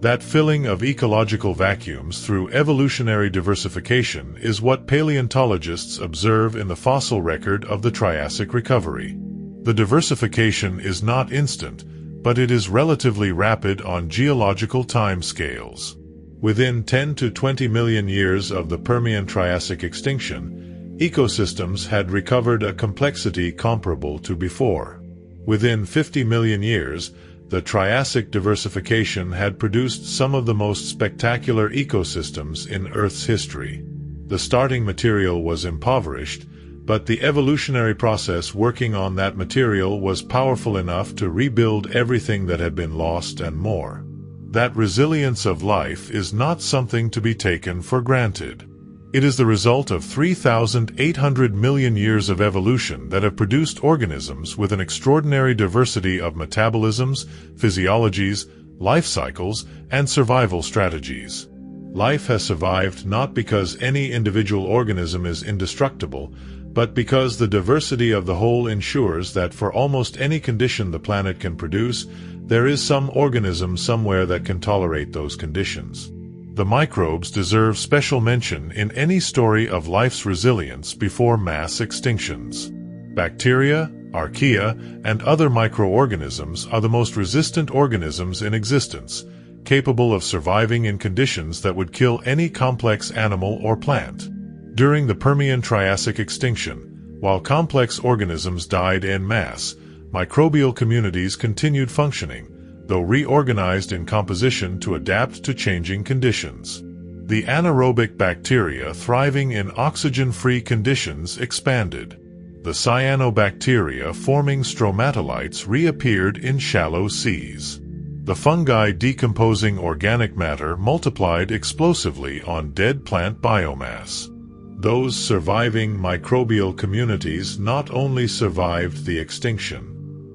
That filling of ecological vacuums through evolutionary diversification is what paleontologists observe in the fossil record of the Triassic recovery. The diversification is not instant, but it is relatively rapid on geological time scales. Within 10 to 20 million years of the Permian Triassic extinction, ecosystems had recovered a complexity comparable to before. Within 50 million years, the Triassic diversification had produced some of the most spectacular ecosystems in Earth's history. The starting material was impoverished, but the evolutionary process working on that material was powerful enough to rebuild everything that had been lost and more. That resilience of life is not something to be taken for granted. It is the result of 3,800 million years of evolution that have produced organisms with an extraordinary diversity of metabolisms, physiologies, life cycles, and survival strategies. Life has survived not because any individual organism is indestructible, but because the diversity of the whole ensures that for almost any condition the planet can produce, there is some organism somewhere that can tolerate those conditions. The microbes deserve special mention in any story of life's resilience before mass extinctions. Bacteria, archaea, and other microorganisms are the most resistant organisms in existence, capable of surviving in conditions that would kill any complex animal or plant. During the Permian Triassic extinction, while complex organisms died en masse, microbial communities continued functioning, though reorganized in composition to adapt to changing conditions. The anaerobic bacteria thriving in oxygen-free conditions expanded. The cyanobacteria forming stromatolites reappeared in shallow seas. The fungi decomposing organic matter multiplied explosively on dead plant biomass. Those surviving microbial communities not only survived the extinction,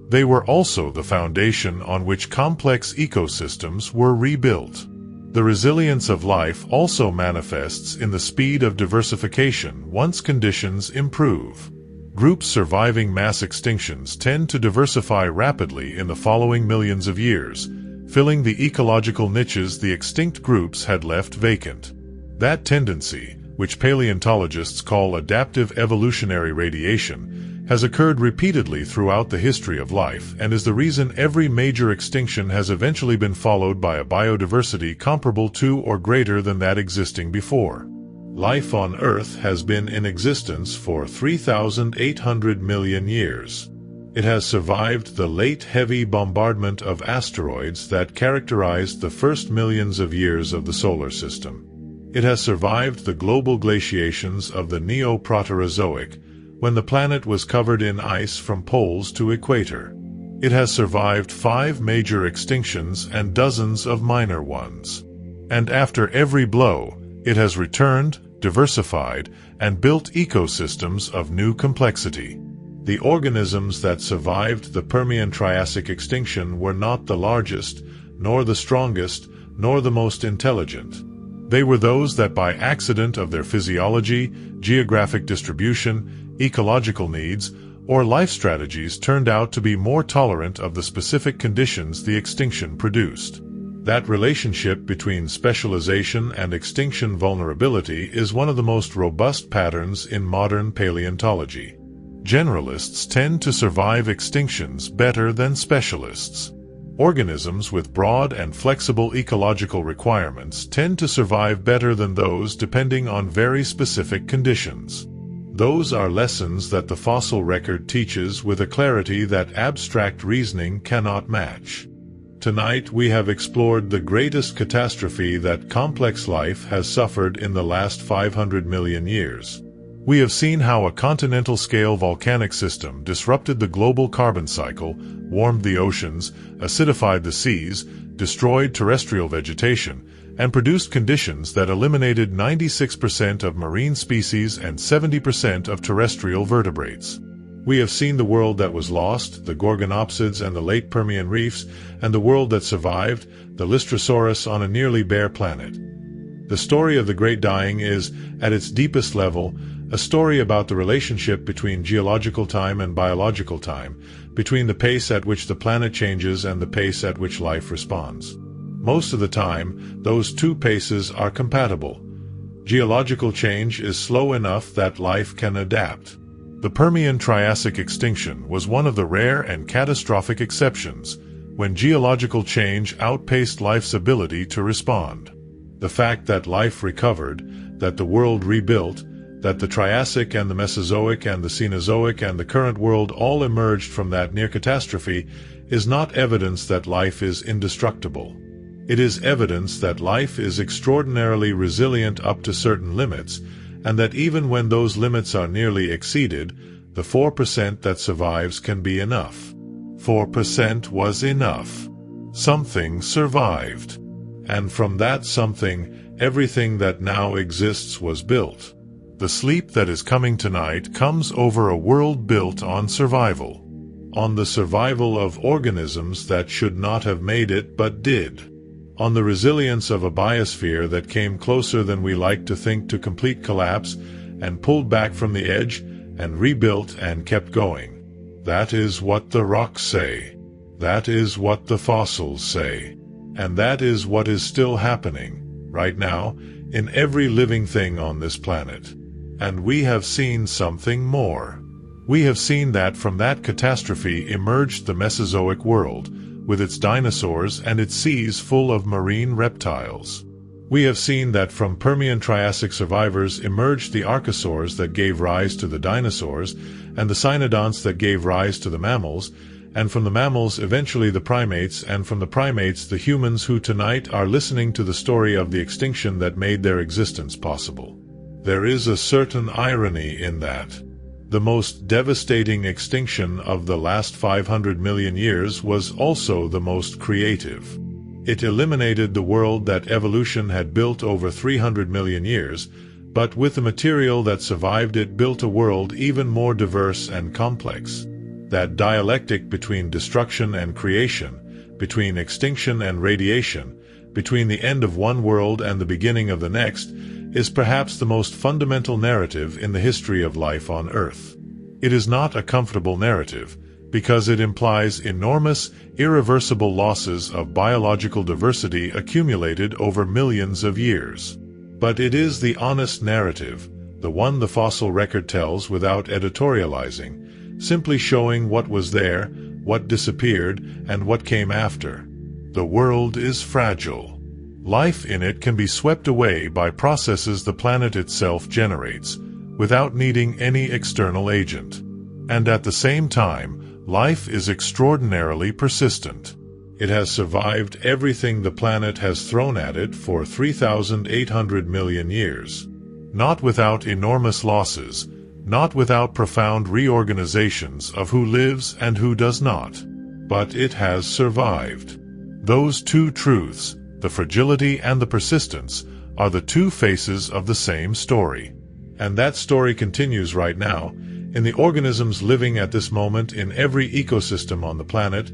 they were also the foundation on which complex ecosystems were rebuilt. The resilience of life also manifests in the speed of diversification once conditions improve. Groups surviving mass extinctions tend to diversify rapidly in the following millions of years, filling the ecological niches the extinct groups had left vacant. That tendency, which paleontologists call adaptive evolutionary radiation, has occurred repeatedly throughout the history of life and is the reason every major extinction has eventually been followed by a biodiversity comparable to or greater than that existing before. Life on Earth has been in existence for 3,800 million years. It has survived the late heavy bombardment of asteroids that characterized the first millions of years of the solar system. It has survived the global glaciations of the Neo-Proterozoic, when the planet was covered in ice from poles to equator. It has survived 5 major extinctions and dozens of minor ones. And after every blow, it has returned, diversified, and built ecosystems of new complexity. The organisms that survived the Permian Triassic extinction were not the largest, nor the strongest, nor the most intelligent. They were those that by accident of their physiology, geographic distribution, ecological needs, or life strategies turned out to be more tolerant of the specific conditions the extinction produced. That relationship between specialization and extinction vulnerability is one of the most robust patterns in modern paleontology. Generalists tend to survive extinctions better than specialists. Organisms with broad and flexible ecological requirements tend to survive better than those depending on very specific conditions. Those are lessons that the fossil record teaches with a clarity that abstract reasoning cannot match. Tonight we have explored the greatest catastrophe that complex life has suffered in the last 500 million years. We have seen how a continental-scale volcanic system disrupted the global carbon cycle, warmed the oceans, acidified the seas, destroyed terrestrial vegetation, and produced conditions that eliminated 96% of marine species and 70% of terrestrial vertebrates. We have seen the world that was lost, the Gorgonopsids and the late Permian reefs, and the world that survived, the Lystrosaurus on a nearly bare planet. The story of the Great Dying is, at its deepest level, a story about the relationship between geological time and biological time, between the pace at which the planet changes and the pace at which life responds. Most of the time, those two paces are compatible. Geological change is slow enough that life can adapt. The Permian Triassic extinction was one of the rare and catastrophic exceptions, when geological change outpaced life's ability to respond. The fact that life recovered, that the world rebuilt, that the Triassic and the Mesozoic and the Cenozoic and the current world all emerged from that near catastrophe is not evidence that life is indestructible. It is evidence that life is extraordinarily resilient up to certain limits, and that even when those limits are nearly exceeded, the 4% that survives can be enough. 4% was enough. Something survived. And from that something, everything that now exists was built. The sleep that is coming tonight comes over a world built on survival. On the survival of organisms that should not have made it but did. On the resilience of a biosphere that came closer than we like to think to complete collapse and pulled back from the edge and rebuilt and kept going. That is what the rocks say. That is what the fossils say. And that is what is still happening, right now, in every living thing on this planet. And we have seen something more. We have seen that from that catastrophe emerged the Mesozoic world, with its dinosaurs and its seas full of marine reptiles. We have seen that from Permian Triassic survivors emerged the archosaurs that gave rise to the dinosaurs, and the cynodonts that gave rise to the mammals, and from the mammals eventually the primates, and from the primates the humans who tonight are listening to the story of the extinction that made their existence possible. There is a certain irony in that. The most devastating extinction of the last 500 million years was also the most creative. It eliminated the world that evolution had built over 300 million years, but with the material that survived it built a world even more diverse and complex. That dialectic between destruction and creation, between extinction and radiation, between the end of one world and the beginning of the next, is perhaps the most fundamental narrative in the history of life on Earth. It is not a comfortable narrative, because it implies enormous, irreversible losses of biological diversity accumulated over millions of years. But it is the honest narrative, the one the fossil record tells without editorializing, simply showing what was there, what disappeared, and what came after. The world is fragile. Life in it can be swept away by processes the planet itself generates, without needing any external agent. And at the same time, life is extraordinarily persistent. It has survived everything the planet has thrown at it for 3,800 million years. Not without enormous losses, not without profound reorganizations of who lives and who does not. But it has survived. Those two truths, the fragility and the persistence, are the two faces of the same story. And that story continues right now, in the organisms living at this moment in every ecosystem on the planet,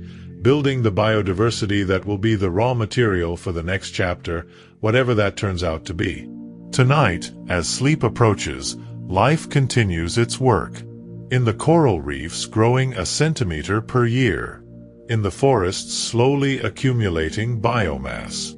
building the biodiversity that will be the raw material for the next chapter, whatever that turns out to be. Tonight, as sleep approaches, life continues its work. In the coral reefs growing a centimeter per year. In the forests slowly accumulating biomass.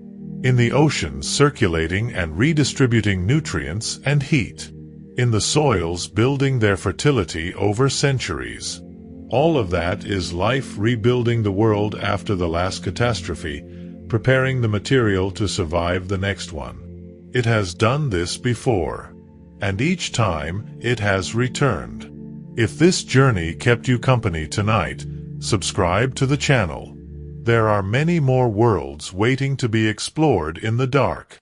In the oceans circulating and redistributing nutrients and heat. In the soils building their fertility over centuries. All of that is life rebuilding the world after the last catastrophe, preparing the material to survive the next one. It has done this before. And each time, it has returned. If this journey kept you company tonight, subscribe to the channel. There are many more worlds waiting to be explored in the dark.